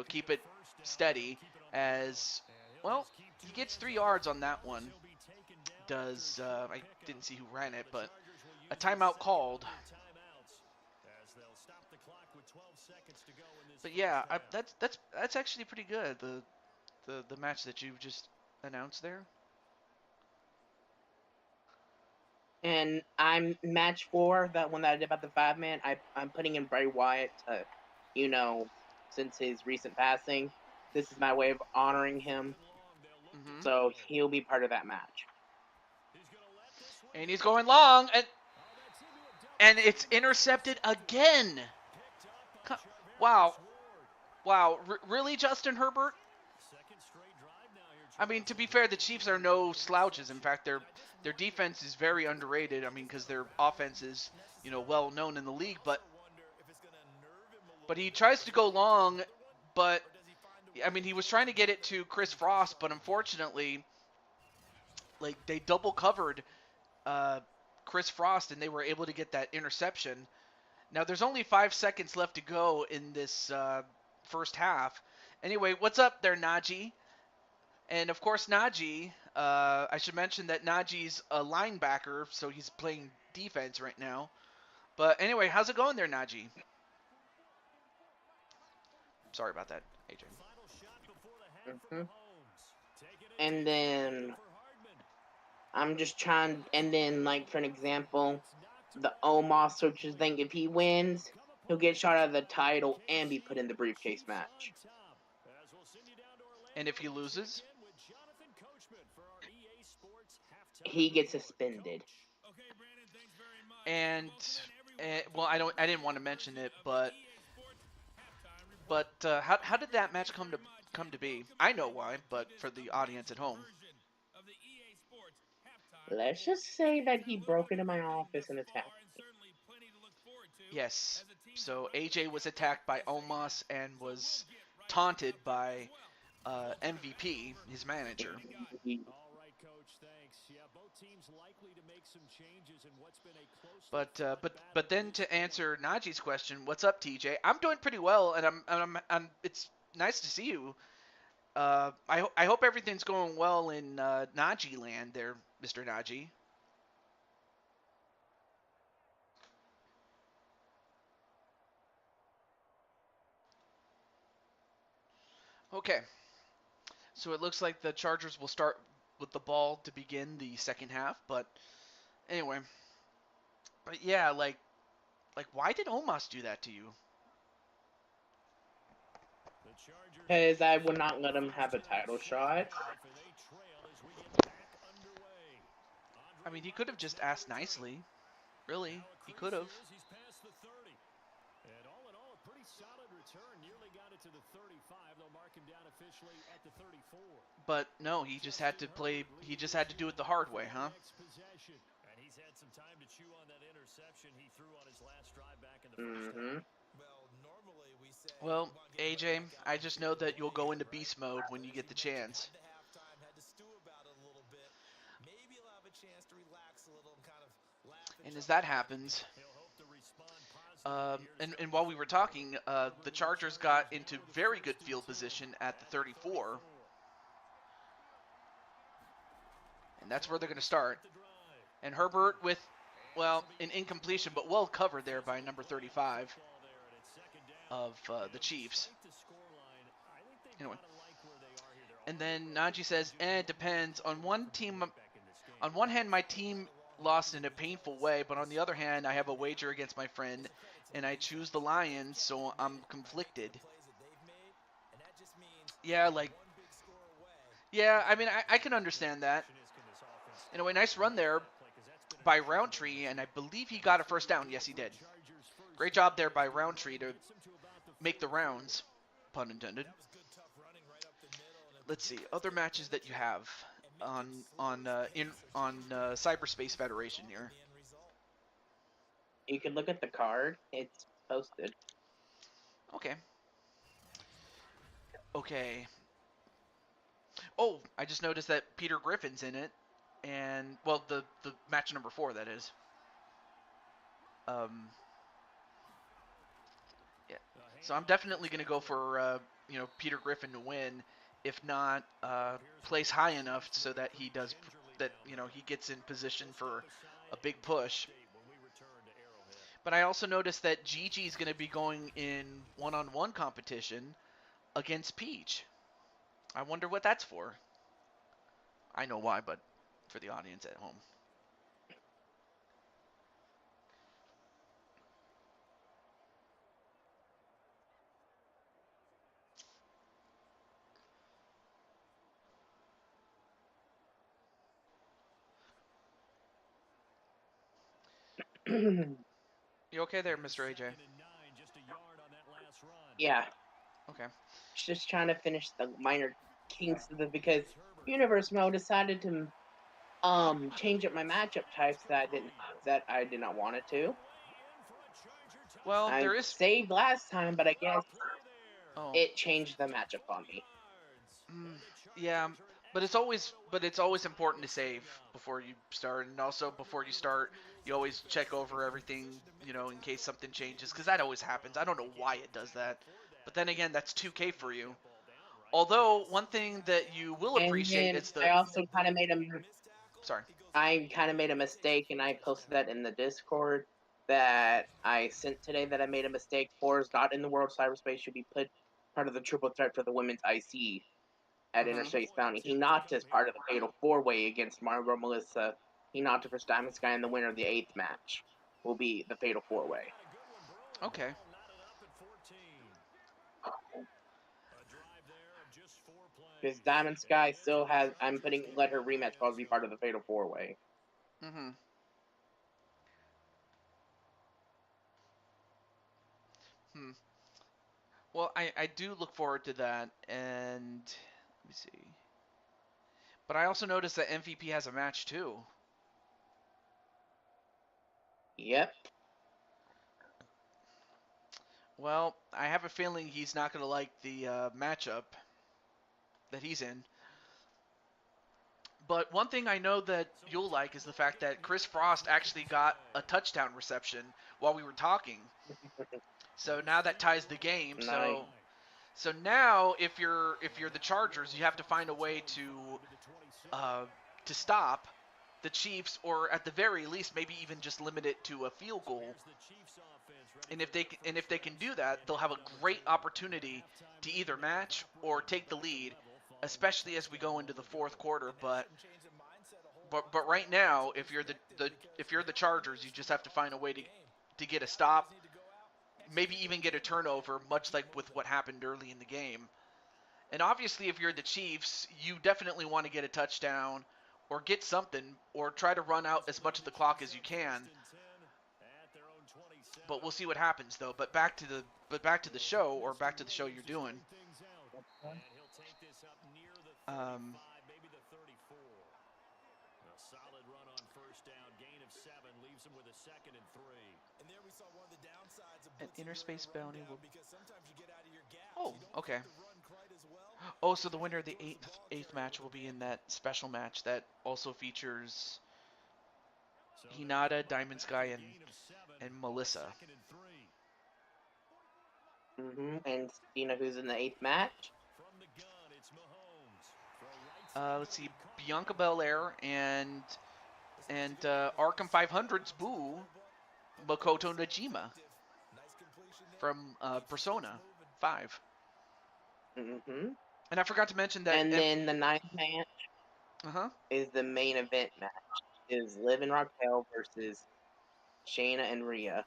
keep it steady. As, well, he gets 3 yards on that one. I didn't see who ran it, but a timeout called. But yeah, that's actually pretty good. The match that you just announced there. And I'm match 4, that one that I did about the 5-man. I'm putting in Bray Wyatt to, since his recent passing, this is my way of honoring him. Mm-hmm. So he'll be part of that match. And he's going long, and it's intercepted again. Wow. Really, Justin Herbert? I mean, to be fair, the Chiefs are no slouches. In fact, their defense is very underrated. I mean, because their offense is, well known in the league. But he tries to go long, but I mean, he was trying to get it to Chris Frost, but unfortunately, like they double covered Chris Frost, and they were able to get that interception. Now, there's only 5 seconds left to go in this first half. Anyway, what's up there, Najee? And, of course, Najee, I should mention that Najee's a linebacker, so he's playing defense right now. But, anyway, how's it going there, Najee? Sorry about that, AJ. Mm-hmm. And then I'm just trying, and then, like, for an example, the Omos searches thing, if he wins, he'll get shot out of the title and be put in the briefcase match. And if he loses? He gets suspended. And well, I didn't want to mention it, but how did that match come to be? I know why, but for the audience at home. Let's just say that he broke into my office and attacked me. Yes. So AJ was attacked by Omos and was taunted by MVP, his manager. All right, coach. Thanks. Yeah, both teams likely to make some changes in what's been a close. But then to answer Najee's question, what's up, TJ? I'm doing pretty well, and I'm it's nice to see you. I hope everything's going well in Najee land there, Mr. Najee. Okay, so it looks like the Chargers will start with the ball to begin the second half, but anyway, but yeah, like why did Omos do that to you? Because I would not let him have a title shot. I mean, he could have just asked nicely. Really, he could have. He's past the 30. And all in all, a pretty solid return. Nearly got it to the 35. They'll mark him down officially at the 34. But no, he just had to play. He just had to do it the hard way, huh? And he's had some time to chew on that interception he threw on his last drive back in the first half. Well, AJ, I just know that you'll go into beast mode when you get the chance. And as that happens, and while we were talking, the Chargers got into very good field position at the 34. And that's where they're going to start. And Herbert with, well, an incompletion, but well covered there by number 35 of the Chiefs. Anyway. And then Najee says, it depends. On one hand, my team lost in a painful way, but on the other hand, I have a wager against my friend, and I choose the Lions, so I'm conflicted. Yeah, I mean, I can understand that. Anyway, nice run there by Roundtree, and I believe he got a first down. Yes, he did. Great job there by Roundtree to make the rounds, pun intended. Let's see other matches that you have on Cyberspace Federation here. You can look at the card. It's posted. Okay. Okay. Oh, I just noticed that Peter Griffin's in it, and well, the match number 4, that is. Yeah. So I'm definitely gonna go for Peter Griffin to win, if not place high enough so that he does that. He gets in position for a big push. But I also noticed that Gigi is gonna be going in one-on-one competition against Peach. I wonder what that's for. I know why, but for the audience at home. You okay there, Mr. AJ? Yeah. Okay. Just trying to finish the minor kinks of it because Universe Mode decided to change up my matchup types that I did not want it to. Well, I there is. saved last time, but I guess it changed the matchup on me. Yeah, but it's always important to save before you start, and also before you start, you always check over everything, in case something changes, because that always happens. I don't know why it does that, but then again, that's 2K for you. Although one thing that you will And appreciate then is I also kind of made sorry. I kind of made a mistake, and I posted that in the Discord that I sent today. That I made a mistake. Forrest not in the world cyberspace should be put part of the triple threat for the women's IC at Interstate Bounty. He knocked as part of the fatal 4-way against Margot Melissa. He knocked for Diamond Sky, and the winner of the 8th match will be the fatal 4-way. Okay. Because Diamond Sky still has. Let her rematch probably be part of the fatal 4-way. Mm-hmm. Hmm. Well, I do look forward to that, and let me see. But I also noticed that MVP has a match too. Yep. Well, I have a feeling he's not going to like the matchup that he's in. But one thing I know that you'll like is the fact that Chris Frost actually got a touchdown reception while we were talking. So now that ties the game. Nice. So now if you're the Chargers, you have to find a way to stop the Chiefs, or at the very least maybe even just limit it to a field goal. And if they can do that, they'll have a great opportunity to either match or take the lead, especially as we go into the fourth quarter. But right now, if you're the Chargers, you just have to find a way to get a stop, maybe even get a turnover, much like with what happened early in the game. And obviously, if you're the Chiefs, you definitely want to get a touchdown or get something, or try to run out as much of the clock as you can. But we'll see what happens, though. But back to the show, or back to the show you're doing. Solid run on first down, gain of 7, leaves him with a 2nd and 3. And there we saw one of the downsides of An interspace bounty will. because sometimes you get out of your gaps. Oh, You don't okay. get to run quite as well. Oh, so the winner of the eighth match will be in that special match that also features Hinata, Diamond Sky, and Melissa. And you know who's in the 8th match? Let's see, Bianca Belair and Arkham 500's Boo, Makoto Najima from Persona 5. And I forgot to mention that. And then the 9th match is the main event match. Is Liv and Raquel versus Shayna and Rhea.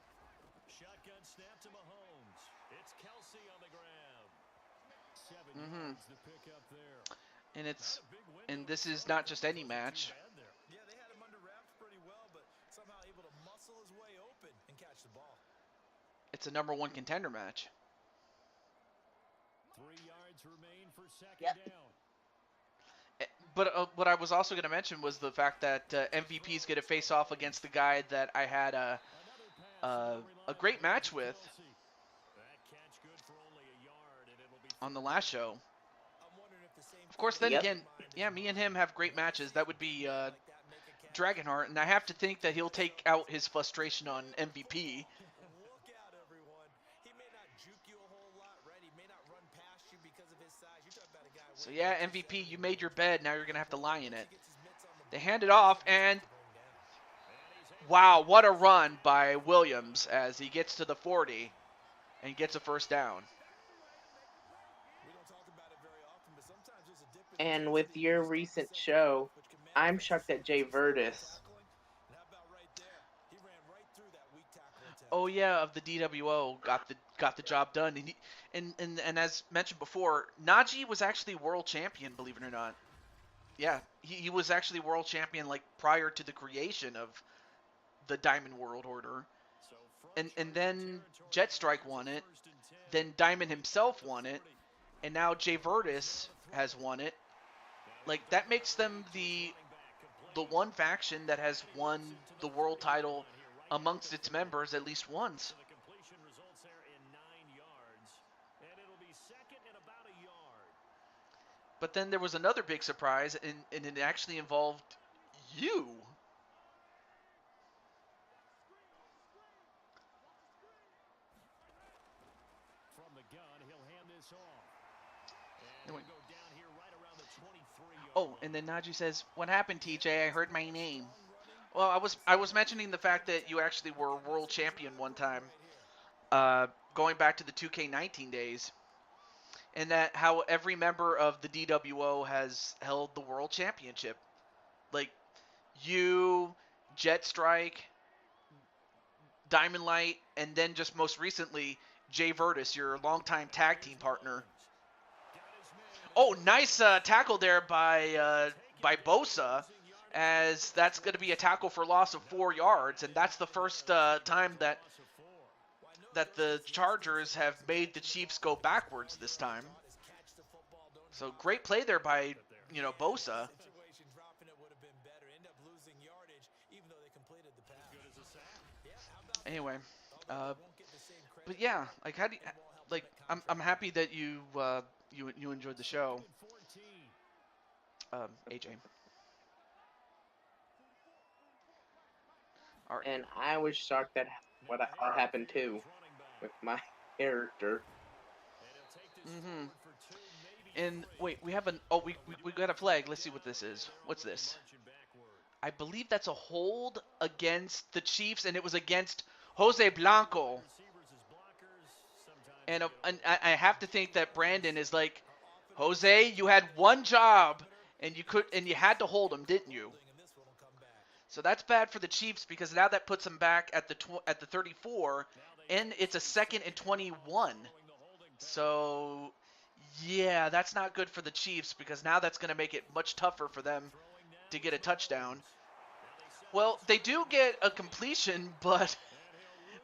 Shotgun snap to Mahomes. It's Kelsey on the ground. 7 yards to pick up there. And this is not just any match. Yeah, they had him under wraps pretty well, but somehow able to muscle his way open and catch the ball. It's a number 1 contender match. 3 yards remain for 2nd down. But what I was also going to mention was the fact that MVP is going to face off against the guy that I had a great match with on the last show. Of course, then again, yeah, me and him have great matches. That would be Dragonheart, and I have to think that he'll take out his frustration on MVP. So yeah, MVP, you made your bed. Now you're going to have to lie in it. They hand it off, and wow, what a run by Williams as he gets to the 40 and gets a first down. And with your recent show, I'm shocked that Jay Virtus. Oh yeah, of the DWO got the job done, and as mentioned before, Najee was actually world champion, believe it or not. Yeah, he was actually world champion like prior to the creation of the Diamond World Order, and then Jetstrike won it, then Diamond himself won it, and now Jay Virtus has won it. Like, that makes them the one faction that has won the world title amongst its members at least once. But then there was another big surprise, and it actually involved you. From the gun, he'll hand this off. And go down here right around the 23-yard line. And then Najee says, "What happened, TJ? I heard my name." Well, I was mentioning the fact that you actually were world champion one time, going back to the 2K19 days, and that how every member of the DWO has held the world championship. Like, you, Jetstrike, Diamond Light, and then just most recently, Jay Virtus, your longtime tag team partner. Oh, nice tackle there by Bosa, as that's going to be a tackle for loss of 4 yards, and that's the first time that the Chargers have made the Chiefs go backwards this time. So great play there by Bosa. Anyway, but yeah, like how do you, like I'm happy that you enjoyed the show, AJ. All right. And I was shocked that what happened too with my character. Mm-hmm. And wait, we have an we got a flag. Let's see what this is. What's this? I believe that's a hold against the Chiefs, and it was against Jose Blanco. And I have to think that Brandon is like, Jose, you had one job, and you had to hold him, didn't you? So that's bad for the Chiefs because now that puts them back at the 34, and it's a 2nd and 21. So yeah, that's not good for the Chiefs because now that's going to make it much tougher for them to get a touchdown. Well, they do get a completion, but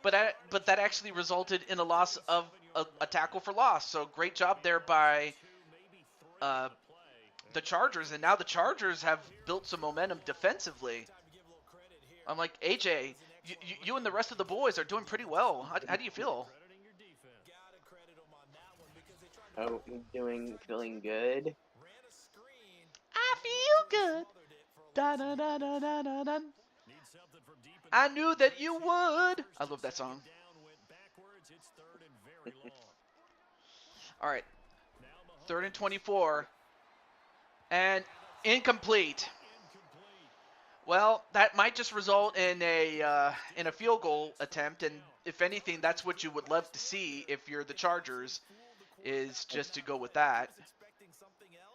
that actually resulted in a loss of a tackle for loss. So great job there by the Chargers, and now the Chargers have built some momentum defensively. I'm like, AJ, you and the rest of the boys are doing pretty well. How do you feel? Oh, feeling good. I feel good. Da da da da da da da. I knew that you would. I love that song. All right, 3rd and 24, and incomplete. Well, that might just result in a field goal attempt, and if anything, that's what you would love to see if you're the Chargers, is just to go with that.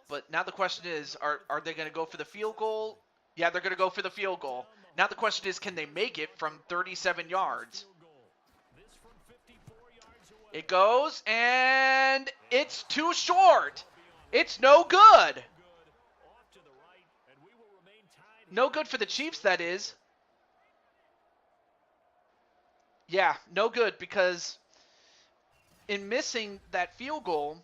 But now the question is, are they going to go for the field goal? Yeah, they're going to go for the field goal. Now the question is, can they make it from 37 yards? It goes, and it's too short. It's no good. No good for the Chiefs, that is. Yeah, no good because in missing that field goal,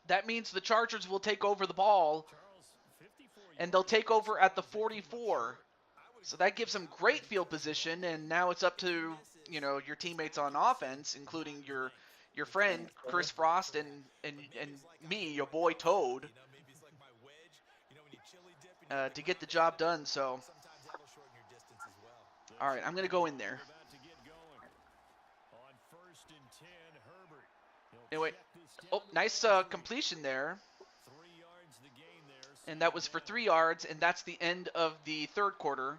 that means the Chargers will take over the ball, and they'll take over at the 44. So that gives them great field position, and now it's up to, your teammates on offense, including your friend Chris Frost and me, your boy Toad, to get the job done. So, all right, I'm gonna go in there. Anyway, oh, nice completion there. And that was for 3 yards, and that's the end of the 3rd quarter.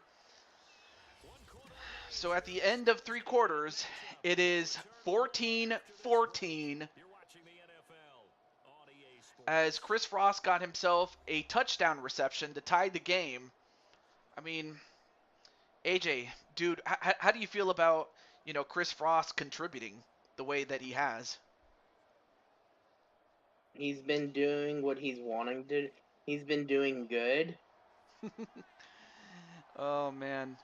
So at the end of 3 quarters, it is 14-14 as Chris Frost got himself a touchdown reception to tie the game. I mean, AJ, dude, how do you feel about, Chris Frost contributing the way that he has? He's been doing what he's wanting to. He's been doing good. Oh, man.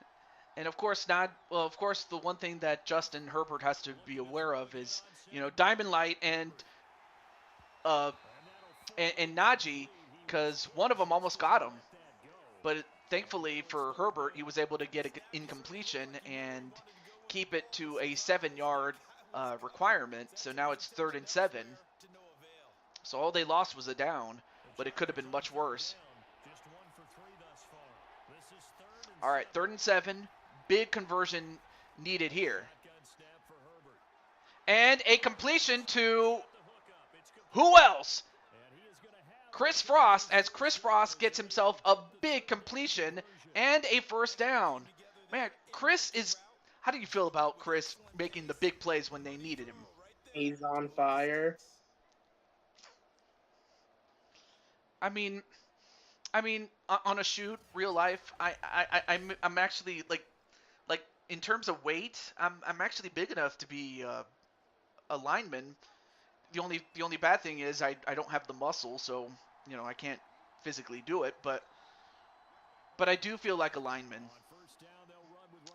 And of course, the one thing that Justin Herbert has to be aware of is, Diamond Light and Najee, because one of them almost got him. But thankfully for Herbert, he was able to get an incompletion and keep it to a 7-yard requirement. So now it's 3rd and 7. So all they lost was a down, but it could have been much worse. All right, 3rd and 7. Big conversion needed here. And a completion to who else? Chris Frost, as Chris Frost gets himself a big completion and a 1st down. Man, Chris is... How do you feel about Chris making the big plays when they needed him? He's on fire. I mean, on a shoot, real life, I'm actually like in terms of weight, I'm actually big enough to be a lineman. The only bad thing is I don't have the muscle, so I can't physically do it. But I do feel like a lineman.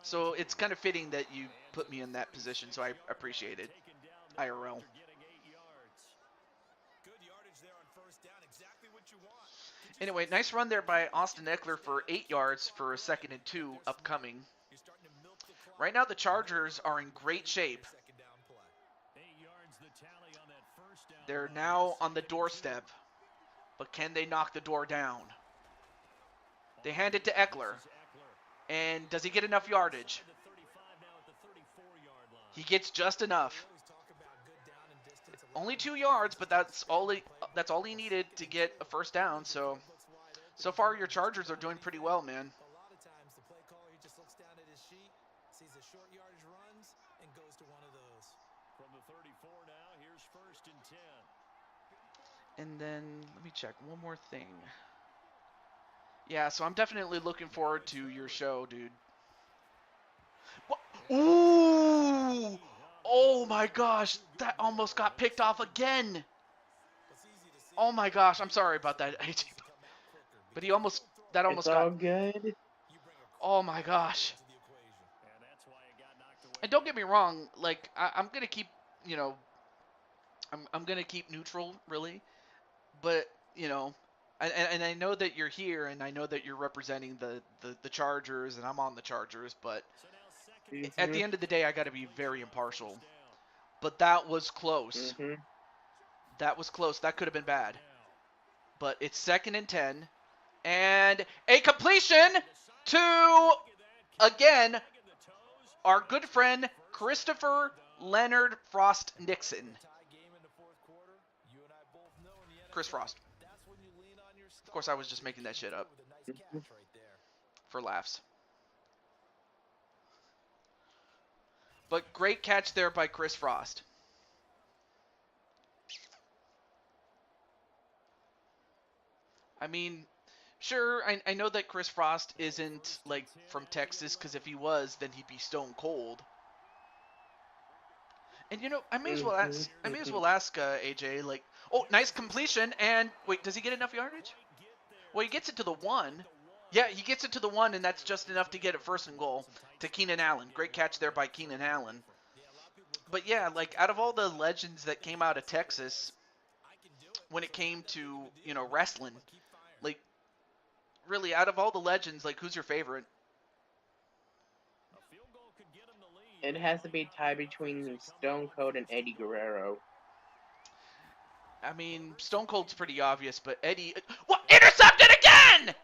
So it's kind of fitting that you put me in that position. So I appreciate it, IRL. Anyway, nice run there by Austin Eckler for 8 yards for a 2nd and 2 upcoming. You're starting to milk the clock. Right now, the Chargers are in great shape. Second down play. 8 yards the tally on that first down. They're run. now on the Second and 2. doorstep. But can they knock the door down? They hand it to Eckler. This is Eckler. And does he get enough yardage? Inside the 35 now at the 34-yard line. He gets just enough. We always talk about good down and distance. Only 2 yards, but that's all he needed to get a first down. So far your Chargers are doing pretty well, man. A lot of times the play caller, he just looks down at his sheet, sees the short yardage runs, and goes to one of those. From the 34 now, here's first and 10. And then let me check one more thing. Yeah, so I'm definitely looking forward to your show, dude. What? Ooh! Oh my gosh, that almost got picked off again. It's easy to see. Oh my gosh, I'm sorry about that, AJ. But that almost It's all got. good. You bring a Oh my gosh. to the equation. And that's why it got knocked away. And don't get me wrong, like I'm gonna keep, I'm gonna keep neutral, really. But and I know that you're here, and I know that you're representing the Chargers, and I'm on the Chargers. But So now second and at the end of the day, I got to be very impartial. But that was close. Mm-hmm. That was close. That could have been bad. now. But it's 2nd and 10, and a completion to again our good friend Christopher Leonard Frost Nixon. Tie game in the fourth quarter. You and I both know in the Chris NFL, Frost. that's when you lean on your Of course, I was just making that shit up with a nice catch right there. for laughs. But great catch there by Chris Frost. I mean, sure, I know that Chris Frost isn't like from Texas, because if he was, then he'd be stone cold. And I may as well ask AJ, like, oh, nice completion, and wait, does he get enough yardage? Well, he gets it to the 1. Yeah, he gets it to the 1, and that's just enough to get it 1st and goal to Keenan Allen. Great catch there by Keenan Allen. But yeah, like, out of all the legends that came out of Texas, when it came to, wrestling, like, really, out of all the legends, like, who's your favorite? A field goal could get him the lead. It has to be tied between Stone Cold and Eddie Guerrero. I mean, Stone Cold's pretty obvious, but Eddie... What? Intercepted again!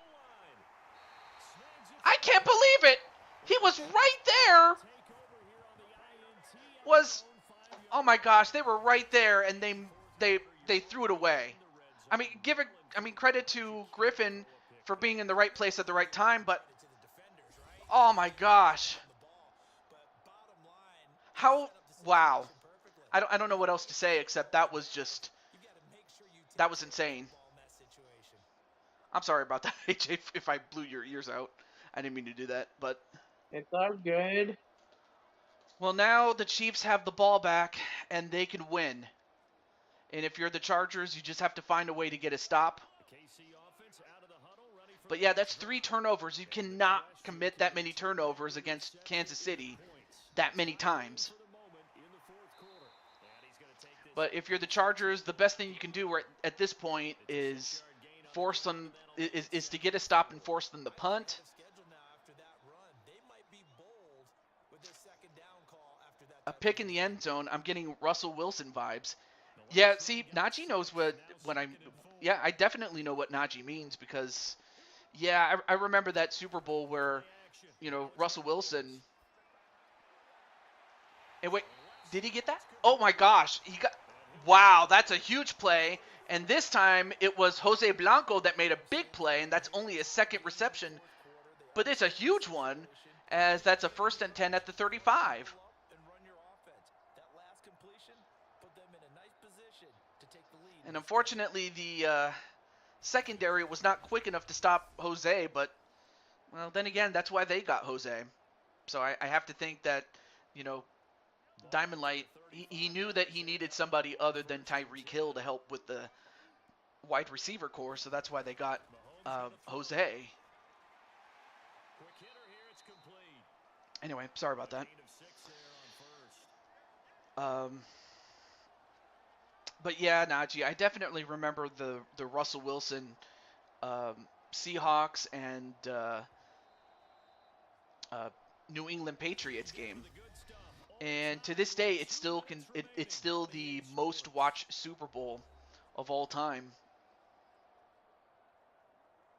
I can't believe it! He was right there! Oh my gosh, they were right there, and they threw it away. I mean, credit to Griffin for being in the right place at the right time, but oh my gosh. How, wow. I don't know what else to say, except that was insane. I'm sorry about that, AJ, if I blew your ears out. I didn't mean to do that, but... It's all good. Well, now the Chiefs have the ball back, and they can win. And if you're the Chargers, you just have to find a way to get a stop. The KC offense out of the huddle, ready for But yeah, that's 3 turnovers. You cannot commit that many turnovers against Kansas City that many times. the moment in the fourth quarter. And he's going to take this But if you're the Chargers, the best thing you can do at this point is force them is to get a stop and force them to punt. Schedule now after that run. They might be bold with their second down call after that. A pick in the end zone. I'm getting Russell Wilson vibes. Yeah, see, Najee knows what I'm... Yeah, I definitely know what Najee means, because, yeah, I remember that Super Bowl where, Russell Wilson... And wait, did he get that? Oh my gosh, he got... Wow, that's a huge play. And this time, it was Jose Blanco that made a big play, and that's only a 2nd reception. But it's a huge one, as that's a 1st and 10 at the 35. And run your offense. That last completion put them in a nice position to take the lead. And unfortunately, the secondary was not quick enough to stop Jose, but, well, then again, that's why they got Jose. So I have to think that, Diamond Light, he knew that he needed somebody other than Tyreek Hill to help with the wide receiver core, so that's why they got Jose. quick hitter here. It's complete. Anyway, sorry about that. Gain of 6 there on first. But yeah, Najee, I definitely remember the Russell Wilson Seahawks and New England Patriots game. And to this day, it's still the most watched Super Bowl of all time.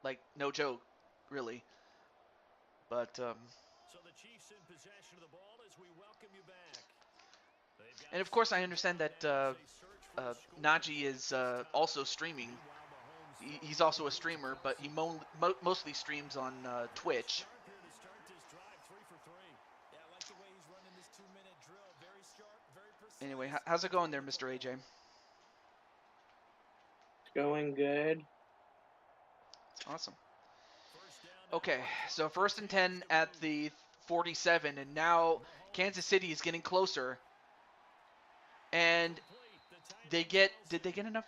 Like, no joke, really. But So the Chiefs in possession of the ball as we welcome you back. and of course, I understand that Najee is also streaming. He's also a streamer, but he mostly streams on Twitch. Anyway, how's it going there, Mr. AJ? It's going good. Awesome. Okay, so 1st and 10 at the 47, and now Kansas City is getting closer. And did they get enough?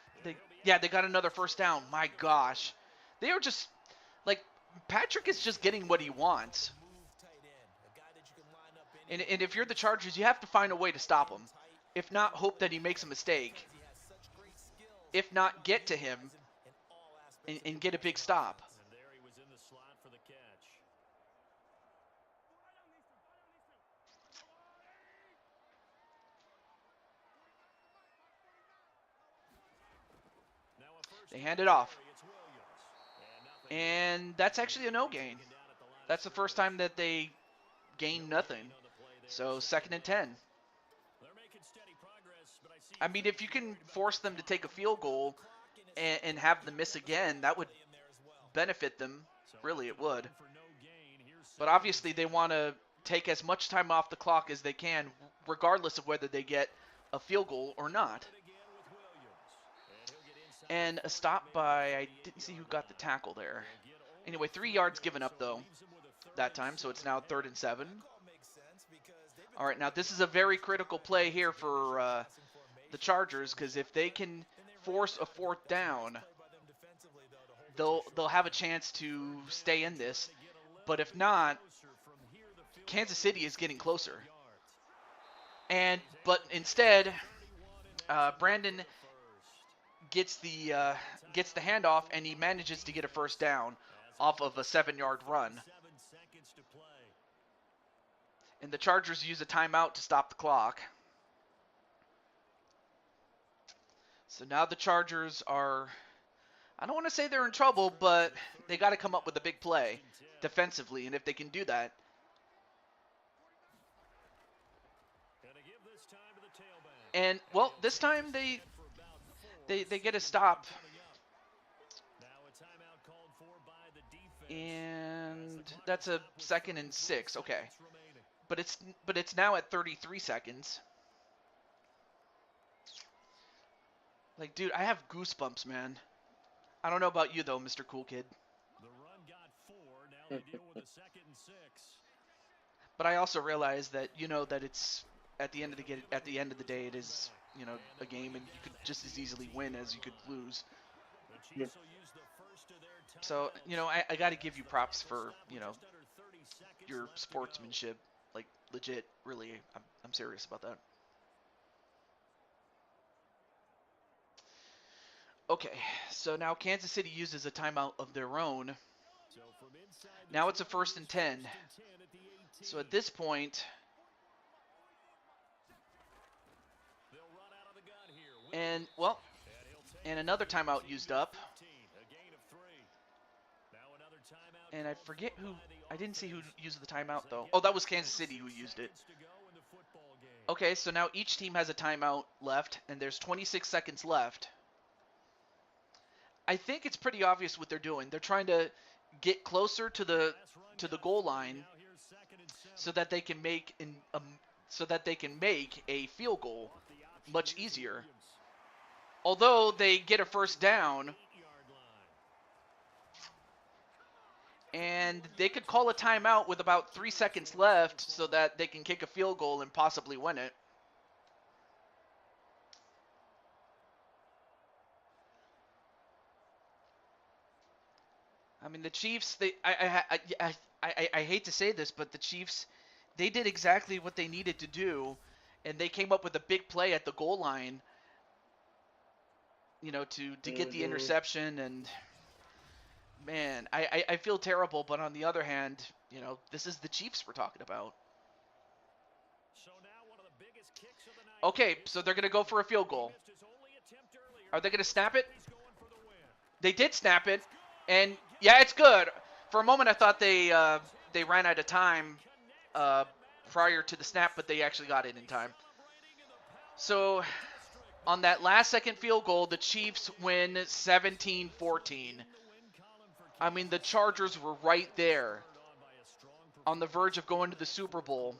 Yeah, they got another first down. My gosh. They are just, like, Patrick is just getting what he wants. And if you're the Chargers, you have to find a way to stop him. If not, hope that he makes a mistake. If not, get to him and get a big stop. And there he was in the slot for the catch. They hand it off. And that's actually a no gain. That's the first time that they gained nothing. So 2nd and 10. I mean, if you can force them to take a field goal and have them miss again, that would benefit them. Really, it would. But obviously, they want to take as much time off the clock as they can, regardless of whether they get a field goal or not. And a stop by, I didn't see who got the tackle there. Anyway, 3 yards given up, though, that time, so it's now 3rd and 7. All right, now this is a very critical play here for the Chargers, because if they can force a 4th down, they'll have a chance to stay in this. But if not, Kansas City is getting closer. But instead, Brandon gets the handoff, and he manages to get a first down off of a 7-yard run. And the Chargers use a timeout to stop the clock. So now the Chargers are, I don't want to say they're in trouble, but they got to come up with a big play defensively, and if they can do that. And, well, this time they get a stop. And that's a 2nd and 6. Okay. But it's now at 33 seconds. Like, dude, I have goosebumps, man. I don't know about you though, Mr. Cool Kid. The run got 4. Now they deal with a 2nd and 6. But I also realize that that it's at the end of the day it is, a game, and you could just as easily win as you could lose. So, I got to give you props for, your sportsmanship. Like, legit, really, I'm serious about that. Okay, so now Kansas City uses a timeout of their own. Now it's a 1st and 10. So at this point, and another timeout used up. And I forget who, I didn't see who used the timeout though. Oh, that was Kansas City who used it. Okay, so now each team has a timeout left, and there's 26 seconds left. I think it's pretty obvious what they're doing. They're trying to get closer to the goal line so that they can make a field goal much easier. Although they get a first down, and they could call a timeout with about 3 seconds left so that they can kick a field goal and possibly win it. I mean, the Chiefs, I hate to say this, but the Chiefs, they did exactly what they needed to do, and they came up with a big play at the goal line, to get the interception. And man, I feel terrible, but on the other hand, this is the Chiefs we're talking about. So now one of the biggest kicks of the night. Okay, so they're going to go for a field goal. Are they going to snap it? They did snap it, and yeah, it's good. For a moment, I thought they ran out of time prior to the snap, but they actually got it in time. So on that last second field goal, the Chiefs win 17-14. I mean, the Chargers were right there on the verge of going to the Super Bowl,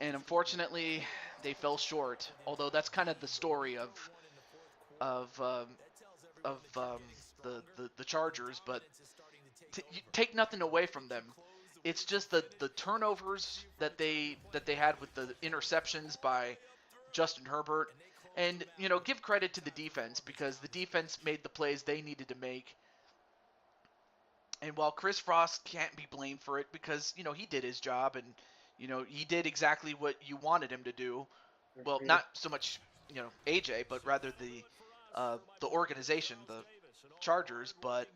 and unfortunately, they fell short. Although that's kind of the story of the Chargers, but you take nothing away from them. It's just the turnovers that they had with the interceptions by Justin Herbert, and give credit to the defense because the defense made the plays they needed to make. And while Chris Frost can't be blamed for it because he did his job and he did exactly what you wanted him to do. Well, not so much AJ, but rather the organization, the Chargers, but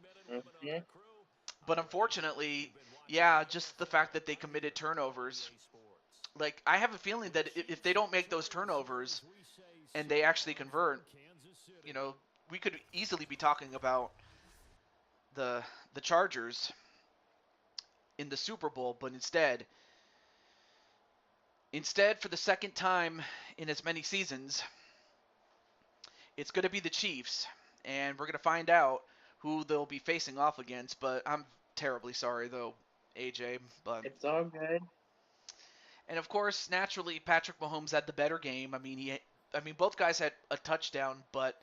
unfortunately, yeah, just the fact that they committed turnovers. Like, I have a feeling that if they don't make those turnovers and they actually convert, we could easily be talking about the Chargers in the Super Bowl, but instead, for the second time in as many seasons, it's going to be the Chiefs, and we're going to find out who they'll be facing off against. But I'm terribly sorry, though, AJ. But it's all good. And of course, naturally, Patrick Mahomes had the better game. I mean, both guys had a touchdown, but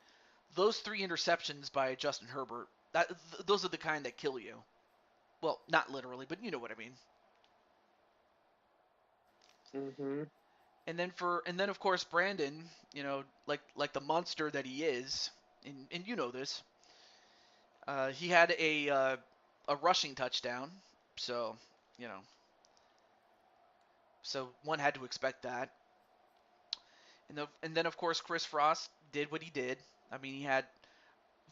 those 3 interceptions by Justin Herbert, those are the kind that kill you. Well, not literally, but you know what I mean. Mhm. And then of course Brandon, like the monster that he is, and you know this. He had a rushing touchdown, so so one had to expect that. And then of course Chris Frost did what he did. I mean, he had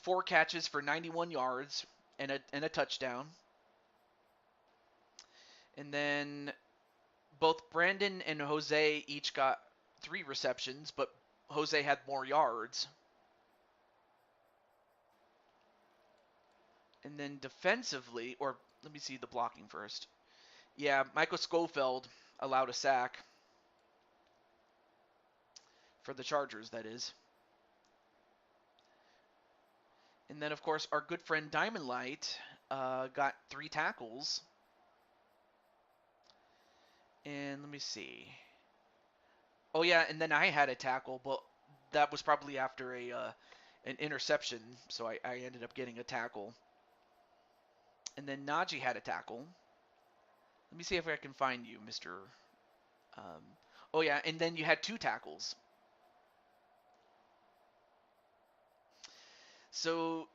4 catches for 91 yards and a touchdown. And then both Brandon and Jose each got 3 receptions, but Jose had more yards. And then defensively, or let me see the blocking first. Yeah, Michael Schofield allowed a sack for the Chargers, that is. And then, of course, our good friend Diamond Light got 3 tackles. And let me see. Oh, yeah, and then I had a tackle, but that was probably after an interception, so I ended up getting a tackle. And then Najee had a tackle. Let me see if I can find you, Mr. Oh, yeah, and then you had 2 tackles. So,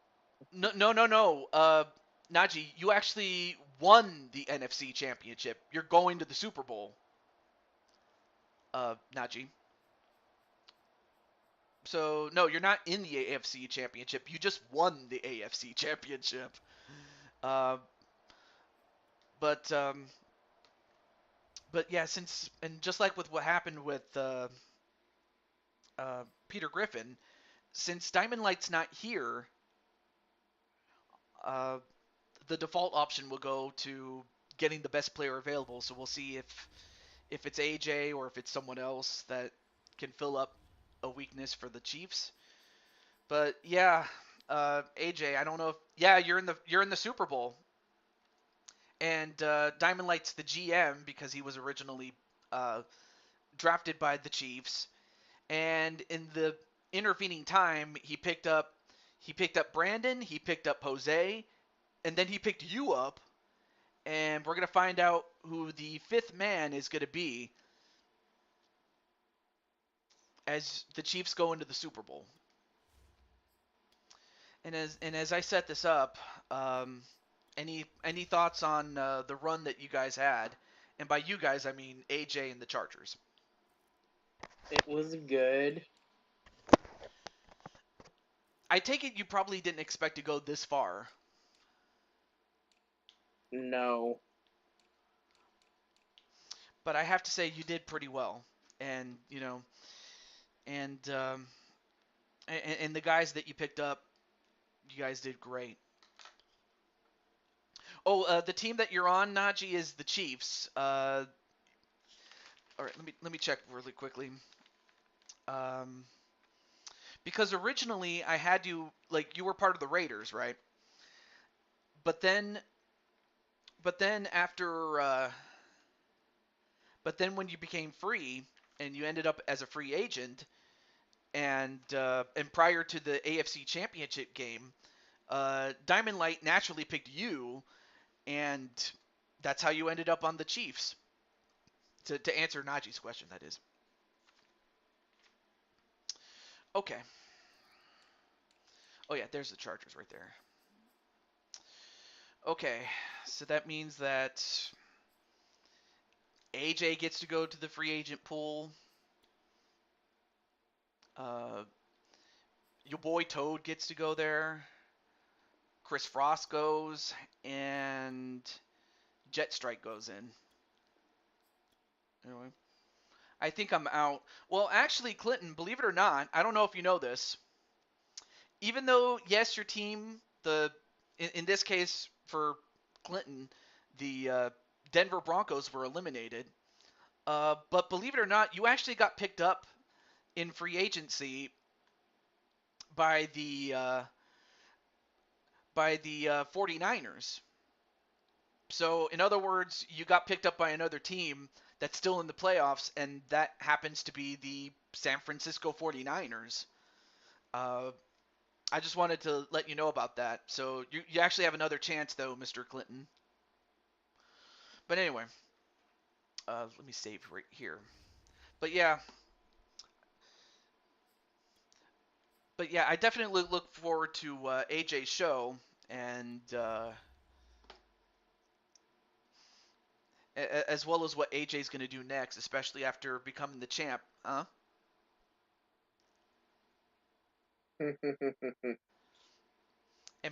no. Najee, you actually won the NFC Championship. You're going to the Super Bowl. Najee. So, no, you're not in the AFC Championship. You just won the AFC Championship. Uh, but yeah, and just like with what happened with Peter Griffin, since Diamond Light's not here, the default option will go to getting the best player available. So we'll see if it's AJ or if it's someone else that can fill up a weakness for the Chiefs. But yeah, AJ, I don't know if you're in the Super Bowl, and Diamond Light's the GM because he was originally drafted by the Chiefs, and in the intervening time, he picked up Brandon, he picked up Jose, and then he picked you up, and we're gonna find out who the 5th man is gonna be as the Chiefs go into the Super Bowl. And as I set this up, any thoughts on the run that you guys had? And by you guys, I mean AJ and the Chargers. It was good. I take it you probably didn't expect to go this far. No. but I have to say you did pretty well, and you know, and and the guys that you picked up, you guys did great. Oh, the team that you're on, Najee, is the Chiefs. All right, let me check really quickly. Um, because originally I had you like you were part of the Raiders, right? But then, but then after, but then when you became free and you ended up as a free agent, and prior to the AFC Championship game, Diamond Light naturally picked you, and that's how you ended up on the Chiefs. To answer Najee's question, that is. Okay. Oh yeah, there's the Chargers right there. Okay, so that means that AJ gets to go to the free agent pool. Uh, your boy Toad gets to go there. Chris Frost goes, and Jet Strike goes in. Anyway, I think I'm out. Well, actually, Clinton, believe it or not, I don't know if you know this. Even though, yes, your team, in this case for Clinton, the Denver Broncos were eliminated. But believe it or not, you actually got picked up in free agency by the 49ers. So, in other words, you got picked up by another team that's still in the playoffs, and that happens to be the San Francisco 49ers. Uh, I just wanted to let you know about that. So, you actually have another chance, though, Mr. Clinton. But anyway, let me save right here. But yeah, I definitely look forward to AJ's show, and as well as what AJ's going to do next, especially after becoming the champ. Huh? And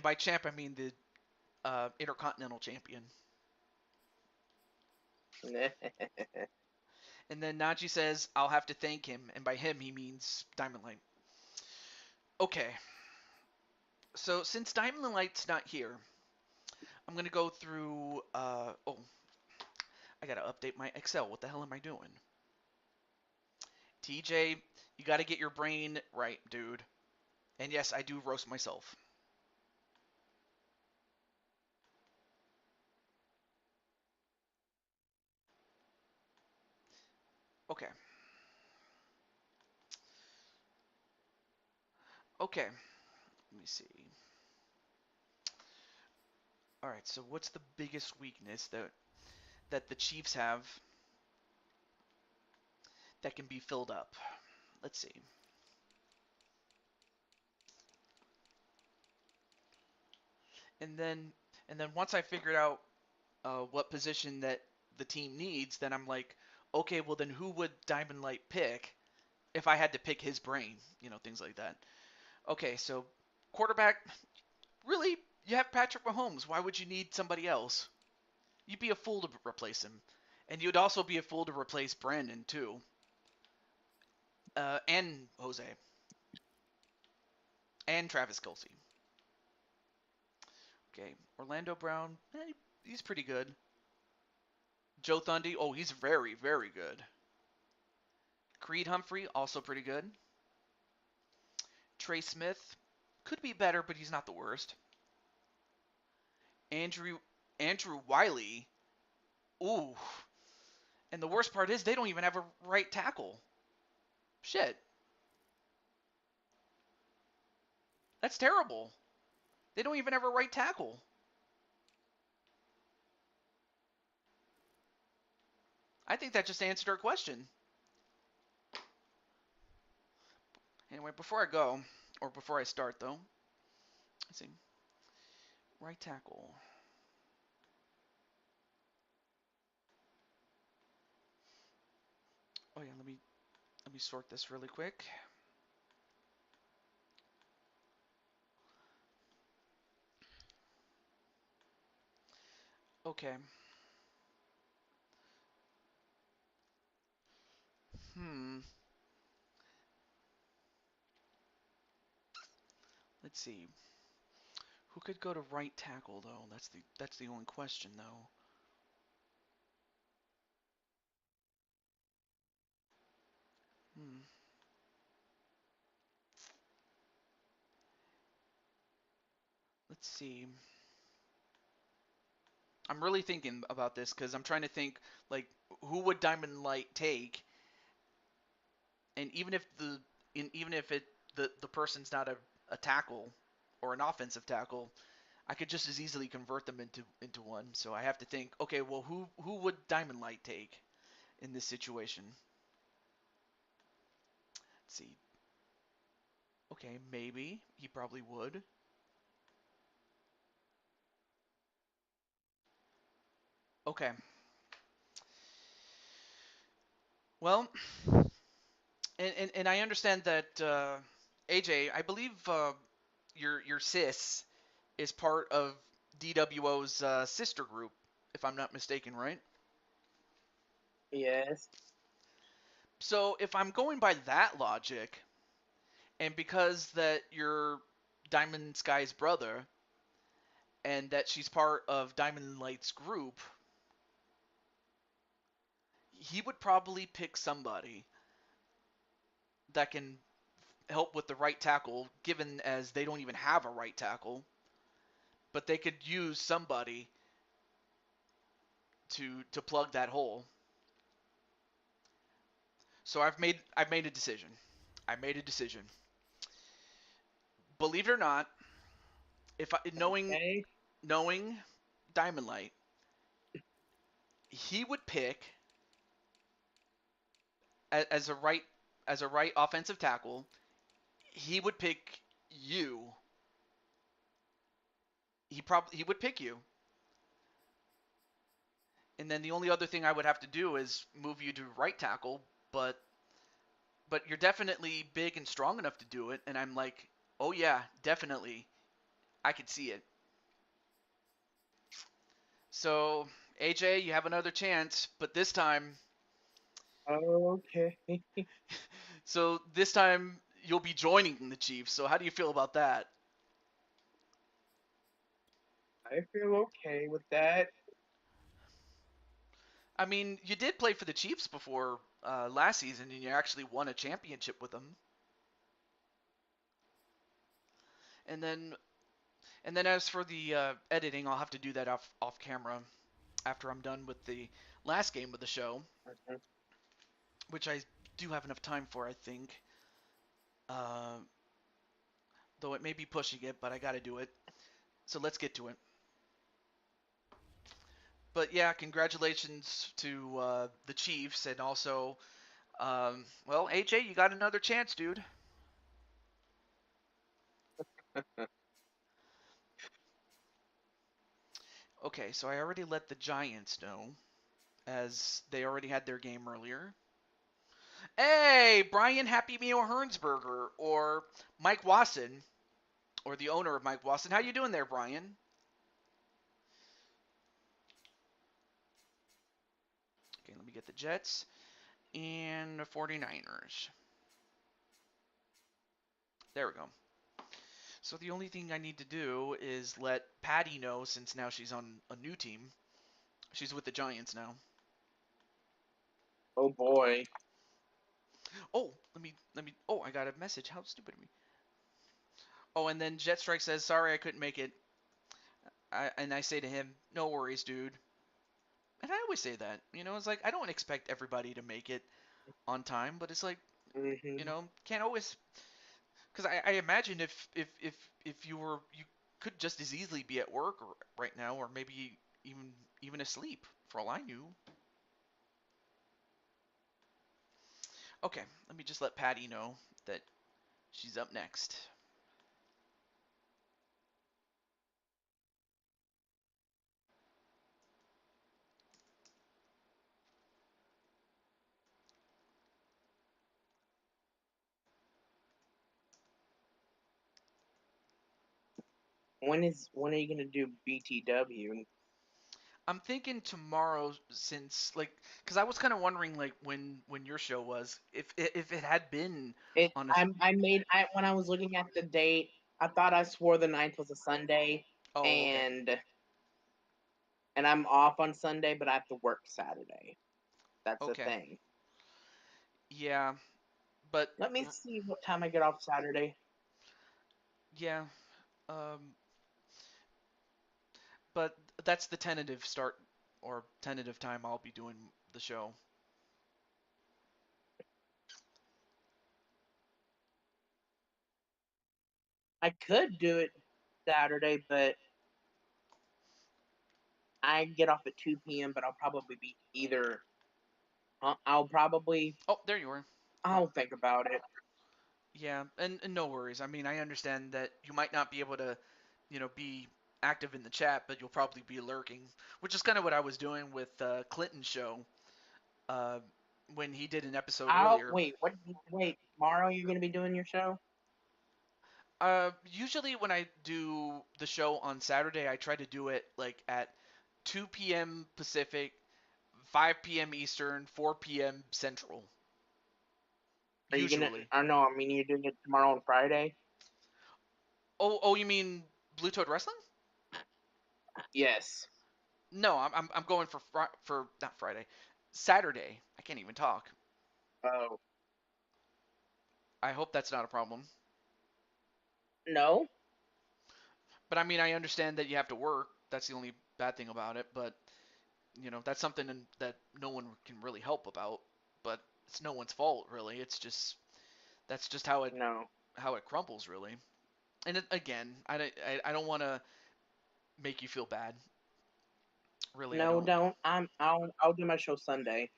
by champ, I mean the Intercontinental Champion. And then Najee says, I'll have to thank him. And by him, he means Diamond Light. Okay. So since Diamond Light's not here, I'm going to go through. Oh, I got to update my Excel. What the hell am I doing? TJ, you got to get your brain right, dude. And yes, I do roast myself. Okay. Okay. Let me see. All right. So what's the biggest weakness that the Chiefs have that can be filled up? Let's see. And then once I figured out what position that the team needs, then I'm like, okay, well then who would Diamond Light pick if I had to pick his brain? You know, things like that. Okay, so quarterback, really, you have Patrick Mahomes. Why would you need somebody else? You'd be a fool to replace him, and you'd also be a fool to replace Brandon too, and Jose, and Travis Kelce. Okay, Orlando Brown, he's pretty good. Joe Thundy, oh, he's very, very good. Creed Humphrey, also pretty good. Trey Smith, could be better, but he's not the worst. Andrew Wiley, ooh. And the worst part is they don't even have a right tackle. Shit. That's terrible. They don't even have a right tackle. I think that just answered our question. Anyway, before I go, or before I start though, let's see. Right tackle. Oh yeah, let me sort this really quick. Okay. Let's see. Who could go to right tackle though? That's the only question though. Let's see. I'm really thinking about this because I'm trying to think like who would Diamond Light take, and even if the person's not a tackle or an offensive tackle, I could just as easily convert them into one. So I have to think, okay, well who would Diamond Light take in this situation? Let's see. Okay, maybe he probably would. Okay. Well, and I understand that AJ, I believe your sis is part of DWO's sister group, if I'm not mistaken, right? Yes. So if I'm going by that logic, and because that you're Diamond Sky's brother, and that she's part of Diamond Light's group, he would probably pick somebody that can help with the right tackle, given as they don't even have a right tackle, but they could use somebody to plug that hole. So I've made a decision. I made a decision. Believe it or not, if I, Okay. knowing Diamond Light, he would pick as a right offensive tackle. He would pick you. He would pick you, and then the only other thing I would have to do is move you to right tackle. But you're definitely big and strong enough to do it. And I'm like, oh yeah, definitely, I could see it. So AJ, you have another chance, but this time, Okay. so this time you'll be joining the Chiefs. So how do you feel about that? I feel okay with that. I mean, you did play for the Chiefs before last season, and you actually won a championship with them. And then, as for the editing, I'll have to do that off camera after I'm done with the last game of the show, Mhm. which I do have enough time for, I think. Uh, though it may be pushing it, but I got to do it. So let's get to it. But yeah, congratulations to the Chiefs, and also, well, AJ, you got another chance, dude. Okay, so I already let the Giants know, as they already had their game earlier. Hey, Brian Happy Meal Hernsberger, or Mike Wasson, or the owner of Mike Wasson. How you doing there, Brian? Okay, let me get the Jets and the 49ers. There we go. So the only thing I need to do is let Patty know, since now she's on a new team. She's with the Giants now. Oh boy. Oh, let me. Oh, I got a message. How stupid of me. Oh, and then Jetstrike says, "Sorry, I couldn't make it." And I say to him, "No worries, dude." And I always say that. It's like I don't expect everybody to make it on time, but it's like, Hmm. can't always. Because I imagine if you could just as easily be at work right now, or maybe even asleep, for all I knew. Okay, let me just let Patty know that she's up next. When are you gonna do BTW? I'm thinking tomorrow, since because I was kind of wondering when your show was, if it had been It on a. I when I was looking at the date, I thought I swore the 9th was a Sunday, Oh, okay. and I'm off on Sunday, but I have to work Saturday. That's the Okay. thing. Yeah, but Let me see what time I get off Saturday. yeah, um, but that's the tentative start or tentative time I'll be doing the show. I could do it Saturday, but I get off at 2 p.m. But I'll probably be either. I'll probably. Oh, there you are. I'll think about it. Yeah, and no worries. I mean, I understand that you might not be able to, be active in the chat, but you'll probably be lurking, which is kind of what I was doing with Clinton's show uh, when he did an episode I'll earlier. wait. What? Wait, tomorrow you're gonna be doing your show? Usually when I do the show on Saturday, I try to do it like at 2 p.m. Pacific, 5 p.m. Eastern, 4 p.m. Central. Are you gonna? Usually. I don't know. I mean, you're doing it tomorrow and Friday. Oh, you mean Blue Toad Wrestling? Yes. No, I'm going for not Friday, Saturday. I can't even talk. Oh I hope that's not a problem. no. But I mean, I understand that you have to work. That's the only bad thing about it. But that's something that no one can really help about. But it's no one's fault, really. It's just that's just No. how it crumbles, really. And again, I don't want to make you feel bad. Really, I No, don't. don't. I'll do my show Sunday.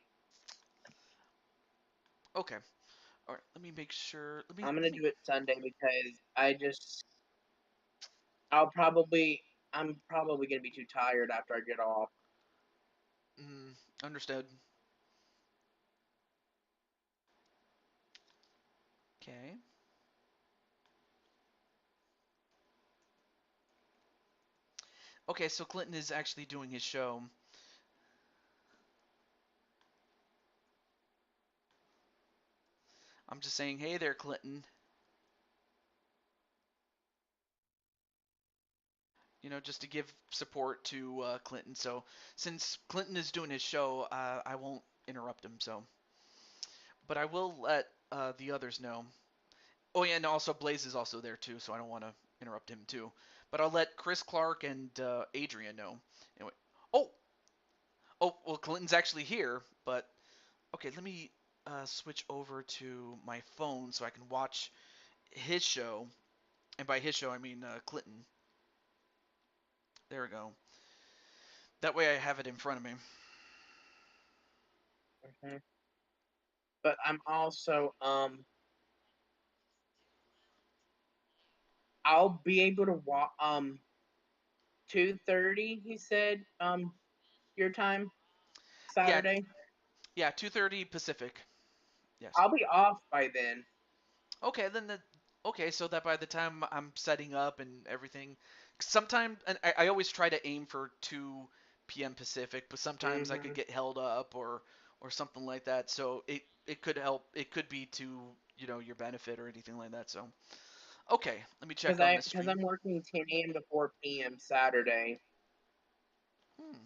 Okay. All right. Let me make sure. I'm Let gonna me. do it Sunday because I'm probably gonna be too tired after I get off. Understood. Okay. Okay, so Clinton is actually doing his show. I'm just saying, hey there, Clinton. Just to give support to Clinton. So since Clinton is doing his show, I won't interrupt him. So, but I will let the others know. Oh yeah, and also Blaze is also there too, so I don't want to interrupt him too. But I'll let Chris Clark and Adrian know. Anyway. Oh, well, Clinton's actually here, but okay, let me switch over to my phone so I can watch his show. And by his show, I mean Clinton. There we go. That way I have it in front of me. Mhm. But I'm also I'll be able to walk 2:30. He said your time Yeah, Saturday. yeah, 2:30 Pacific. Yes. I'll be off by then. Okay, okay, so that by the time I'm setting up and everything, sometimes and I always try to aim for 2 p.m. Pacific, but sometimes I could Mhm. get held up or something like that. So it could help. It could be to your benefit or anything like that. So okay, let me check on the Because stream. I'm working 10 a.m. to 4 p.m. Saturday. Hmm,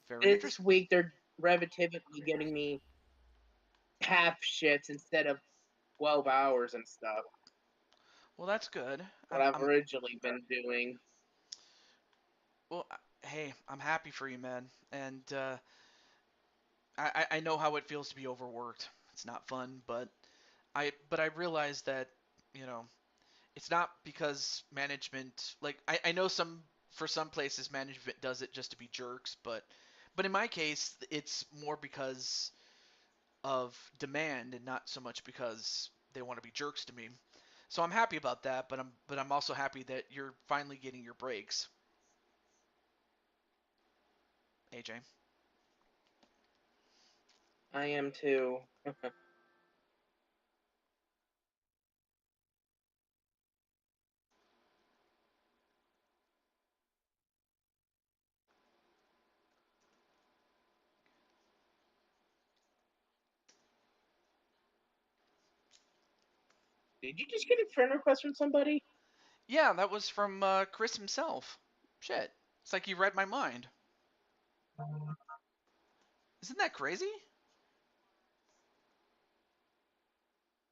very This interesting. week they're relatively getting me half shifts instead of 12 hours and stuff. Well, that's good. What I've originally been doing. Well, hey, I'm happy for you, man, and I know how it feels to be overworked. It's not fun, but I realize that you know it's not because management I know for some places management does it just to be jerks, but in my case it's more because of demand and not so much because they want to be jerks to me. So I'm happy about that, but I'm also happy that you're finally getting your breaks, AJ. I am too. Did you just get a friend request from somebody? Yeah, that was from Chris himself. Shit. It's like you read my mind. Isn't that crazy?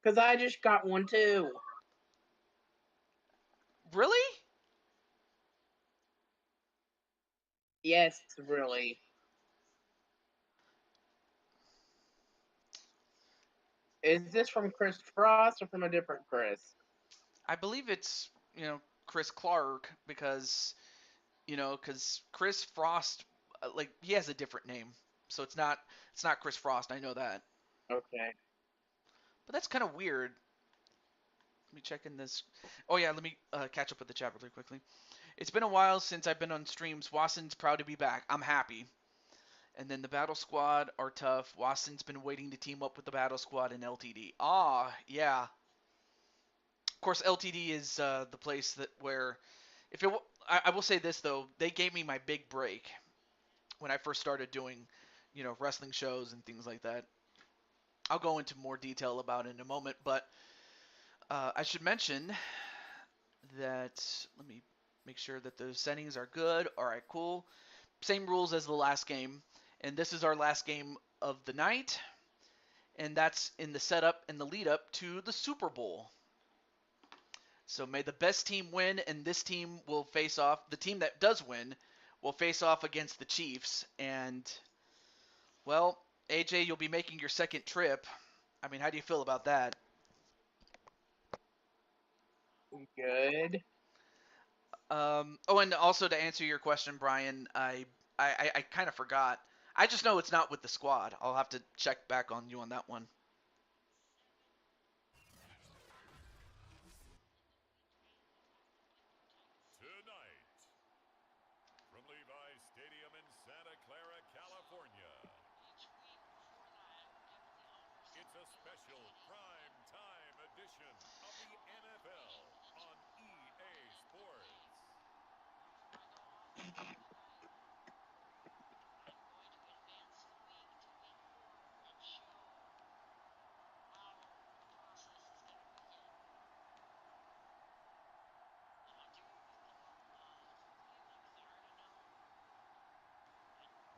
Because I just got one too. Really? Yes, really. Is this from Chris Frost or from a different Chris? I believe it's, Chris Clark because, because Chris Frost, like, he has a different name. So it's not Chris Frost, I know that. Okay. But that's kind of weird. Let me check in this. Oh yeah, let me catch up with the chat really quickly. It's been a while since I've been on streams. Watson's proud to be back. I'm happy. And then the Battle Squad are tough. Watson's been waiting to team up with the Battle Squad and LTD. Ah, yeah. Of course, LTD is the place where, if it, I will say this though, they gave me my big break when I first started doing, wrestling shows and things like that. I'll go into more detail about it in a moment, but I should mention that, let me make sure that the settings are good. All right, cool. Same rules as the last game, and this is our last game of the night, and that's in the setup and the lead up to the Super Bowl. So may the best team win, and this team will face off. The team that does win will face off against the Chiefs, and, well, AJ, you'll be making your second trip. I mean, how do you feel about that? Good. Oh, and also to answer your question, Brian, I kind of forgot. I just know it's not with the squad. I'll have to check back on you on that one. Tonight, from Levi's Stadium in Santa Clara, California, it's a special prime time edition of the NFL on EA Sports.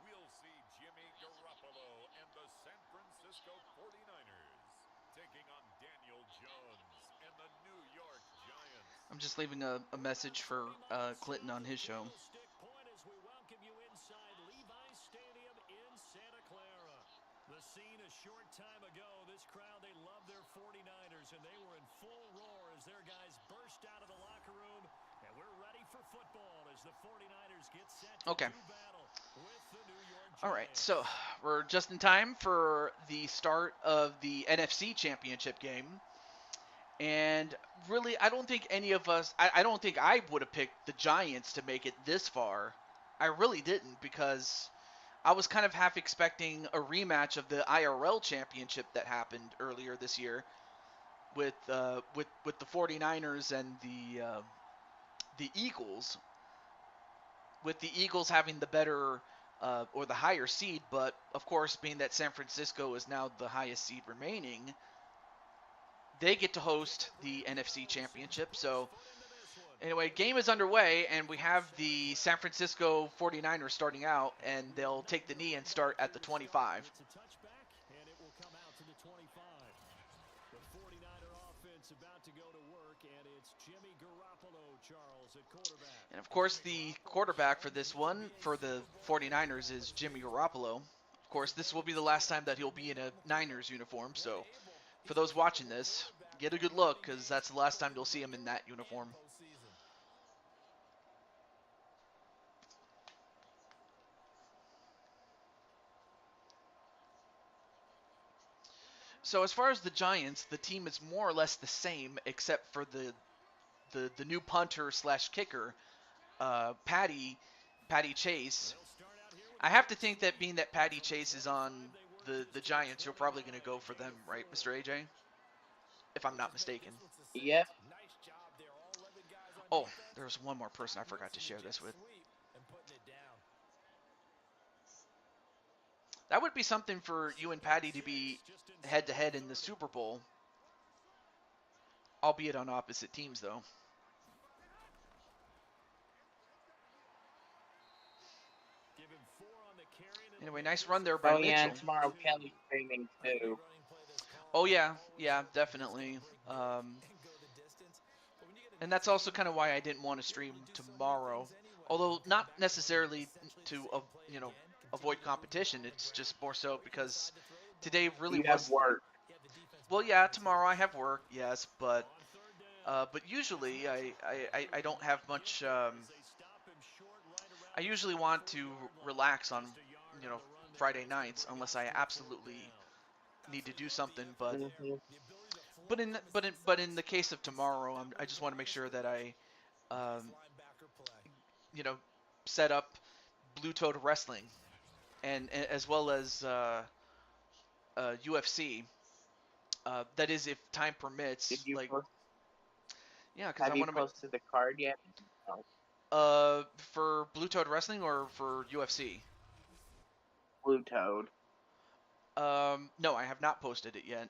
We'll see Jimmy Garoppolo and the San Francisco 49ers taking on Daniel Jones and the New York Giants. I'm just leaving a message for Clinton on his show. Stick point as we welcome you inside Levi's Stadium in Santa Clara. The scene a short time ago, this crowd, they love their 49ers, and they were in full roar as their guys burst out of the locker room. And we're ready for football as the 49ers get set to do battle with the New York Giants. All right, so we're just in time for the start of the NFC Championship game. And really, I don't think any of us, I don't think I would have picked the Giants to make it this far. I really didn't, because I was kind of half expecting a rematch of the IRL Championship that happened earlier this year with the 49ers and the Eagles, with the Eagles having the better or the higher seed, but of course, being that San Francisco is now the highest seed remaining, they get to host the NFC Championship. So anyway, game is underway, and we have the San Francisco 49ers starting out, and they'll take the knee and start at the 25. It's a touchback, and it will come out to the 25. The 49er offense about to go to work, and it's Jimmy Garoppolo, Charles, at quarterback. And of course, the quarterback for this one, for the 49ers, is Jimmy Garoppolo. Of course, this will be the last time that he'll be in a Niners uniform, so for those watching this, get a good look, because that's the last time you'll see him in that uniform. So as far as the Giants, the team is more or less the same, except for the new punter slash kicker, Patty Chase. I have to think that being that Patty Chase is on the Giants, you're probably going to go for them, right, Mr. AJ? If I'm not mistaken. Yep. Oh, there's one more person I forgot to share this with. That would be something for you and Patty to be head-to-head in the Super Bowl. albeit on opposite teams, though. Anyway, nice run there by Oh yeah, Mitchell. and tomorrow Kelly's streaming too. Oh yeah, definitely. And that's also kind of why I didn't want to stream tomorrow. Although not necessarily to avoid competition. It's just more so because today really You have was. work. Well, yeah, tomorrow I have work, yes, but usually I don't have much. I usually want to relax on Friday nights unless I absolutely need to do something. But Mhm. in the case of tomorrow, I just want to make sure that I um, you know set up Blue Toad Wrestling and as well as UFC. That is, if time Did permits. you Like, post, yeah, because I have you want to make posted the card yet? No. for Blue Toad Wrestling or for UFC. Blue Toad. No, I have not posted it yet.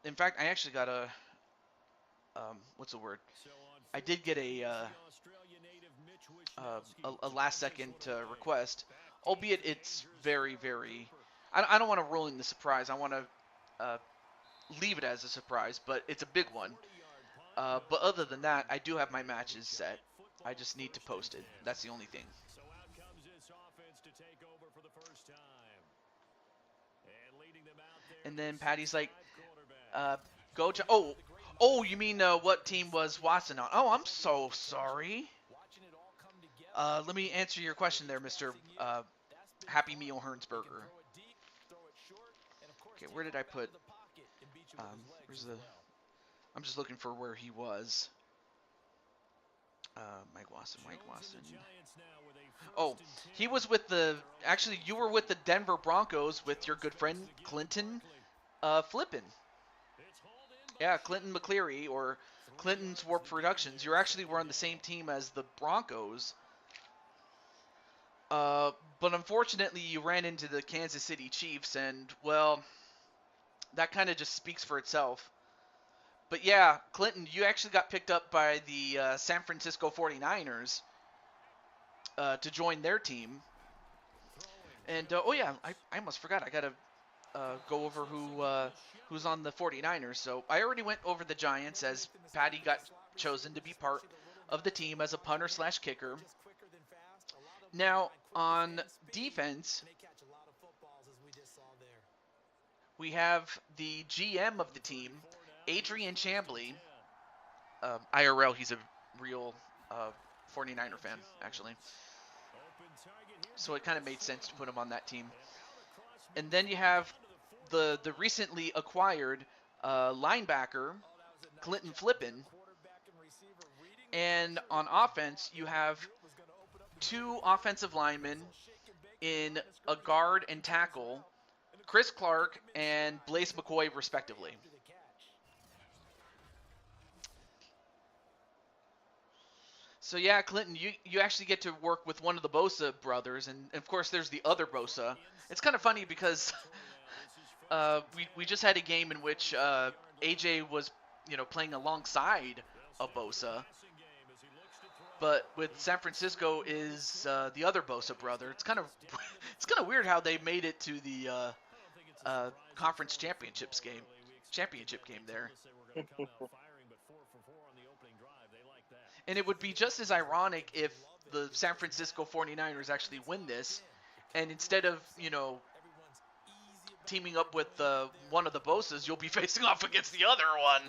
In fact, I actually got a what's the word? I did get a last second request, albeit it's very, very. I don't want to ruin the surprise. I want to leave it as a surprise, but it's a big one. But other than that, I do have my matches set. I just need to post it. That's the only thing. So out comes this offense to take over for the first time. And leading them out there, And then the Patty's like, 6'5" quarterback. go. You mean what team was Watson on? Oh, I'm so sorry. Let me answer your question there, Mr. Happy Meal Hernsberger. Okay, where did I put? Where's the? I'm just looking for where he was. Mike Watson. Oh, he was with the. Actually, you were with the Denver Broncos with your good friend Clinton Flippin. Yeah, Clinton McCleary or Clinton's War Productions. You actually were on the same team as the Broncos. But unfortunately, you ran into the Kansas City Chiefs, and, well, that kind of just speaks for itself. But yeah, Clinton, you actually got picked up by the San Francisco 49ers to join their team. And, oh yeah, I almost forgot. I got to go over who's on the 49ers. So I already went over the Giants as Patty got chosen to be part of the team as a punter / kicker. Now, on defense, we have the GM of the team, Adrian Chambly. IRL, he's a real 49er fan, actually. So it kind of made sense to put him on that team. And then you have the recently acquired linebacker, Clinton Flippin. And on offense, you have two offensive linemen in a guard and tackle, Chris Clark and Blaise McCoy, respectively. So yeah, Clinton, you actually get to work with one of the Bosa brothers, and of course there's the other Bosa. It's kind of funny because we just had a game in which AJ was playing alongside a Bosa, but with San Francisco is the other Bosa brother. It's kind of weird how they made it to the conference championship game there. And it would be just as ironic if the San Francisco 49ers actually win this, and instead of, teaming up with one of the Bosas, you'll be facing off against the other one.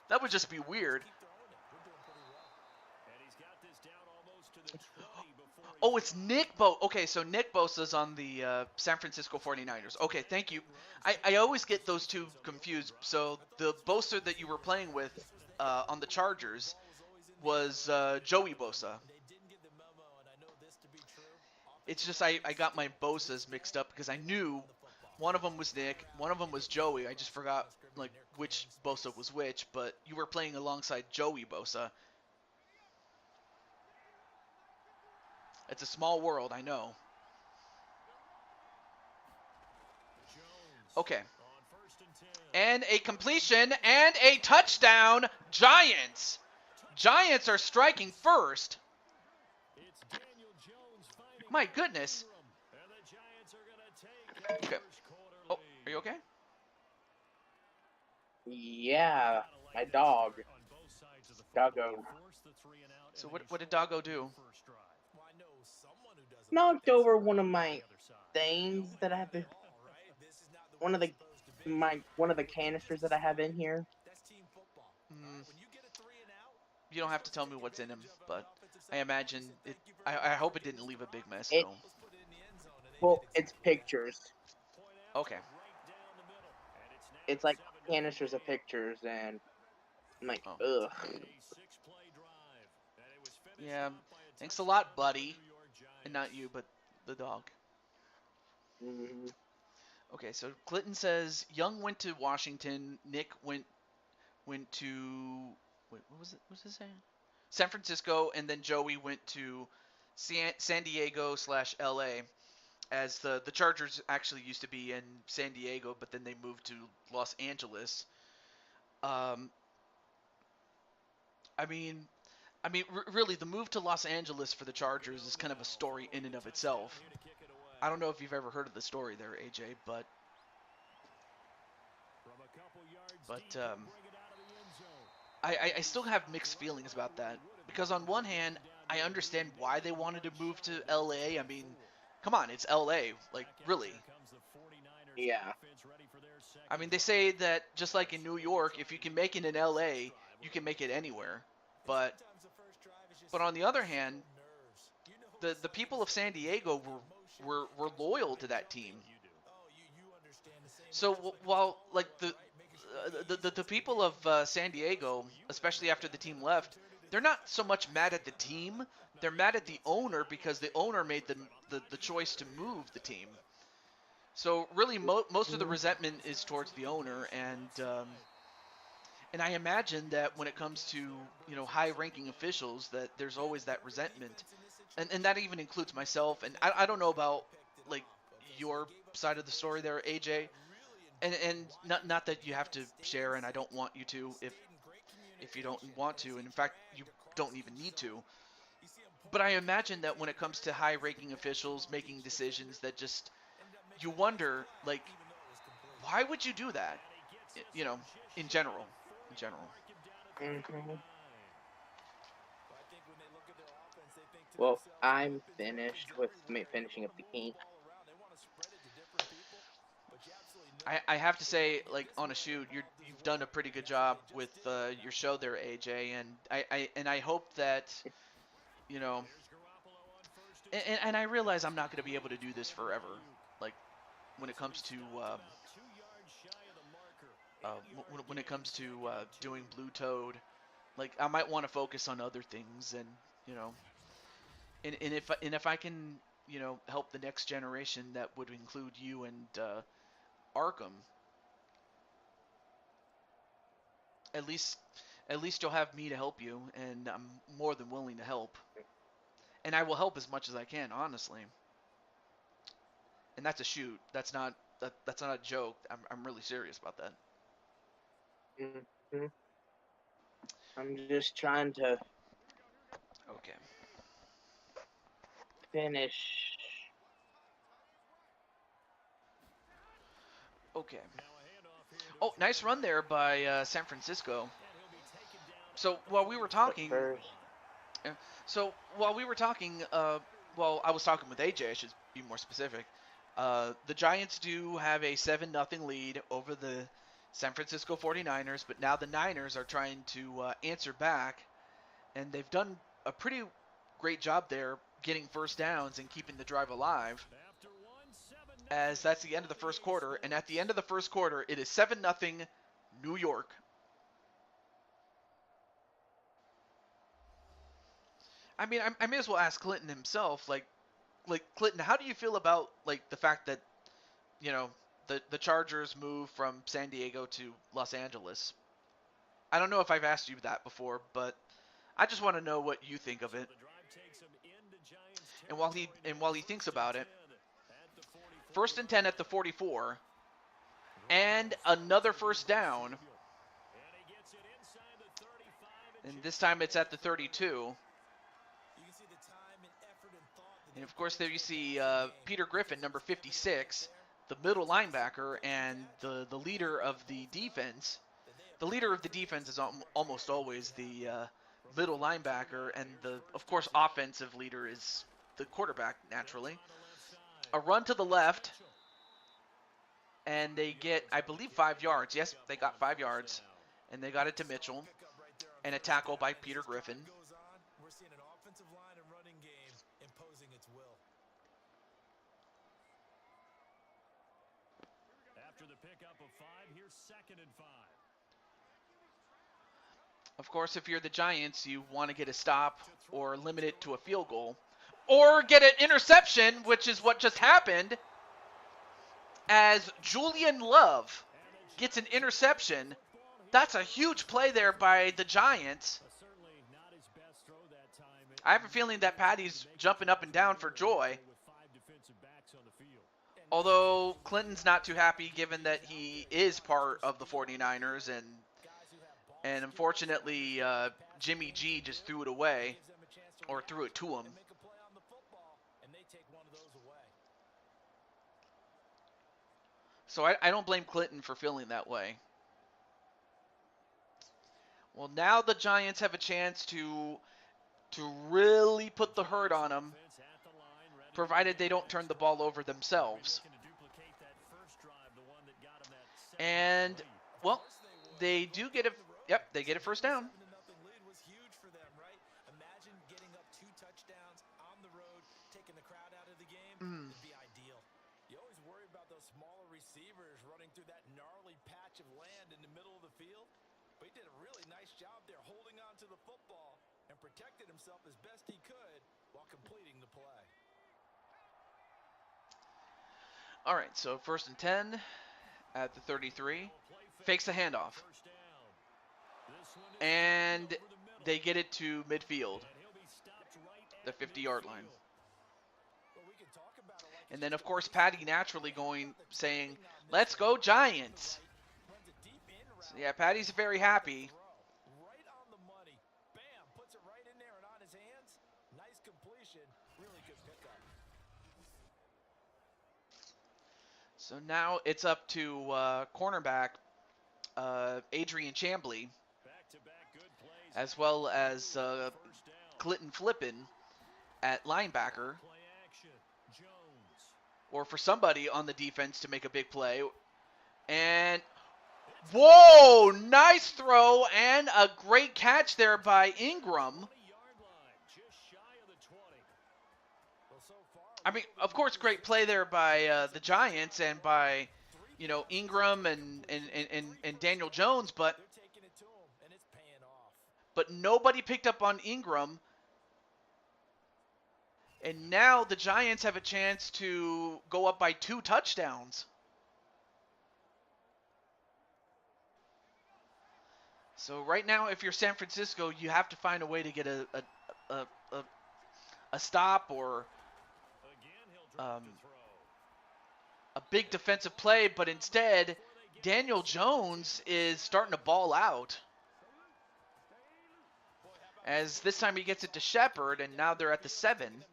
That would just be weird. Oh, it's Nick Bosa. Okay, so Nick Bosa's on the San Francisco 49ers. Okay, thank you. I always get those two confused. So the Bosa that you were playing with on the Chargers was Joey Bosa. It's just I got my Bosas mixed up because I knew one of them was Nick, one of them was Joey. I just forgot which Bosa was which, but you were playing alongside Joey Bosa. It's a small world, I know. Okay. And a completion and a touchdown. Giants. Giants are striking first. It's Daniel Jones finding My Mark goodness. Ingram, and the Giants are going to take a Okay. first-quarter Oh, lead. are you okay? Yeah, Gotta like my that dog. start on both sides of the football. Doggo. You force the 3 and out, So and then what you did Doggo score on your do? first drive. Well, I know someone who doesn't like Knocked that over start. one of On my the other side. things that I have been, All right, this is not the one way of it's the supposed to be. one of the canisters that I have in here. That's team football. All Mm, right, when you get a 3 and out, you don't you're have to supposed to tell me take what's in him, advantage of it on the but offensive I side of the ball. You imagine say, it. thank you very I much hope for it giving didn't us leave the a big rock. mess, It though. Let's put it in the end zone, and they well, did it's exactly that. pictures. Point Okay. after right down the middle. And it's now It's a like 7-0 canisters of game. pictures, and I'm like, Oh. ugh. A 6-play drive. And it was finished Yeah. off by a Thanks a touchdown lot, for the buddy. New York Giants. And not you, but the dog. Mm-hmm. Okay, so Clinton says Young went to Washington. Nick went to wait, what was it? What was it saying? San Francisco, and then Joey went to San Diego / LA. As the Chargers actually used to be in San Diego, but then they moved to Los Angeles. Um, I mean, really, the move to Los Angeles for the Chargers is kind of a story in and of itself. I don't know if you've ever heard of the story there, AJ, but I still have mixed feelings about that because on one hand, I understand why they wanted to move to LA. I mean, come on, it's LA, like really. Yeah. I mean, they say that just like in New York, if you can make it in LA, you can make it anywhere. But on the other hand, the people of San Diego were loyal to that team. So while like the people of San Diego, especially after the team left, they're not so much mad at the team. They're mad at the owner because the owner made the choice to move the team. So really, most of the resentment is towards the owner, and I imagine that when it comes to high-ranking officials, that there's always that resentment, and that even includes myself. And I don't know about like your side of the story there, AJ, and not that you have to share, and I don't want you to if you don't want to, and in fact you don't even need to. But I imagine that when it comes to high-ranking officials making decisions that just you wonder like why would you do that? You know, in general. In general. Mm-hmm. Well, I'm finished with finishing up the game. I have to say, like on a shoot, you've done a pretty good job with your show there, AJ, and I hope that you know, and I realize I'm not going to be able to do this forever. Like when it comes to when it comes to doing Blue Toad, like I might want to focus on other things, and you know, and if I can help the next generation, that would include you and Arkham. At least you'll have me to help you, and I'm more than willing to help. And I will help as much as I can, honestly. And that's a shoot. That's not a joke. I'm really serious about that. Mm-hmm. I'm just trying to Okay. finish. Okay. Oh, nice run there by San Francisco. So while we were But talking, first, well, I was talking with AJ. I should be more specific. The Giants do have a 7-0 lead over the San Francisco 49ers, but now the Niners are trying to answer back, and they've done a pretty great job there getting first downs and keeping the drive alive. As that's the end of the first quarter, and at the end of the first quarter, it is 7-0 New York. I mean, I may as well ask Clinton himself. Like Clinton, how do you feel about like the fact that the Chargers moved from San Diego to Los Angeles? I don't know if I've asked you that before, but I just want to know what you think of it. And while he thinks about it, 1st and 10 at the 44, And another first down. And this time it's at the 32. And of course, there you see Peter Griffin, number 56, the middle linebacker and the leader of the defense. The leader of the defense is almost always the middle linebacker, and of course, offensive leader is the quarterback, naturally. A run to the left, and they get, I believe, 5 yards. Yes, they got 5 yards, and they got it to Mitchell, and a tackle by Peter Griffin. We're seeing an offensive line and running game imposing its will. After the pickup of 5, here's 2nd and 5. Of course, if you're the Giants, you want to get a stop or limit it to a field goal, or get an interception, which is what just happened, as Julian Love gets an interception. That's a huge play there by the Giants. I have a feeling that Patty's jumping up and down for joy. Although Clinton's not too happy, given that he is part of the 49ers, and unfortunately Jimmy G just threw it away, or threw it to him. So I don't blame Clinton for feeling that way. Well, now the Giants have a chance to really put the hurt on them, provided they don't turn the ball over themselves. And, well, they do get a, yep, they get a first down. Receivers running through that gnarly patch of land in the middle of the field, but he did a really nice job there holding on to the football and protected himself as best he could while completing the play. All right, so 1st and 10 at the 33, fakes a handoff, and they get it to midfield, the 50-yard line. And then, of course, Patty naturally saying, "Let's go Giants." So, yeah, Patty's very happy. Right on the money. Bam, puts it right in there and on his hands. Nice completion. Really good pickup. So now it's up to cornerback Adrian Chambly, as well as Clinton Flippin at linebacker, or for somebody on the defense to make a big play. And, whoa, nice throw and a great catch there by Ingram. I mean, of course, great play there by the Giants and by, you know, Ingram and Daniel Jones, but nobody picked up on Ingram. And now the Giants have a chance to go up by 2 touchdowns. So right now, if you're San Francisco, you have to find a way to get a stop or a big defensive play. But instead, Daniel Jones is starting to ball out, as this time he gets it to Shepard, and now they're at the 7.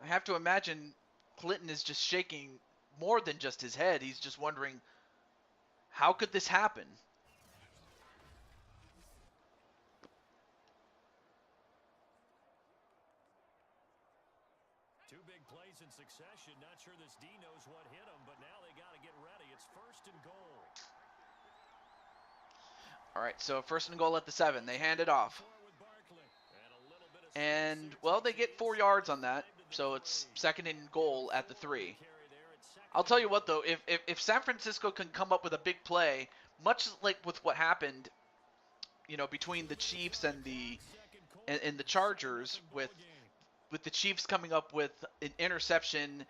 I have to imagine Clinton is just shaking more than just his head. He's just wondering, how could this happen? Two big plays in succession. Not sure this D knows what hit him, but now they got to get ready. It's 1st and goal. All right, so 1st and goal at the 7. They hand it off. And, well, they get 4 yards on that. So it's 2nd and goal at the 3. I'll tell you what, though, if San Francisco can come up with a big play, much like with what happened, you know, between the Chiefs and the Chargers, with the Chiefs coming up with an interception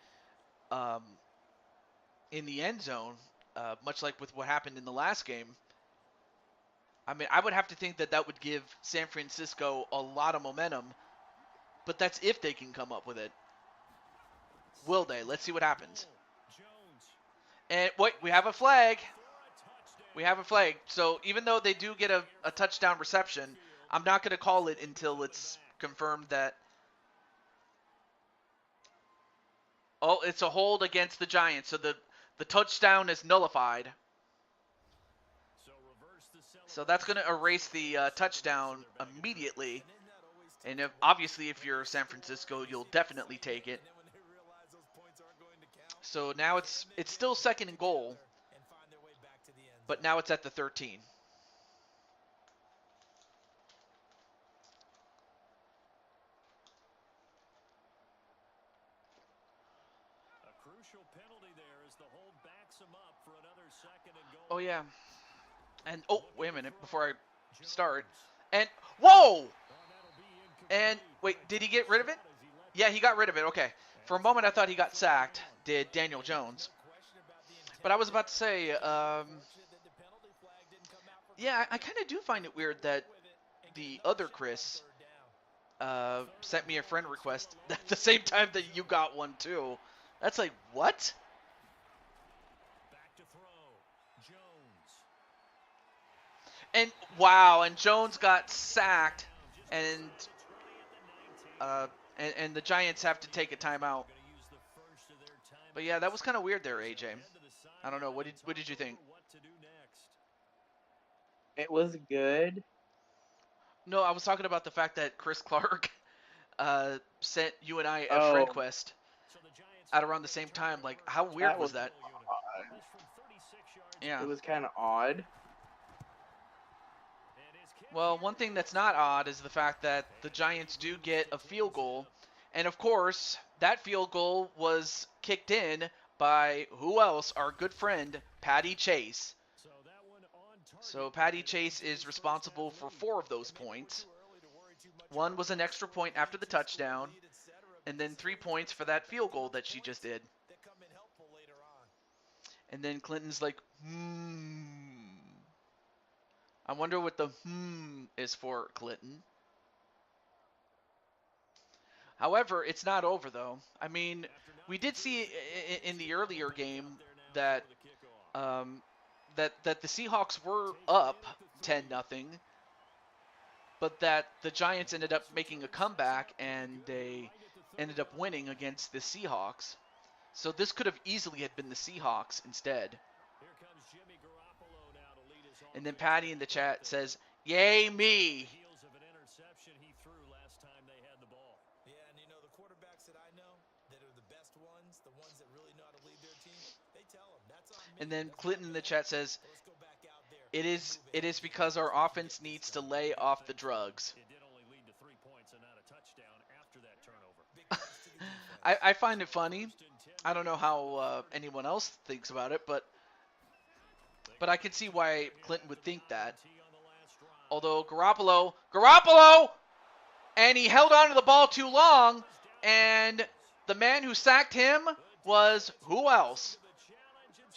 in the end zone, much like with what happened in the last game. I mean, I would have to think that would give San Francisco a lot of momentum. But that's if they can come up with it. Will they? Let's see what happens. And wait, we have a flag. We have a flag. So even though they do get a touchdown reception, I'm not going to call it until it's confirmed that. Oh, it's a hold against the Giants. So the touchdown is nullified. So that's going to erase the touchdown immediately. And obviously, if you're San Francisco, you'll definitely take it. So now it's still second and goal, but now it's at the 13. A crucial penalty there as the hold backs him up for another second and goal. Oh yeah. And oh, wait a minute before I start. And whoa! And wait, did he get rid of it? Yeah, he got rid of it. Okay. For a moment, I thought he got sacked. Did Daniel Jones? But I was about to say, yeah, I kind of do find it weird that the other Chris sent me a friend request at the same time that you got one too. That's like, what? Back to throw. Jones. And wow, and Jones got sacked, and the Giants have to take a timeout. But yeah, that was kind of weird there, AJ. I don't know. What did you think? It was good. No, I was talking about the fact that Chris Clark sent you and I a friend request at around the same time. Like, how weird was that? Yeah. It was kind of odd. Well, one thing that's not odd is the fact that the Giants do get a field goal. And, of course, that field goal was kicked in by who else? Our good friend, Patty Chase. So Patty Chase is responsible for 4 of those points. One was an extra point after the touchdown, and then 3 points for that field goal that she just did. And then Clinton's like, I wonder what the is for, Clinton. However, it's not over, though. I mean, we did see in the earlier game that that the Seahawks were up 10-0, but that the Giants ended up making a comeback and they ended up winning against the Seahawks. So this could have easily had been the Seahawks instead. And then Patty in the chat says, "Yay me!" And then Clinton in the chat says, it is because our offense needs to lay off the drugs. I find it funny. I don't know how anyone else thinks about it, but I can see why Clinton would think that. Although Garoppolo, and he held on to the ball too long, and the man who sacked him was who else?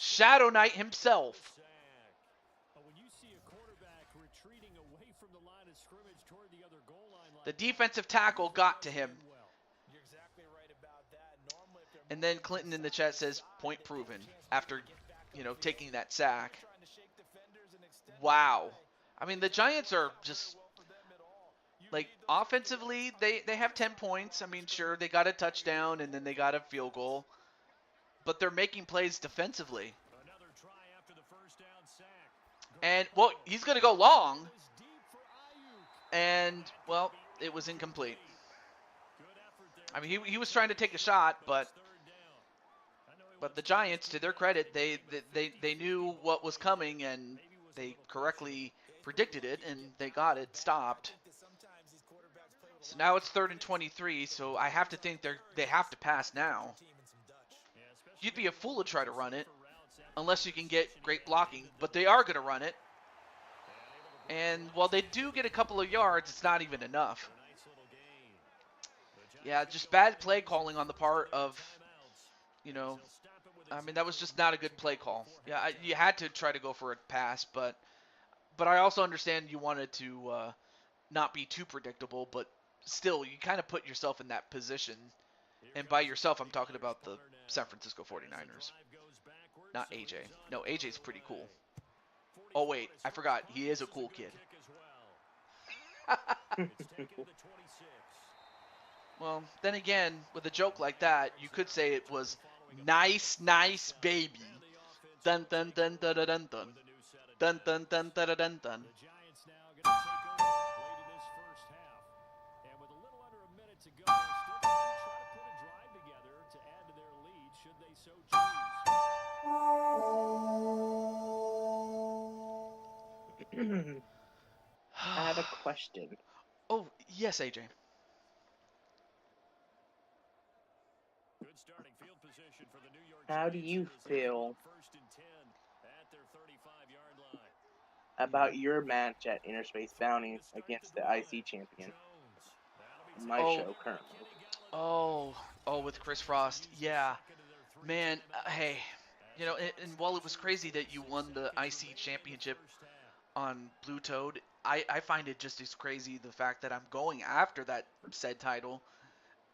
Shadow Knight himself. The defensive tackle got to him. And then Clinton in the chat says, point proven, after, taking that sack. Wow. I mean, the Giants are just, like, offensively, they have 10 points. I mean, sure, they got a touchdown, and then they got a field goal. But they're making plays defensively. And, well, he's going to go long. And, well, it was incomplete. I mean, he was trying to take a shot, but the Giants, to their credit, they knew what was coming, and they correctly predicted it, and they got it stopped. So now it's 3rd and 23, so I have to think they have to pass now. You'd be a fool to try to run it, unless you can get great blocking, but they are going to run it. And while they do get a couple of yards, it's not even enough. Yeah, just bad play calling on the part of, I mean, that was just not a good play call. Yeah, you had to try to go for a pass, but I also understand you wanted to not be too predictable, but still, you kind of put yourself in that position. And by yourself, I'm talking about the San Francisco 49ers. Not AJ. No, AJ's pretty cool. Oh wait, I forgot. He is a cool kid. Well, then again, with a joke like that, you could say it was nice, nice baby. Dun dun dun dun dun dun dun. Dun dun dun dun dun dun. The Giants now going to take over late in this first half. And with a little under a minute to go, they're still going to try to put a drive together to add to their lead should they so choose. I have a question. Oh, yes, AJ. Good starting field position for the New York How do Giants you as they feel first and 10 at their 35-yard line. about your match at Interspace Bounty against the IC champion? My Oh. show currently. Oh, with Chris Frost. Yeah. Man, hey. You know, and while it was crazy that you won the IC championship on Blue Toad, I find it just as crazy the fact that I'm going after that said title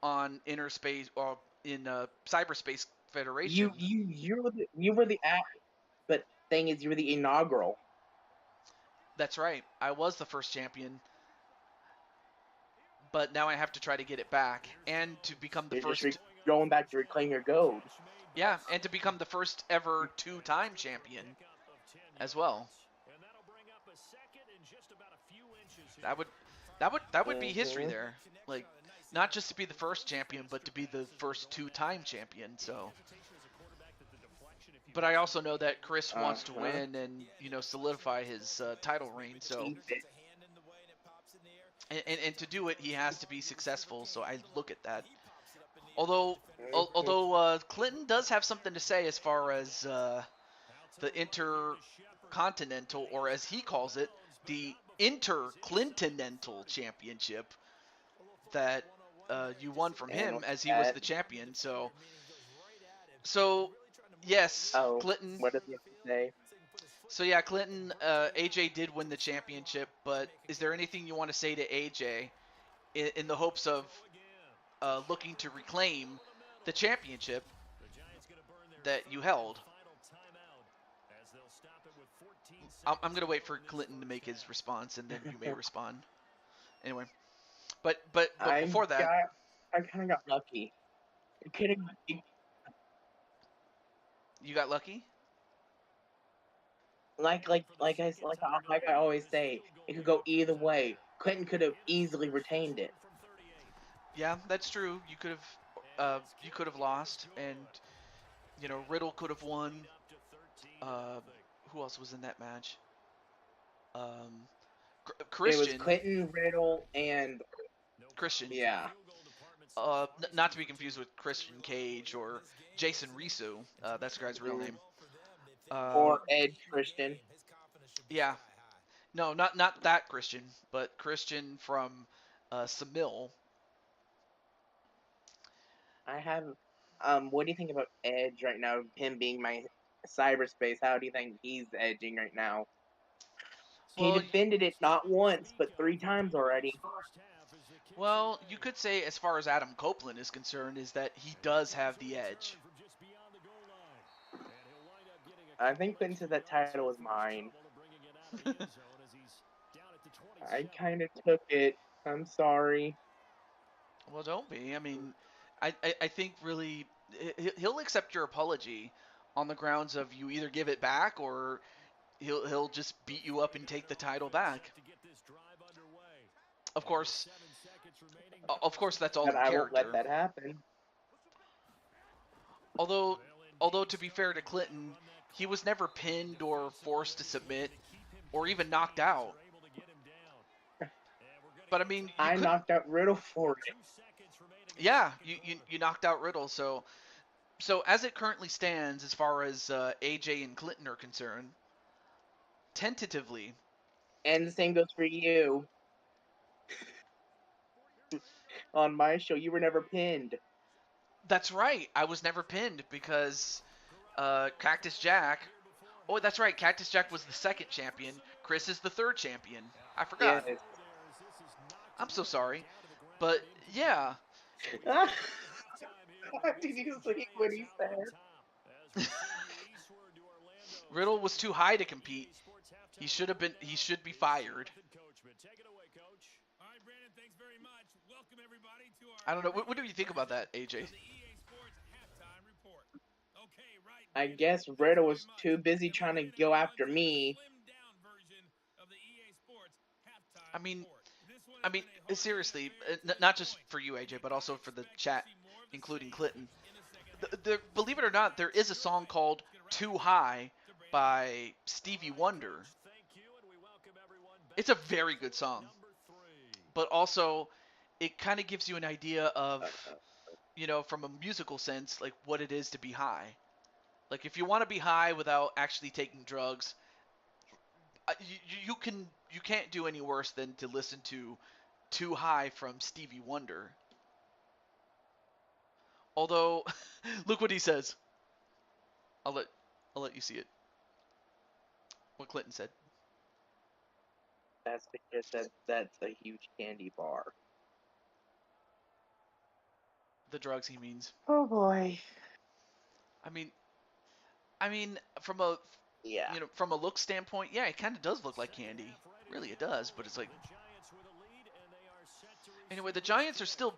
on Interspace or in Cyberspace Federation. You were the act, but thing is, you were the inaugural. That's right. I was the first champion, but now I have to try to get it back and to become the You're first. just going back to reclaim your gold. Yeah, and to become the first ever two-time champion as well. That would be history there. Like, not just to be the first champion, but to be the first two-time champion. So, but I also know that Chris wants to win and solidify his title reign. So, and to do it, he has to be successful. So I look at that. Although Clinton does have something to say as far as the Intercontinental, or as he calls it, the Interclintonental Championship that you won from him as he was the champion. So yes, Clinton. What does he have to say? So yeah, Clinton, AJ did win the championship, but is there anything you want to say to AJ in the hopes of looking to reclaim the championship that you held? I'm going to wait for Clinton to make his response, and then you may respond. Anyway, but before that, I kind of got lucky. You got lucky. Like I always say, it could go either way. Clinton could have easily retained it. Yeah, that's true. You could have lost, and Riddle could have won. Who else was in that match? Christian. It was Clinton, Riddle, and Christian. Yeah. Not to be confused with Christian Cage or Jason Risu. That's the guy's real name. Or Edge Christian. Yeah. No, not that Christian, but Christian from Samil. I have. What do you think about Edge right now? Him being my cyberspace. How do you think he's edging right now? Well, he defended it not once, but 3 times already. Well, you could say, as far as Adam Copeland is concerned, is that he does have the edge. I think Clinton said that title was mine. I kind of took it. I'm sorry. Well, don't be. I mean, I think really he'll accept your apology on the grounds of you either give it back or he'll just beat you up and take the title back. Of course, that's all in character. I won't let that happen. Although to be fair to Clinton, he was never pinned or forced to submit or even knocked out. But I mean, I knocked out Riddle for it. Yeah, you knocked out Riddle. So as it currently stands, as far as AJ and Clinton are concerned, tentatively. And the same goes for you. On my show, you were never pinned. That's right. I was never pinned because Cactus Jack. Oh, that's right. Cactus Jack was the second champion. Chris is the third champion. I forgot. Yes. I'm so sorry. But, yeah. Did you see what he said? Riddle was too high to compete. He should be fired. All right, Brandon, thanks very much. Welcome everybody to our I don't know. What do you think about that, AJ? of the EA Sports halftime report. Okay, right. I Brandon, guess thanks Riddle very was much. too busy And trying to welcome go everyone after to the me. slimmed down version of the EA Sports halftime I mean, report. This one has been a hard seriously, experience to not this just point. for you, AJ, You but can also for the expect to chat, see more of the including same Clinton. in the second half. Believe it or not, there is a song called "Too High" by Stevie Wonder. It's a very good song, but also it kind of gives you an idea of, from a musical sense, like what it is to be high. Like if you want to be high without actually taking drugs, you can't do any worse than to listen to "Too High" from Stevie Wonder. Although, look what he says. I'll let you see it. What Clinton said. That's because that's a huge candy bar. The drugs he means. Oh boy. I mean, from a Yeah. from a look standpoint, yeah, it kind of does look like candy. Really, it does. But it's like, anyway, the Giants are still,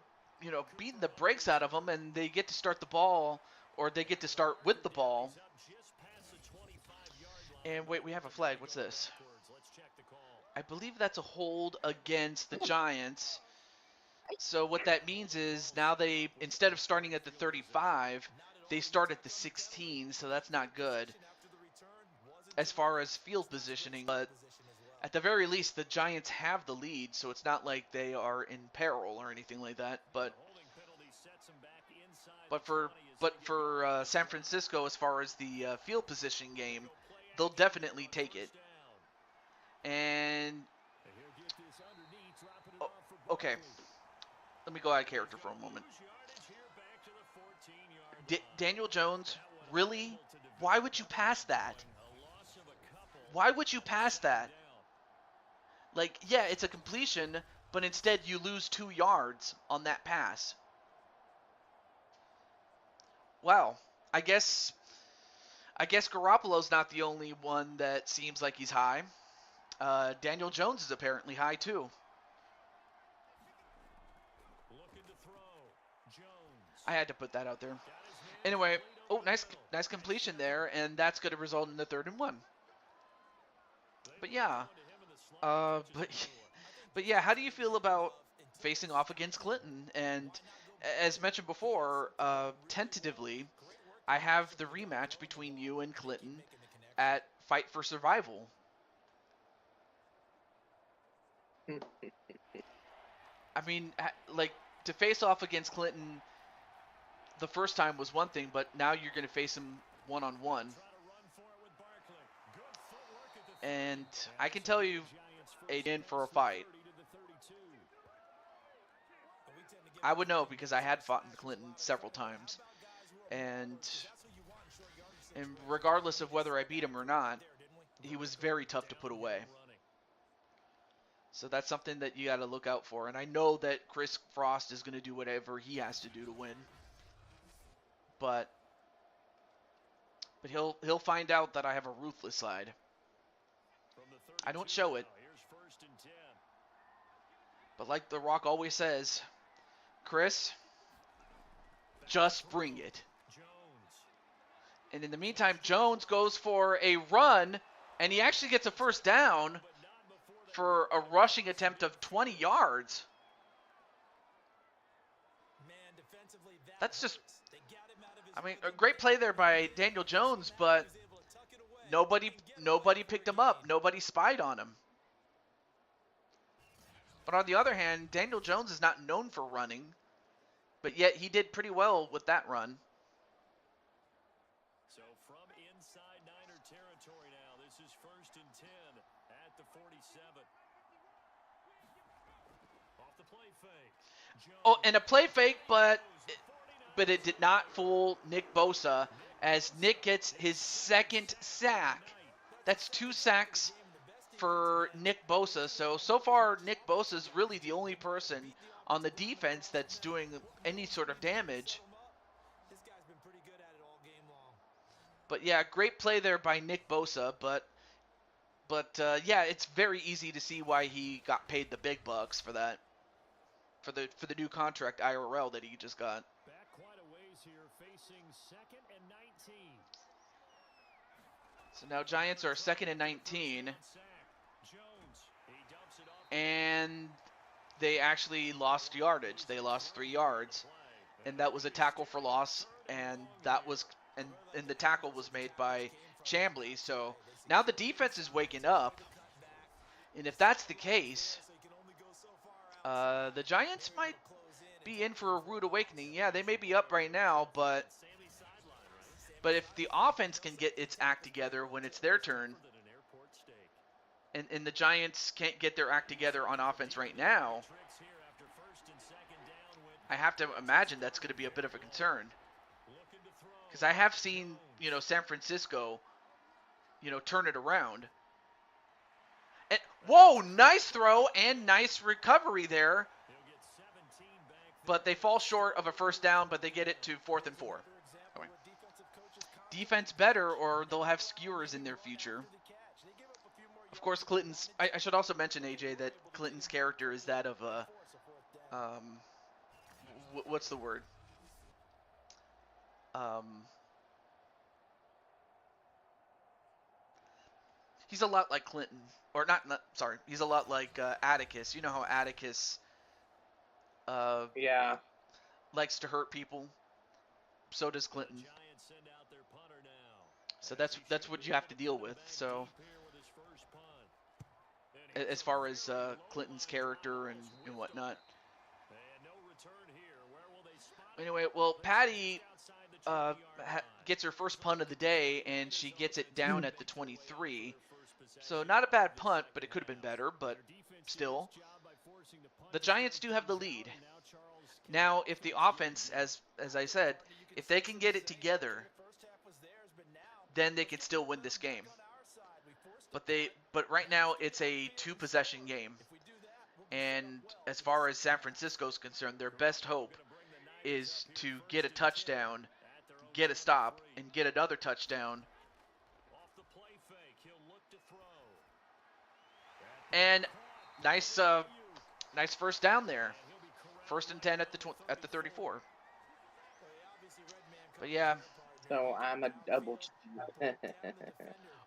beating the brakes out of them, and they get to start the ball, or they get to start with the ball. And wait, we have a flag. What's this? I believe that's a hold against the Giants. So what that means is now they, instead of starting at the 35, they start at the 16, so that's not good as far as field positioning. But at the very least, the Giants have the lead, so it's not like they are in peril or anything like that. But for San Francisco, as far as the field positioning game, they'll definitely take it. And okay, let me go out of character for a moment. Daniel Jones, really? Why would you pass that? Why would you pass that? Like, yeah, it's a completion, but instead you lose 2 yards on that pass. Wow. I guess Garoppolo's not the only one that seems like he's high. Daniel Jones is apparently high too. I had to put that out there. Anyway, nice completion there, and that's going to result in the 3rd and 1. But yeah, but yeah, how do you feel about facing off against Clinton? And as mentioned before, tentatively, I have the rematch between you and Clinton at Fight for Survival. I mean, like, to face off against Clinton the first time was one thing, but now you're going to face him one-on-one. And I can tell you, in for a fight. I would know because I had fought Clinton several times. And regardless of whether I beat him or not, he was very tough to put away. So that's something that you got to look out for. And I know that Chris Frost is going to do whatever he has to do to win. But he'll find out that I have a ruthless side. I don't show it. But like The Rock always says, Chris, just bring it. And in the meantime, Jones goes for a run, and he actually gets a first down for a rushing attempt of 20 yards. That's just, I mean, a great play there by Daniel Jones, but nobody picked him up. Nobody spied on him. But on the other hand, Daniel Jones is not known for running, but yet he did pretty well with that run. So from inside Niner territory now, this is 1st and 10 at the 47. Off the play fake. Oh, and a play fake, but it did not fool Nick Bosa as Nick gets his 2nd sack. That's 2 sacks for Nick Bosa. So far, Nick Bosa is really the only person on the defense that's doing any sort of damage. This guy's been pretty good at it all game long. But yeah, great play there by Nick Bosa, but yeah, it's very easy to see why he got paid the big bucks for that, for the new contract IRL that he just got. Back quite a ways here, facing 2nd and 19. So now Giants are 2nd and 19, Jones, he dumps it off. and they actually lost yardage. They lost 3 yards, and that was a tackle for loss, and that was and the tackle was made by Chambly. So now the defense is waking up, and if that's the case, the Giants might be in for a rude awakening. Yeah, they may be up right now, but if the offense can get its act together when it's their turn, and the Giants can't get their act together on offense right now, I have to imagine that's going to be a bit of a concern. Because I have seen, San Francisco, turn it around. And whoa, nice throw and nice recovery there. But they fall short of a first down, but they get it to 4th and 4. Okay. Defense better, or they'll have skewers in their future. Of course, Clinton's. I should also mention, AJ, that Clinton's character is that of a. What's the word? He's a lot like Clinton, or not. Sorry, he's a lot like Atticus. You know how Atticus. Yeah. Likes to hurt people. So does Clinton. So that's what you have to deal with. So as far as Clinton's character and whatnot. Anyway, well, Patty gets her first punt of the day, and she gets it down at the 23. So not a bad punt, but it could have been better, but still. The Giants do have the lead. Now, if the offense, as I said, if they can get it together, then they can still win this game. But right now it's a 2-possession game. And as far as San Francisco's concerned, their best hope is to get a touchdown, get a stop, and get another touchdown. And nice first down there. 1st and 10 at the 34. But yeah. So I'm a double.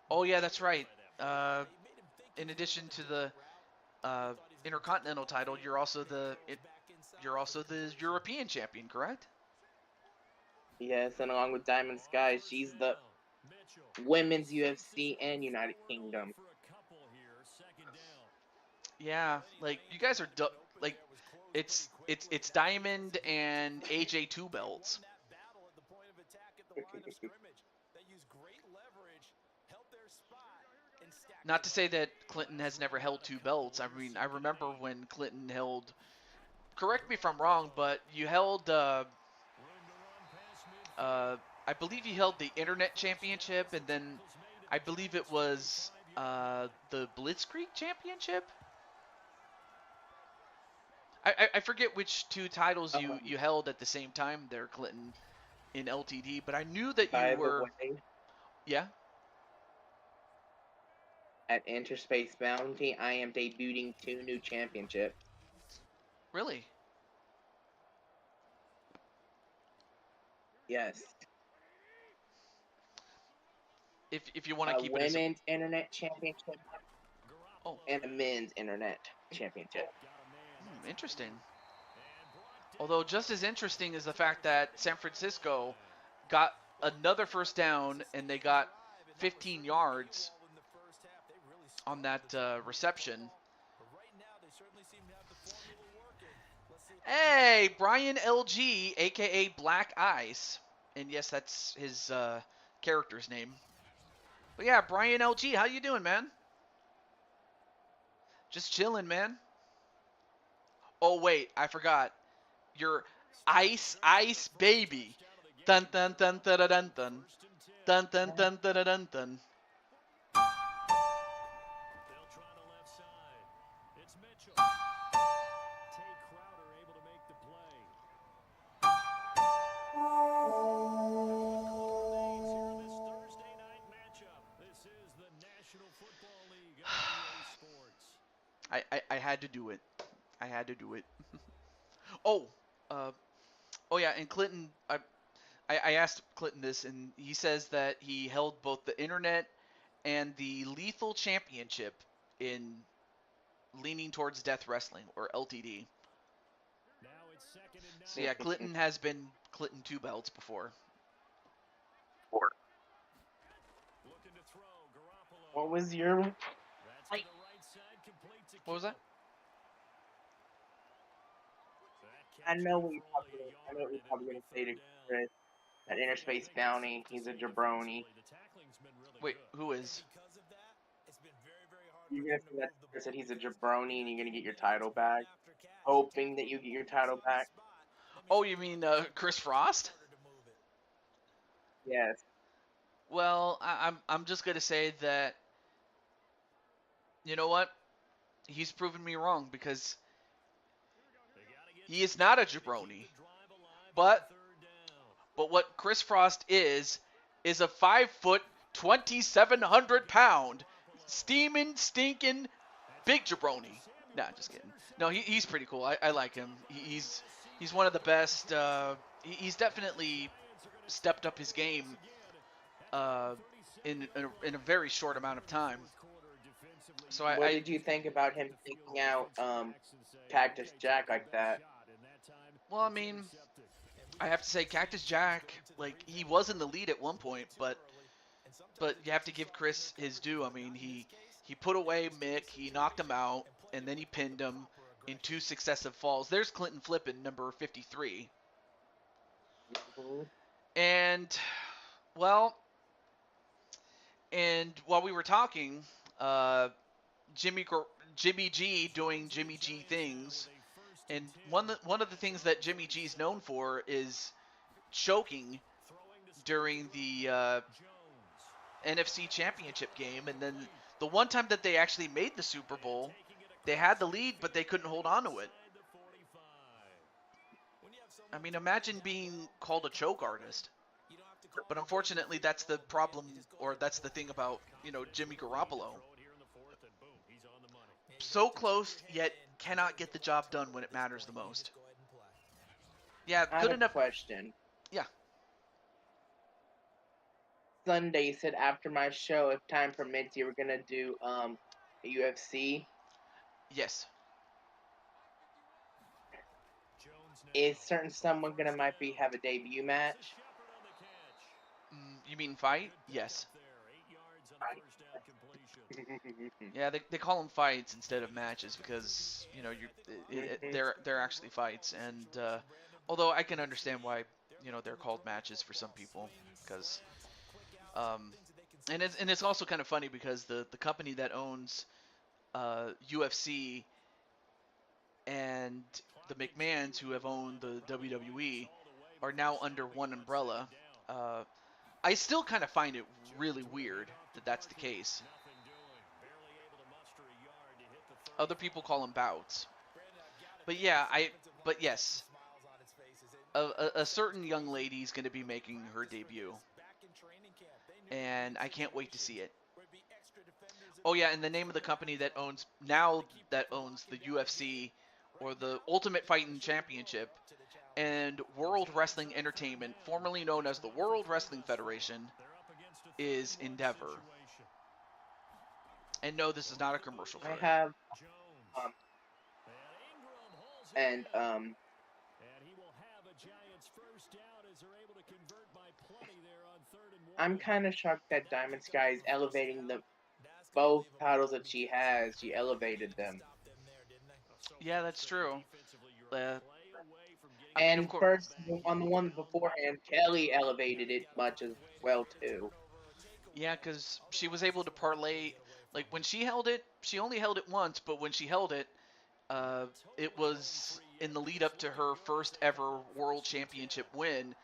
Oh yeah, that's right. In addition to the Intercontinental title, you're also the European champion, correct? Yes, and along with Diamond Sky, she's the women's UFC and United Kingdom. Yeah, like you guys are like it's Diamond and AJ 2 belts. Not to say that Clinton has never held 2 belts. I mean, I remember when Clinton held. Correct me if I'm wrong, but you held. I believe you held the Internet Championship, and then I believe it was the Blitzkrieg Championship. I forget which 2 titles you held at the same time there, Clinton, in LTD, but I knew that you were. Yeah. At Interspace Bounty, I am debuting 2 new championships. Really? Yes. If you want to keep it as a women's internet championship. Oh. And a men's internet championship. Interesting. Although just as interesting is the fact that San Francisco got another first down and they got 15 yards on that reception. Hey, Brian LG, a.k.a. Black Ice. And yes, that's his character's name. But yeah, Brian LG, how you doing, man? Just chilling, man. Oh, wait, I forgot. You're Ice Baby. Dun dun dun dun dun dun dun. Dun dun dun dun dun dun dun. They'll try the left side. It's Mitchell. Tay Crowder able to make the play. I had to do it. I had to do it. Oh, oh yeah, and Clinton, I asked Clinton this, and he says that he held both the internet and the lethal championship in leaning towards death wrestling, or LTD. Now it's 2nd and So yeah, 9. Clinton has been Clinton 2 belts before. Looking to throw, Garoppolo. What was your? That's to the right side, complete to What was that? I know what you're probably gonna, I know what you're probably going to say to Chris. That Interspace Bounty, he's a jabroni. Wait, who is? You're going to say that to Chris that he's a jabroni and you're going to get your title back, hoping that you get your title back. Oh, you mean Chris Frost? Yes. Well, I'm just gonna say that, you know what? He's proven me wrong, because he is not a jabroni. But what Chris Frost is a 5', 2,700 pound, steaming, stinking, big jabroni. Nah, just kidding. No, he's pretty cool. I like him. He's one of the best. He's definitely stepped up his game in a very short amount of time. So What did you think about him taking out Cactus Jack like that? Well, I mean, I have to say Cactus Jack, like, he was in the lead at one point, but you have to give Chris his due. I mean, he put away Mick, he knocked him out, and then he pinned him in 2 successive falls. There's Clinton Flippin, number 53. Mm-hmm. And, well, and while we were talking, Jimmy G doing Jimmy G things, and one of the things that Jimmy G's known for is choking during the NFC Championship game, and then the one time that they actually made the Super Bowl, they had the lead, but they couldn't hold on to it. I mean, imagine being called a choke artist. But unfortunately, that's the problem, or that's the thing about, Jimmy Garoppolo. So close, yet cannot get the job done when it matters the most. Yeah, I good have enough. a question. Yeah. Sunday said after my show, if time permits, you were gonna do UFC. Yes. Is certain someone gonna have a debut match? You mean fight? Yes. Yeah, they call them fights instead of matches because they're actually fights, and although I can understand why they're called matches for some people, because and it's also kind of funny because the company that owns UFC and the McMahons, who have owned the WWE, are now under one umbrella. I still kind of find it really weird that that's the case. Other people call them bouts. But yeah, but yes, a certain young lady is going to be making her debut, and I can't wait to see it. Oh yeah, and the name of the company that owns the UFC, or the Ultimate Fighting Championship, and World Wrestling Entertainment, formerly known as the World Wrestling Federation, is Endeavor. And no, this is not a commercial for I it. have and I'm kind of shocked that Diamond Sky is elevating both titles that she has. She elevated them. Yeah, that's true. And first, on the one beforehand, Kelly elevated it much as well too. Yeah, because she was able to parlay. Like when she held it, she only held it once, but when she held it, it was in the lead up to her first ever World Championship win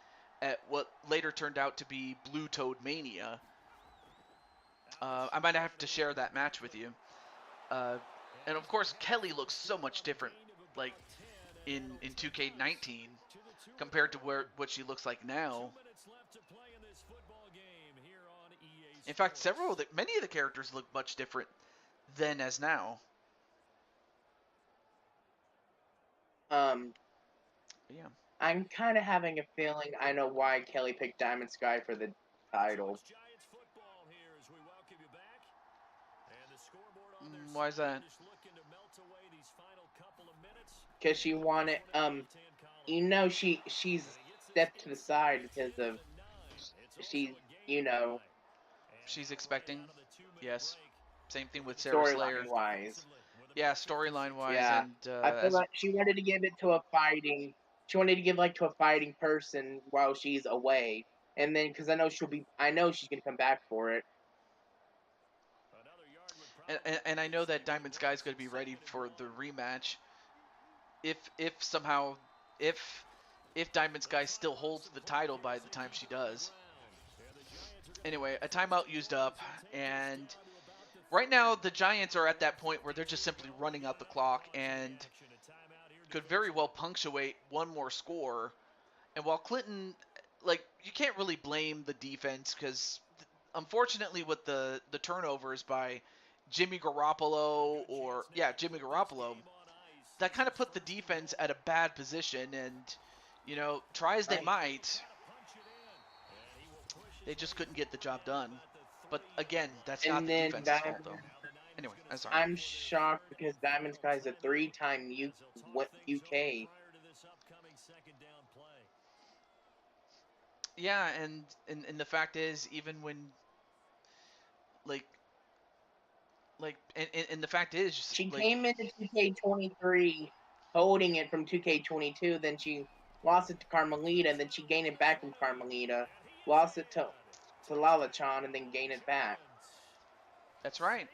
at what later turned out to be Blue Toad Mania. I might have to share that match with you. And of course, Kelly looks so much different, like in 2K19, compared to what she looks like now. In fact, many of the characters look much different then as now. Yeah. I'm kind of having a feeling I know why Kelly picked Diamond Sky for the title. It's Giants football here as we welcome you back. And the scoreboard on their Why is side that? just looking to melt away these final couple of minutes. Because she wanted, she's stepped to the side because of, she's, She's expecting. Yes. Same thing with Sarah Slayer. storyline-wise. Yeah, storyline wise, Yeah. and I feel as like she wanted to give it to a fighting, she wanted to give like to a fighting person while she's away. And then, because I know she's going to come back for it. and I know that Diamond Sky's going to be ready for the rematch. If somehow if Diamond Sky still holds the title by the time she does. Anyway, a timeout used up, and right now the Giants are at that point where they're just simply running out the clock and could very well punctuate one more score. And while Clinton, like, you can't really blame the defense because unfortunately with the turnovers by Jimmy Garoppolo Jimmy Garoppolo, that kind of put the defense at a bad position, and try as they might, they just couldn't get the job done. But again, that's not And the then defense's fault though. Anyway, I'm sorry. I'm shocked because Diamond Sky's a 3-time UK. Yeah, and the fact is, even when and the fact is, She came into 2K23 holding it from 2K22, then she lost it to Carmelita, and then she gained it back from Carmelita, lost it to Lalachan, and then gained it back. That's right.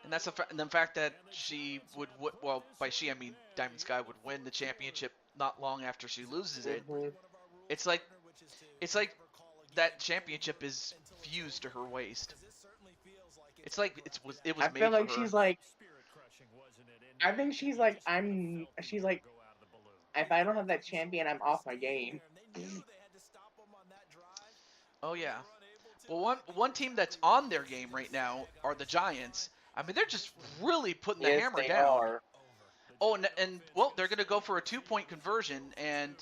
And that's the fact that she would, well, by she I mean Diamond Sky, would win the championship not long after she loses it. It's like that championship is fused to her waist. It's like it was I made feel like for her. she's like, I think she's like, if I don't have that champion, I'm off my game. Oh yeah. Well, one team that's on their game right now are the Giants. I mean, they're just really putting the Yes, hammer they down. are. Oh, and well, they're going to go for a 2-point conversion, and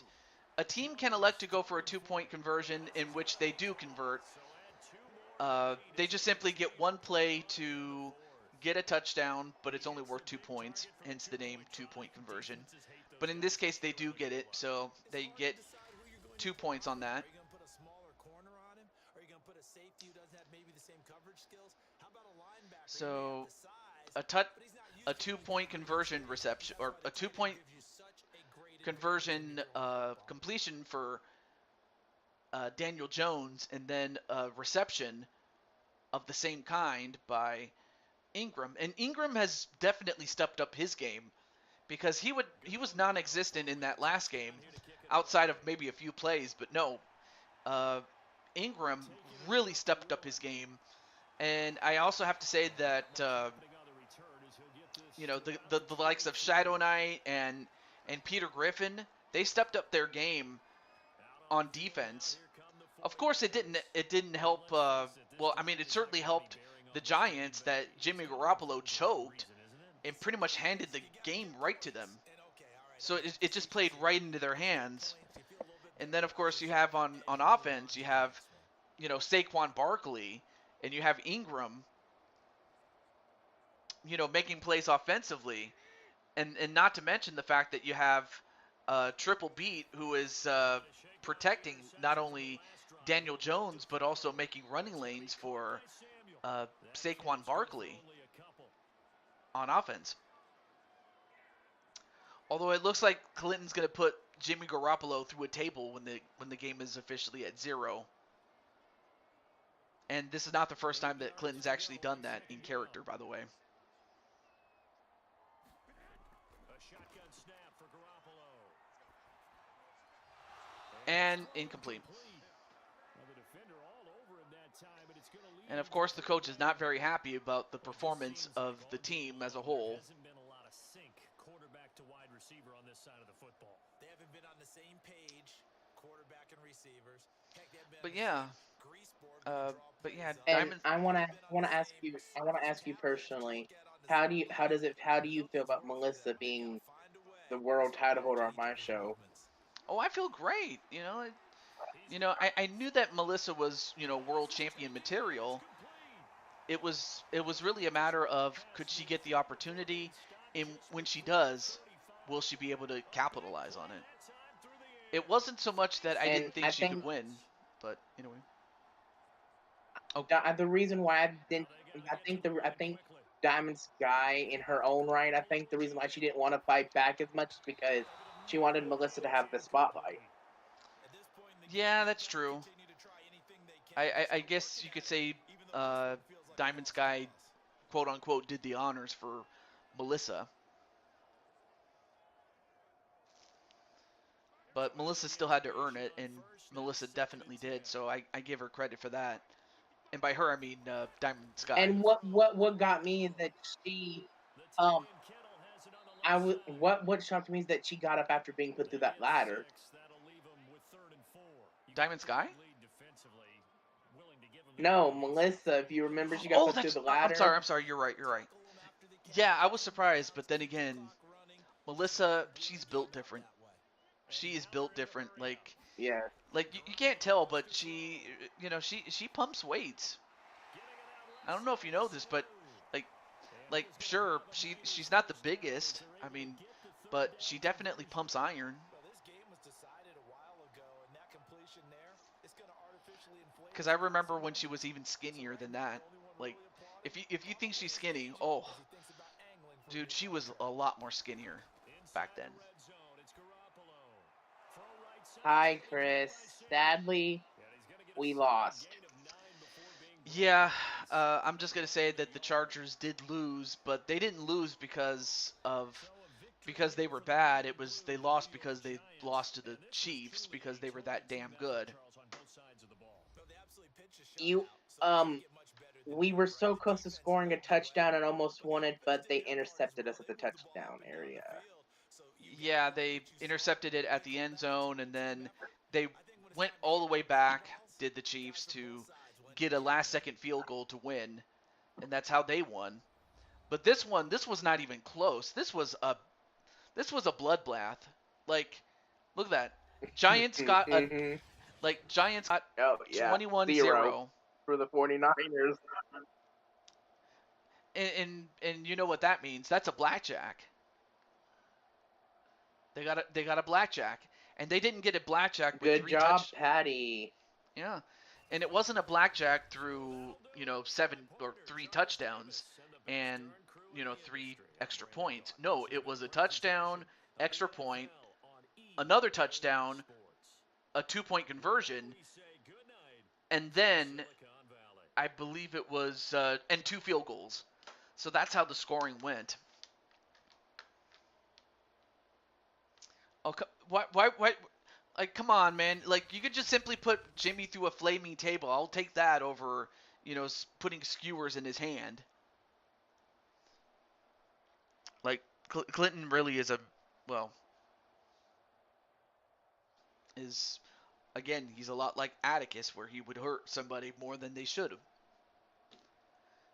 a team can elect to go for a 2-point conversion in which they do convert. They just simply get one play to get a touchdown, but it's only worth 2 points, hence the name 2-point conversion. But in this case, they do get it, so they get 2 points on that. So a 2-point conversion reception, or a 2-point conversion completion for Daniel Jones, and then a reception of the same kind by Ingram. And Ingram has definitely stepped up his game, because he was non-existent in that last game, outside of maybe a few plays. But no, Ingram really stepped up his game. And I also have to say that the likes of Shadow Knight and Peter Griffin, they stepped up their game on defense. Of course, it didn't help. Well, I mean, it certainly helped the Giants that Jimmy Garoppolo choked and pretty much handed the game right to them. So it just played right into their hands. And then, of course, you have on offense, you have Saquon Barkley, and you have Ingram, making plays offensively, and not to mention the fact that you have Triple Beat, who is protecting not only Daniel Jones but also making running lanes for Saquon Barkley on offense. Although it looks like Clinton's going to put Jimmy Garoppolo through a table when the game is officially at 0. And this is not the first time that Clinton's actually done that in character, by the way. A shotgun snap for Garoppolo. And incomplete. And of course, the coach is not very happy about the performance of the team as a whole. Hasn't been a lot of sync quarterback to wide receiver on this side of the football. They haven't been on the same page, quarterback and receivers. Heck, but yeah, And Diamond. I want to ask you personally, How do you feel about Melissa being the world title holder on my show? Oh, I feel great. I knew that Melissa was, world champion material. It was really a matter of, could she get the opportunity, and when she does, will she be able to capitalize on it? It wasn't so much that I And didn't think I she could think win, but anyway. Oh, the reason why I didn't, I think Diamond Sky, in her own right, I think the reason why she didn't want to fight back as much is because she wanted Melissa to have the spotlight. yeah, that's true. I guess you could say Diamond Sky, quote unquote, did the honors for Melissa. But Melissa still had to earn it, and Melissa definitely did, so I give her credit for that. And by her, I mean Diamond Sky. And what got me is that she, um, what shocked me is that she got up after being put through that ladder. Diamond Sky? No, Melissa, if you remember, she got Oh, put through that's. the ladder. I'm sorry. You're right. Yeah, I was surprised, but then again, Melissa, she's built different. She is built different. Yeah. You can't tell, but she pumps weights. I don't know if you know this, but like sure, she's not the biggest. I mean, but she definitely pumps iron. Because I remember when she was even skinnier than that. Like, if you think she's skinny, oh, dude, she was a lot more skinnier back then. Hi, Chris. Sadly, we lost. Yeah, I'm just gonna say that the Chargers did lose, but they didn't lose because they were bad. They lost because they lost to the Chiefs because they were that damn good. You we were so close to scoring a touchdown and almost won it, but they intercepted us at the touchdown area. Yeah, they intercepted it at the end zone, and then they went all the way back, did the Chiefs, to get a last-second field goal to win, and that's how they won. But this was not even close. This was a bloodbath. Like, look at that. Giants got a Mhm. Giants got Oh yeah, 0 21-0. for the 49ers. And you know what that means? That's a blackjack. They got a blackjack, and they didn't get a blackjack with Good three job, touch. Patty. Yeah, and it wasn't a blackjack through 7 or 3 touchdowns and 3 extra points. No, it was a touchdown, extra point, another touchdown, a 2-point conversion, and then I believe it was and 2 field goals. So that's how the scoring went. Oh, why? Like, come on, man. Like, you could just simply put Jimmy through a flaming table. I'll take that over, putting skewers in his hand. Like, Clinton really is again, he's a lot like Atticus, where he would hurt somebody more than they should have.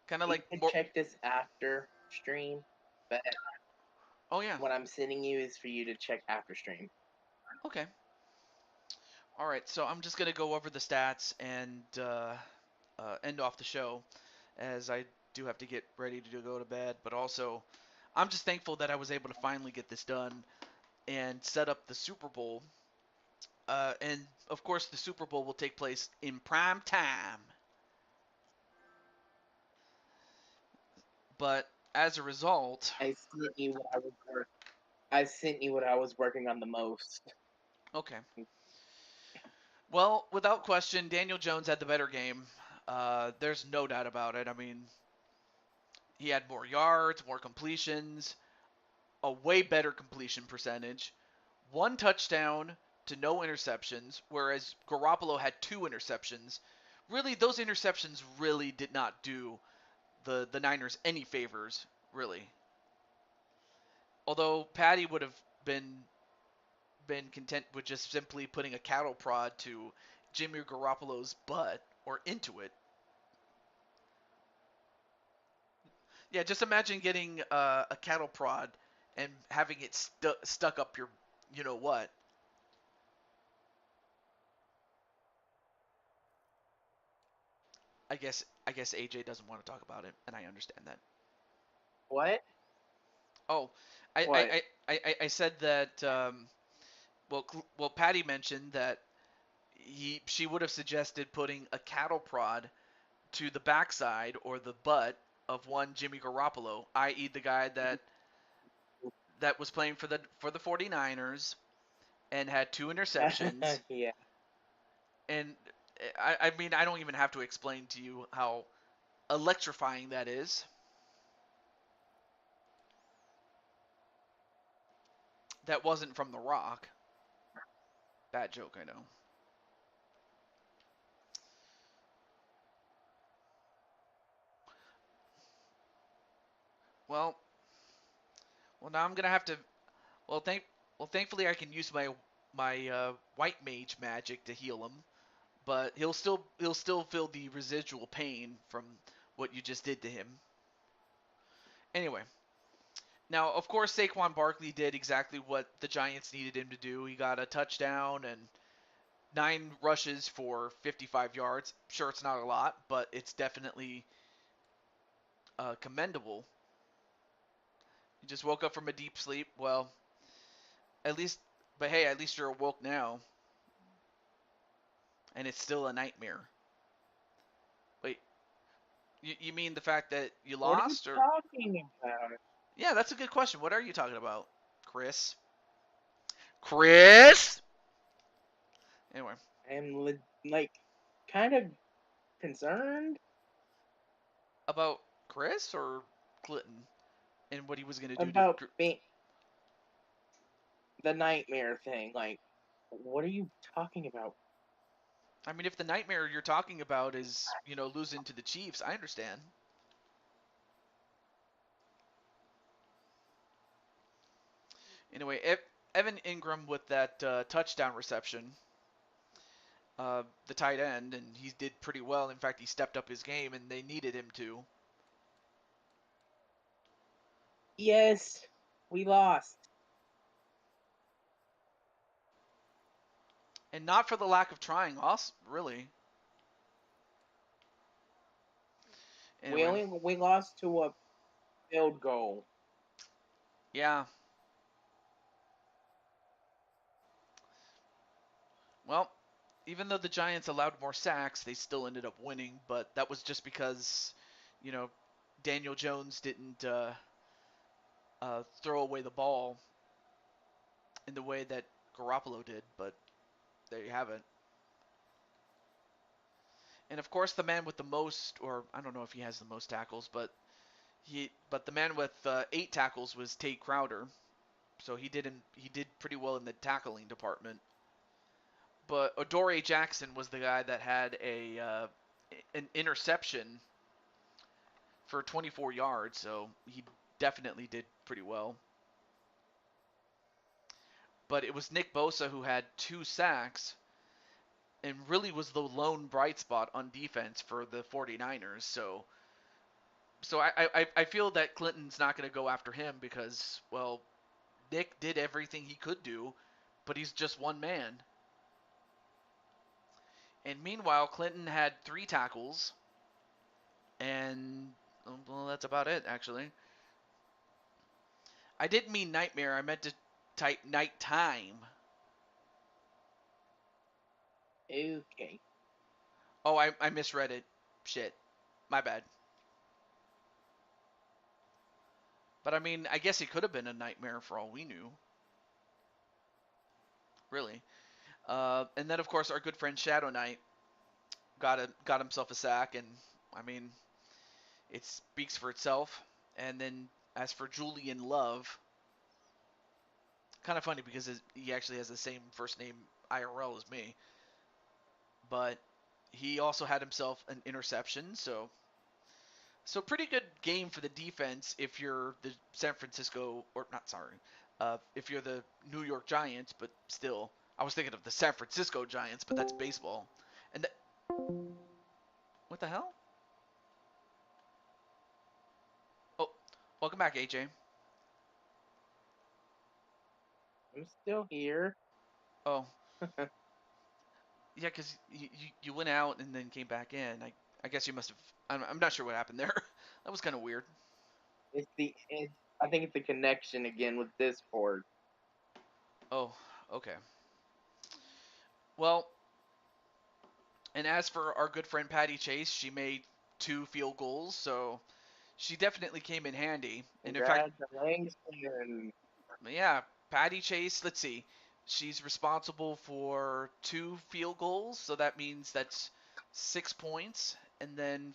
Kind of You like can check this after stream, but oh, yeah. what I'm sending you is for you to check after stream. Okay. All right, so I'm just going to go over the stats and end off the show, as I do have to get ready to go to bed. But also, I'm just thankful that I was able to finally get this done and set up the Super Bowl. And, of course, the Super Bowl will take place in prime time. But as a result... I sent you what I was working on the most. Okay. Well, without question, Daniel Jones had the better game. There's no doubt about it. I mean, he had more yards, more completions, a way better completion percentage, 1 touchdown to no interceptions, whereas Garoppolo had 2 interceptions. Really, those interceptions really did not do the Niners any favors, really. Although Patty would have been content with just simply putting a cattle prod to Jimmy Garoppolo's butt or into it. Yeah, just imagine getting a cattle prod and having it stuck up your, you know what. I guess AJ doesn't want to talk about it, and I understand that. What? Oh, What? I said that. Well, Patty mentioned that she would have suggested putting a cattle prod to the backside or the butt of one Jimmy Garoppolo, i.e., the guy that was playing for the 49ers and had 2 interceptions. Yeah. And I mean, I don't even have to explain to you how electrifying that is. That wasn't from The Rock. Bad joke, I know. Well, now I'm gonna have to. Well, thankfully I can use my white mage magic to heal him, but he'll still feel the residual pain from what you just did to him. Anyway, now of course Saquon Barkley did exactly what the Giants needed him to do. He got a touchdown and 9 rushes for 55 yards. Sure, it's not a lot, but it's definitely commendable. You just woke up from a deep sleep. Well, at least, but hey, at least you're awoke now, and it's still a nightmare. Wait, you mean the fact that you What are you lost, or? talking about? Yeah, that's a good question. What are you talking about, Chris? Chris? Anyway, I'm like kind of concerned about Chris or Clinton and what he was going to do about to. being the nightmare thing. Like, what are you talking about? I mean, if the nightmare you're talking about is, losing to the Chiefs, I understand. Anyway, Evan Ingram with that touchdown reception, the tight end, and he did pretty well. In fact, he stepped up his game, and they needed him to. Yes, we lost. And not for the lack of trying, also, really. Anyway, We lost to a field goal. yeah. Well, even though the Giants allowed more sacks, they still ended up winning, but that was just because, you know, Daniel Jones didn't throw away the ball in the way that Garoppolo did, but there you have it. And of course, the man with the most, or I don't know if he has the most tackles, but the man with 8 tackles was Tate Crowder, so he did pretty well in the tackling department. But Adoree Jackson was the guy that had an interception for 24 yards, so he definitely did pretty well. But it was Nick Bosa who had 2 sacks and really was the lone bright spot on defense for the 49ers. So I feel that Clinton's not going to go after him because, well, Nick did everything he could do, but he's just one man. And meanwhile, Clinton had 3 tackles, and well, that's about it, actually. I didn't mean nightmare. I meant to type nighttime. Okay. Oh, I misread it. Shit. My bad. But I mean, I guess it could have been a nightmare for all we knew. Really. And then, of course, our good friend Shadow Knight got himself a sack, and I mean, it speaks for itself. And then, as for Julian Love, kind of funny because he actually has the same first name IRL as me. But he also had himself an interception, so pretty good game for the defense if you're the San Francisco, or not, sorry, if you're the New York Giants, but still, I was thinking of the San Francisco Giants, but that's baseball. And what the hell? Oh, Welcome back, AJ. I'm still here. Oh. Yeah, because you went out and then came back in. I guess you must have. I'm not sure what happened there. That was kind of weird. I think it's the connection again with Discord. Oh, okay. Well, and as for our good friend Patty Chase, she made 2 field goals, so she definitely came in handy. And in fact, Congratulations. yeah, Patty Chase, let's see. She's responsible for 2 field goals, so that means that's 6 points, and then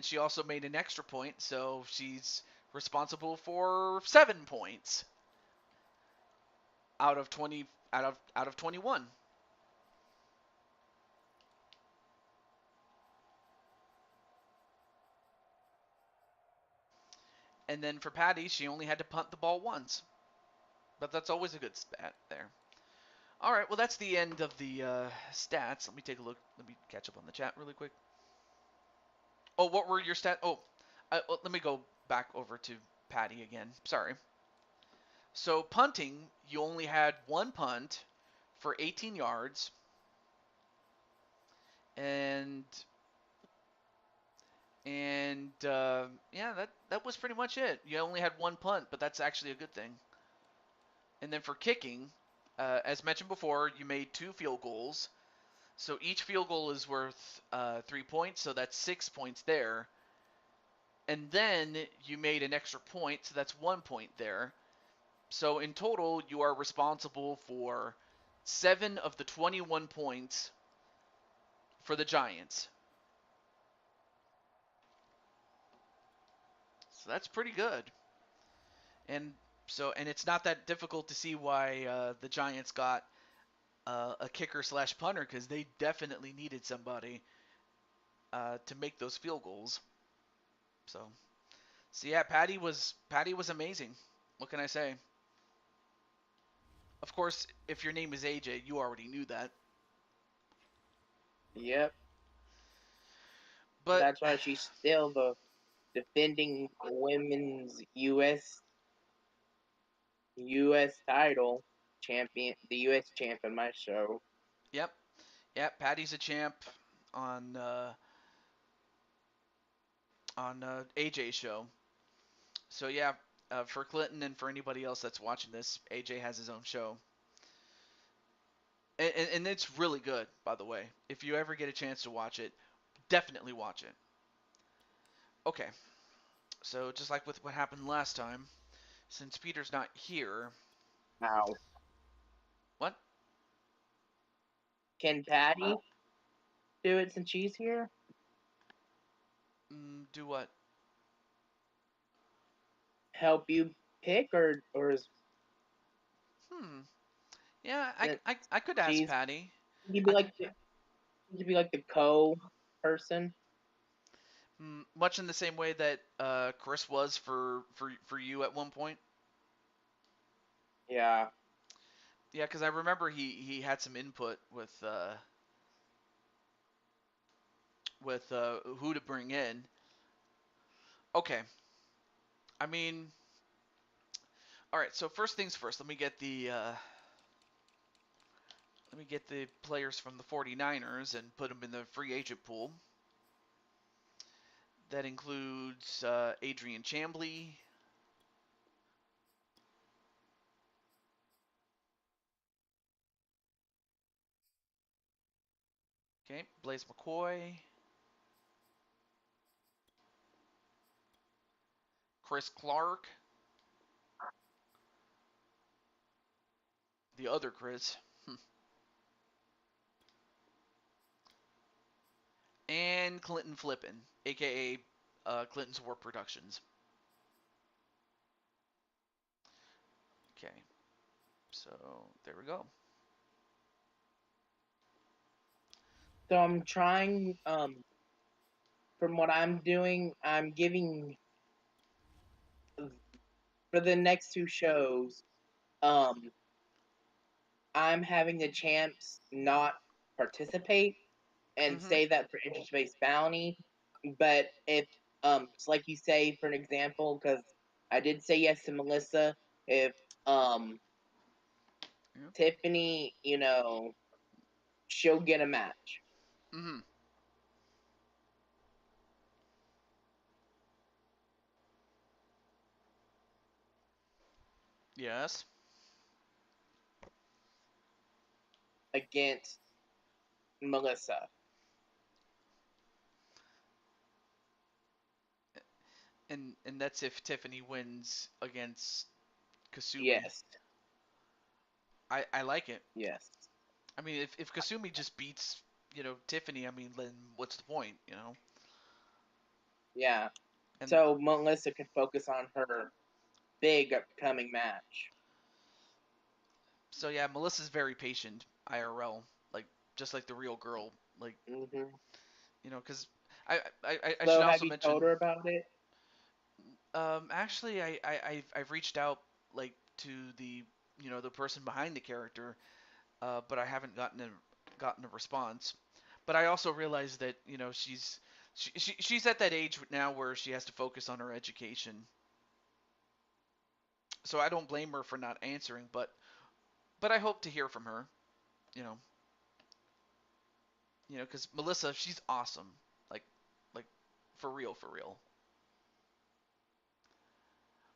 she also made an extra point, so she's responsible for 7 points out of 20 out of 21. And then for Patty, she only had to punt the ball once. But that's always a good stat there. All right, well, that's the end of the stats. Let me take a look. Let me catch up on the chat really quick. Oh, what were your stats? Oh, well, let me go back over to Patty again. Sorry. So punting, you only had 1 punt for 18 yards. And yeah, that was pretty much it. You only had 1 punt, but that's actually a good thing. And then for kicking, as mentioned before, you made 2 field goals. So each field goal is worth 3 points, so that's 6 points there. And then you made an extra point, so that's 1 point there. So in total, you are responsible for 7 of the 21 points for the Giants. So that's pretty good. And it's not that difficult to see why the Giants got a kicker / punter, because they definitely needed somebody to make those field goals. So yeah, Patty was amazing. What can I say? Of course, if your name is AJ, you already knew that. Yep. But That's why she's still the defending women's U.S. title champion, the U.S. champ in my show. yep, Patty's a champ on AJ's show. So yeah, for Clinton and for anybody else that's watching this, AJ has his own show. And it's really good, by the way. If you ever get a chance to watch it, definitely watch it. Okay, so just like with what happened last time, since Peter's not here. Wow. What? Can Patty do it since she's here? Do what? Help you pick, or is Yeah, that I could ask she's Patty. you'd be I, like you'd be like the co-person? much in the same way that Chris was for you at one point. Yeah. Yeah, because I remember he had some input with who to bring in. Okay. I mean, all right. So first things first. Let me get the players from the 49ers and put them in the free agent pool. That includes Adrian Chambly. Okay, Blaze McCoy. Chris Clark. The other Chris. And Clinton Flippin, aka Clinton's War Productions. Okay, so there we go. So I'm trying. From what I'm doing, I'm giving for the next 2 shows. I'm having the champs not participate and save that for interest-based bounty. But if It's like you say, for an example, because I did say yes to Melissa. If Yeah. Tiffany, she'll get a match. Mm-hmm. Yes. Against Melissa. And that's if Tiffany wins against Kasumi. Yes. I like it. Yes. I mean, if Kasumi just beats, Tiffany, I mean, then what's the point, Yeah. And So Melissa can focus on her big upcoming match. so yeah, Melissa's very patient, IRL, like just like the real girl, like Hmm. because I should So have also you told mention, her about it? actually I've reached out like to the the person behind the character, but I haven't gotten a response. But I also realize that she's at that age now where she has to focus on her education. So I don't blame her for not answering, but I hope to hear from her. You know, because Melissa, she's awesome. Like, like for real, for real.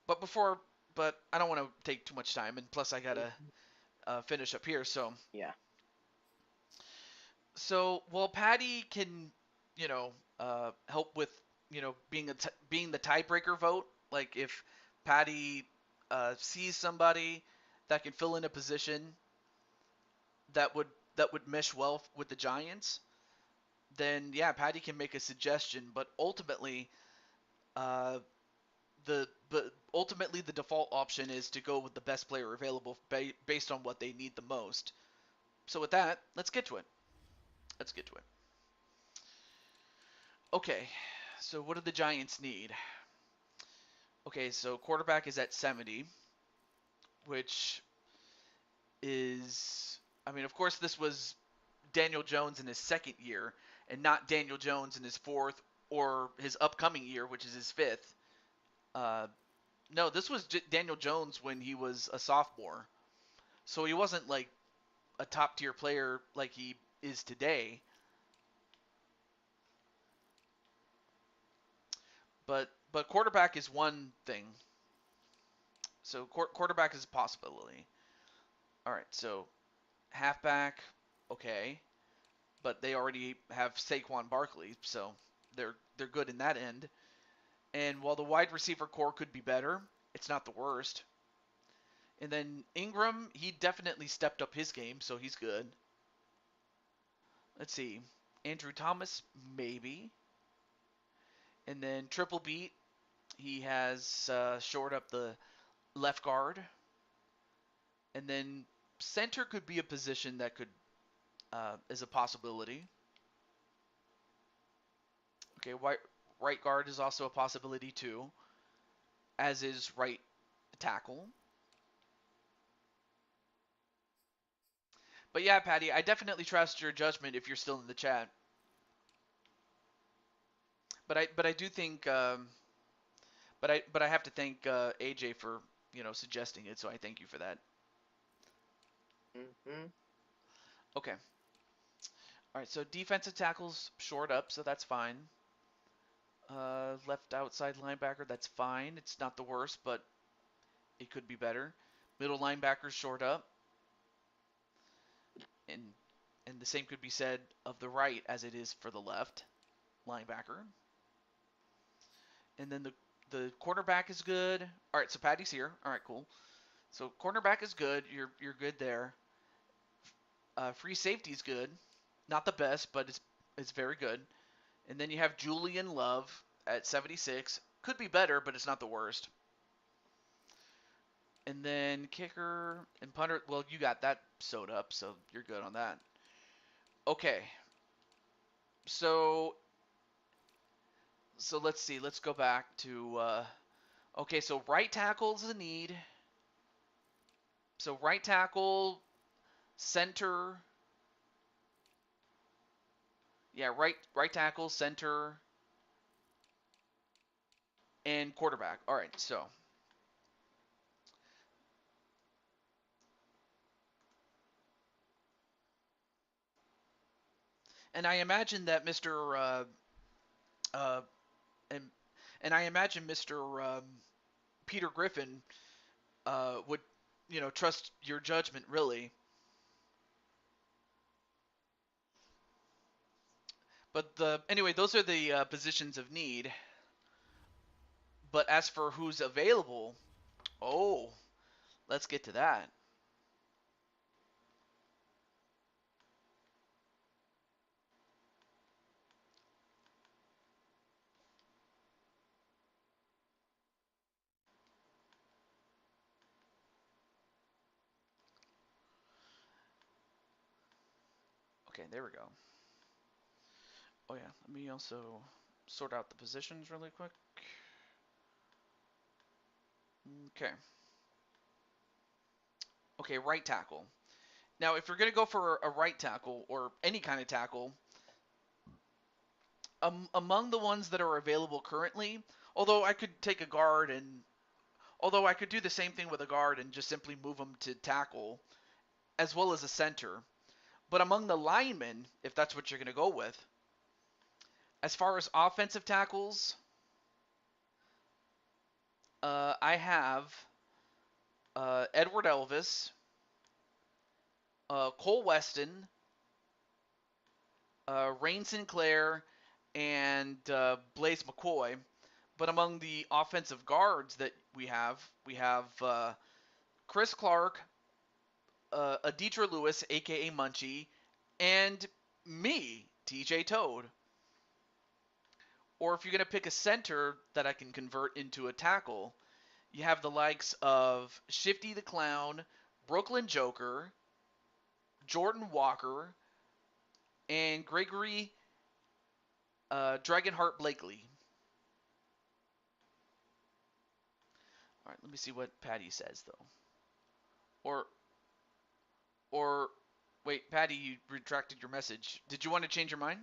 But before, but I don't want to take too much time, and plus I gotta Mhm. finish up here. Yeah. So while Patty can, help with, being the tiebreaker vote, like if Patty sees somebody that can fill in a position that would mesh well with the Giants, then yeah, Patty can make a suggestion. But uh, ultimately the default option is to go with the best player available based on what they need the most. So with that, let's get to it. Let's get to it. Okay, so what do the Giants need? Okay, so quarterback is at 70, which is, I mean, of course, this was Daniel Jones in his second year, and not Daniel Jones in his fourth or his upcoming year, which is his fifth. Uh, no, this was Daniel Jones when he was a sophomore, so he wasn't like a top tier player like he is today. But quarterback is one thing. So quarterback is a possibility. All right, so halfback, okay, but they already have Saquon Barkley, so they're good in that end. And while the wide receiver core could be better, it's not the worst. And then Ingram, he definitely stepped up his game, so he's good. Let's see, Andrew Thomas, maybe. And then triple beat, he has shored up the left guard. And then center could be a position that could is a possibility. Okay, right guard is also a possibility too, as is right tackle. But yeah, Patty, I definitely trust your judgment if you're still in the chat. But I do think but I have to thank AJ for suggesting it, so I thank you for that. Hmm. Okay. All right. So defensive tackles shored up, so that's fine. Left outside linebacker, that's fine. It's not the worst, but it could be better. Middle linebackers shored up, and the same could be said of the right as it is for the left linebacker. And then the cornerback is good. All right, so Patty's here. All right, cool. So cornerback is good. You're good there. Free safety is good. Not the best, but it's very good. And then you have Julian Love at 76. Could be better, but it's not the worst. And then kicker and punter. Well, you got that sewed up, so you're good on that. Okay. So let's see. Let's go back to. Okay, so right tackle is a need. So right tackle, center. Yeah, right tackle, center, and quarterback. All right, so and I imagine that Mr. Uh, and I imagine Mr. Peter Griffin would, trust your judgment really. But anyway, those are the positions of need. But as for who's available, oh, let's get to that. Okay, there we go. Oh yeah, let me also sort out the positions really quick. Okay. Okay, right tackle. Now, if you're going to go for a right tackle or any kind of tackle, among the ones that are available currently, although I could take a guard and although I could do the same thing with a guard and just simply move them to tackle, as well as a center. But among the linemen, if that's what you're going to go with, as far as offensive tackles, I have Edward Elvis, Cole Weston, Rain Sinclair, and Blaze McCoy. But among the offensive guards that we have Chris Clark, Aditra Lewis, aka Munchie, and me, TJ Toad. Or if you're going to pick a center that I can convert into a tackle, you have the likes of Shifty the Clown, Brooklyn Joker, Jordan Walker, and Gregory Dragonheart Blakely. All right, let me see what Patty says though. Or wait, Patty, you retracted your message. Did you want to change your mind?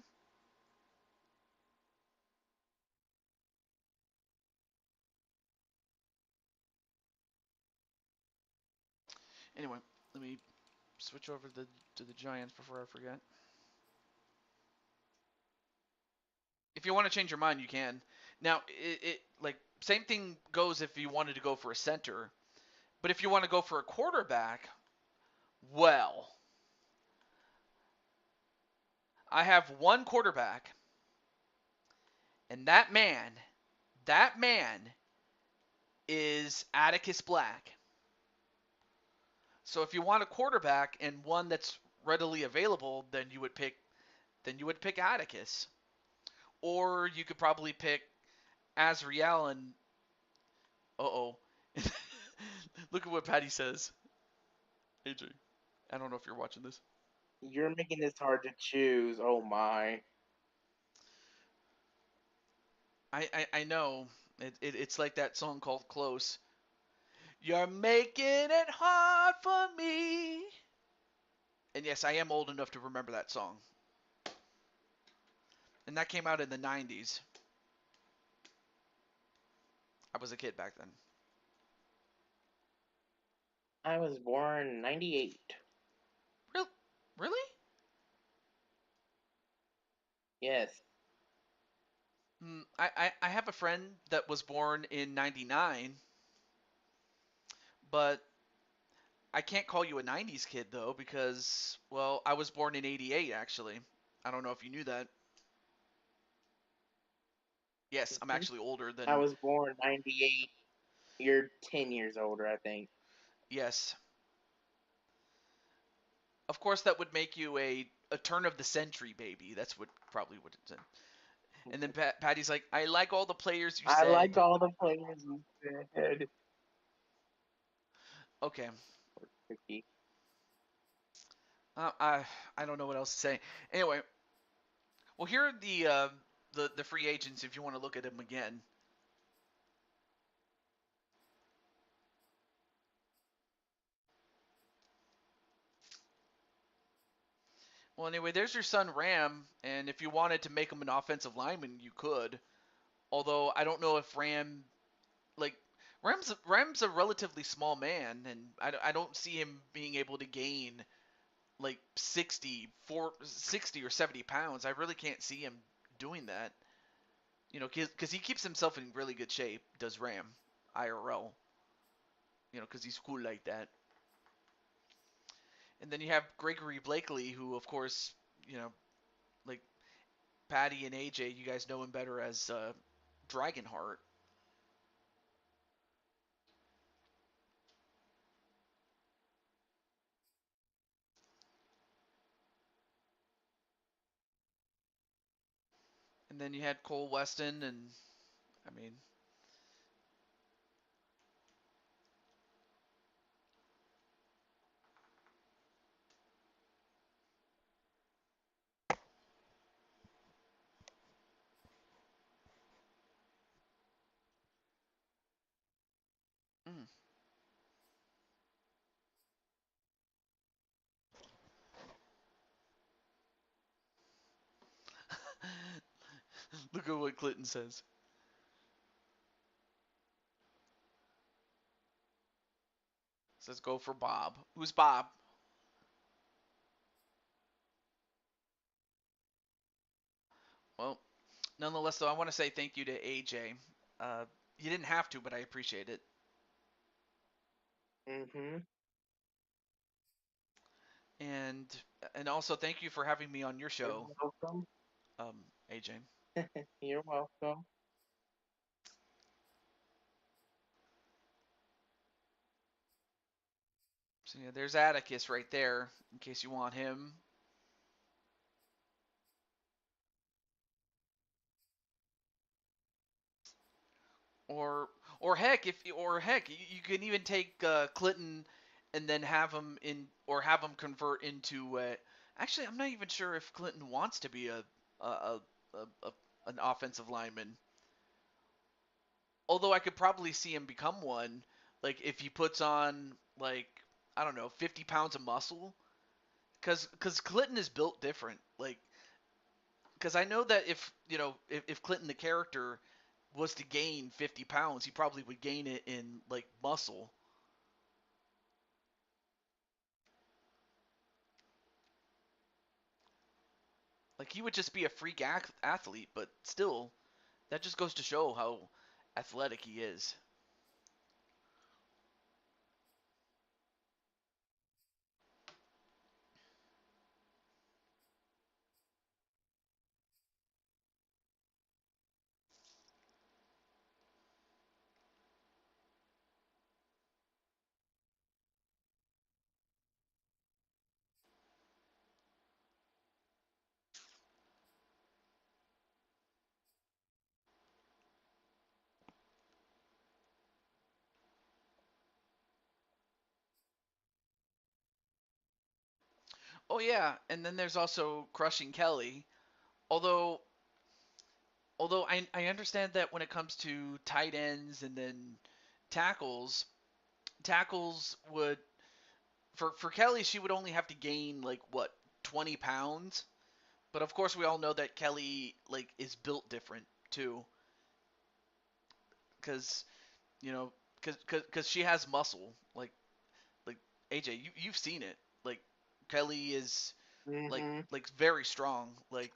Anyway, let me switch over to the Giants before I forget. If you want to change your mind, you can. Now, it like same thing goes if you wanted to go for a center, but if you want to go for a quarterback, well, I have one quarterback, and that man is Atticus Black. So if you want a quarterback and one that's readily available, then you would pick Atticus. Or you could probably pick Azriel and uh-oh. Look at what Patty says. AJ, I don't know if you're watching this. You're making this hard to choose. Oh my. I know. It's like that song called Close. You're making it hard for me. And yes, I am old enough to remember that song. And that came out in the 90s. I was a kid back then. I was born 98. Really? Yes. I have a friend that was born in 99, but I can't call you a 90s kid, though, because, well, I was born in 88, actually. I don't know if you knew that. Yes, I'm Mhm. actually older I than. was born 98. You're 10 years older, I think. Yes. Of course, that would make you a turn of the century baby. That's what probably what it said. And then Patty's like, I like all the players you I like said. all the players you said. Okay. Tricky. I don't know what else to say. Anyway, well, here are the free agents if you want to look at them again. Well, anyway, there's your son Ram, and if you wanted to make him an offensive lineman, you could. Although I don't know if like Ram's a relatively small man, and I don't see him being able to gain like 60 or 70 pounds. I really can't see him doing that. Because he keeps himself in really good shape, does Ram, IRL. Because he's cool like that. And then you have Gregory Blakely, who, of course, like Patty and AJ, you guys know him better as Dragonheart. And then you had Cole Weston, and I mean, mm. Look at what Clinton says. Says go for Bob. Who's Bob? Well, nonetheless, though, I want to say thank you to AJ. You didn't have to, but I appreciate it. Mm-hmm. And also thank you for having me on your You're show, welcome. AJ. You're welcome. So yeah, there's Atticus right there, in case you want him. Or heck, you can even take Clinton and then have him convert into. Actually, I'm not even sure if Clinton wants to be a an offensive lineman. Although I could probably see him become one, like if he puts on like I don't know 50 pounds of muscle, because Clinton is built different. Like because I know that if Clinton the character was to gain 50 pounds, he probably would gain it in like muscle. Like he would just be a freak athlete, but still, that just goes to show how athletic he is. Oh yeah, and then there's also crushing Kelly. Although I understand that when it comes to tight ends and then tackles, tackles would for Kelly she would only have to gain like what 20 pounds. But of course we all know that Kelly like is built different too, because because she has muscle. Like AJ, you've seen it. Like Kelly is Mm-hmm. like very strong. Like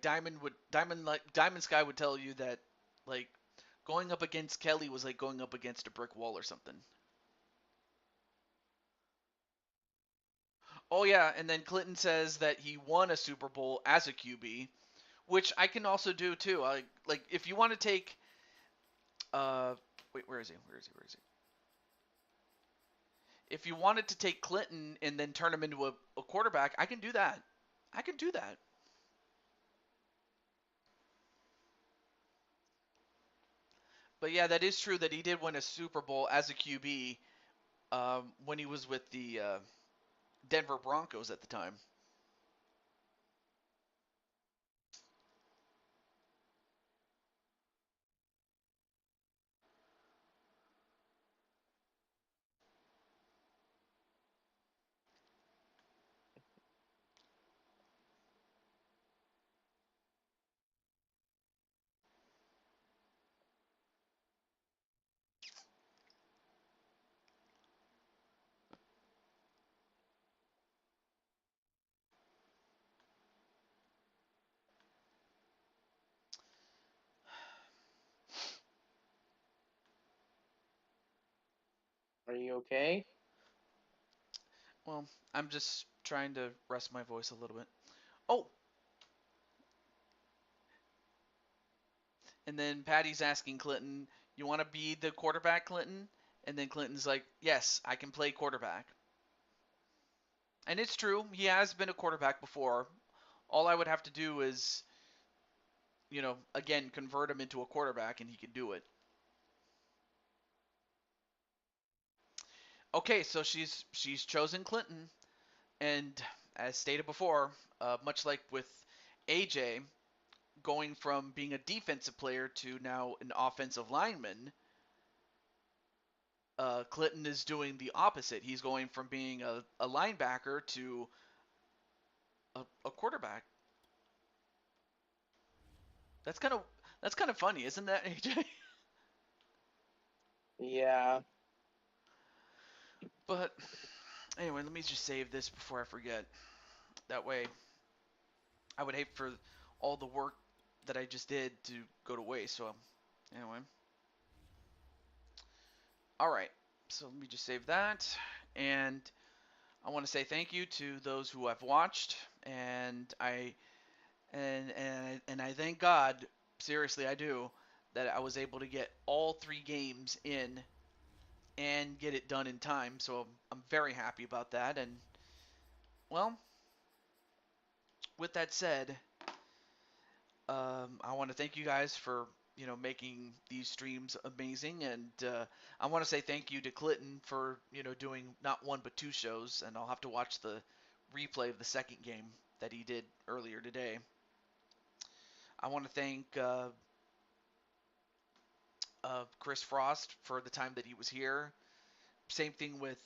Diamond Sky would tell you that like going up against Kelly was like going up against a brick wall or something. Oh yeah, and then Clinton says that he won a Super Bowl as a QB, which I can also do too. Like if you want to take uh wait, where is he? Where is he? Where is he? If you wanted to take Clinton and then turn him into a quarterback, I can do that. I can do that. But yeah, that is true that he did win a Super Bowl as a QB when he was with the Denver Broncos at the time. Are you okay? Well, I'm just trying to rest my voice a little bit. Oh! And then Patty's asking Clinton, you want to be the quarterback, Clinton? And then Clinton's like, yes, I can play quarterback. And it's true, he has been a quarterback before. All I would have to do is, again, convert him into a quarterback and he can do it. Okay, so she's chosen Clinton, and as stated before, much like with AJ, going from being a defensive player to now an offensive lineman, Clinton is doing the opposite. He's going from being a linebacker to a quarterback. That's kind of funny, isn't that, AJ? Yeah. But anyway, let me just save this before I forget. That way, I would hate for all the work that I just did to go to waste. So anyway, all right. So let me just save that, and I want to say thank you to those who have watched, and I thank God, seriously I do, that I was able to get all 3 games in and get it done in time. So I'm very happy about that. And well, with that said, I want to thank you guys for making these streams amazing, and I want to say thank you to Clinton for doing not 1 but 2 shows, and I'll have to watch the replay of the second game that he did earlier today. I want to thank Chris Frost for the time that he was here. Same thing with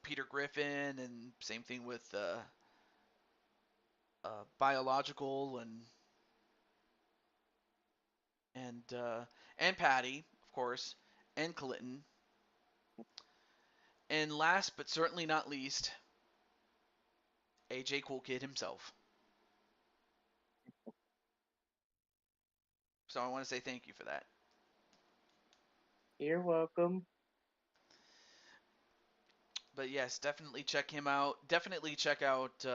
Peter Griffin, and same thing with Biological and Patty, of course, and Clinton. And last but certainly not least, AJ Cool Kid himself. So I want to say thank you for that. You're welcome. But yes, definitely check him out. Definitely check out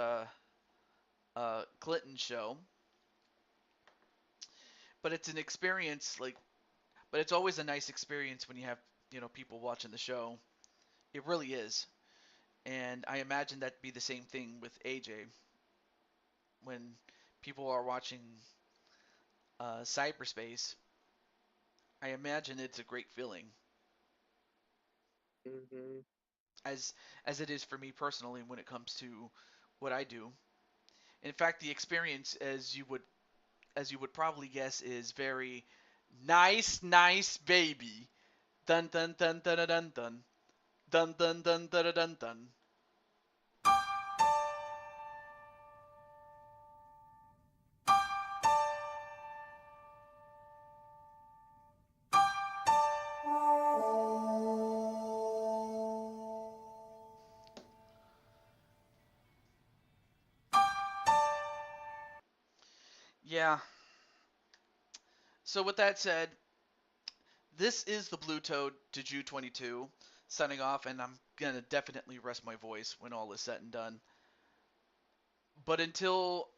Clinton's show. But it's an experience, but it's always a nice experience when you have people watching the show. It really is. And I imagine that'd be the same thing with AJ when people are watching cyberspace. I imagine it's a great feeling, Mhm. as it is for me personally when it comes to what I do. In fact, the experience, as you would probably guess, is very nice, nice baby. Dun dun dun dun dun dun dun dun dun dun dun dun. Yeah. So with that said, this is the Blue Toad to Jew 22 signing off, and I'm gonna definitely rest my voice when all is said and done. But until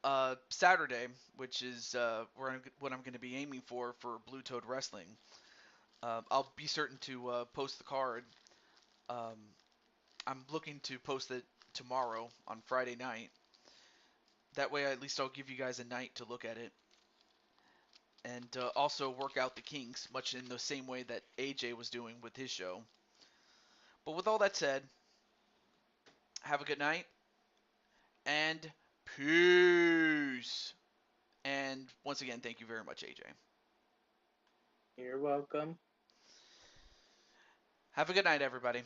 Saturday, which is what I'm going to be aiming for Blue Toad Wrestling, I'll be certain to post the card. Um, I'm looking to post it tomorrow on Friday night. That way, at least I'll give you guys a night to look at it. And also work out the kinks, much in the same way that AJ was doing with his show. But with all that said, have a good night, and peace. And once again, thank you very much, AJ. You're welcome. Have a good night, everybody.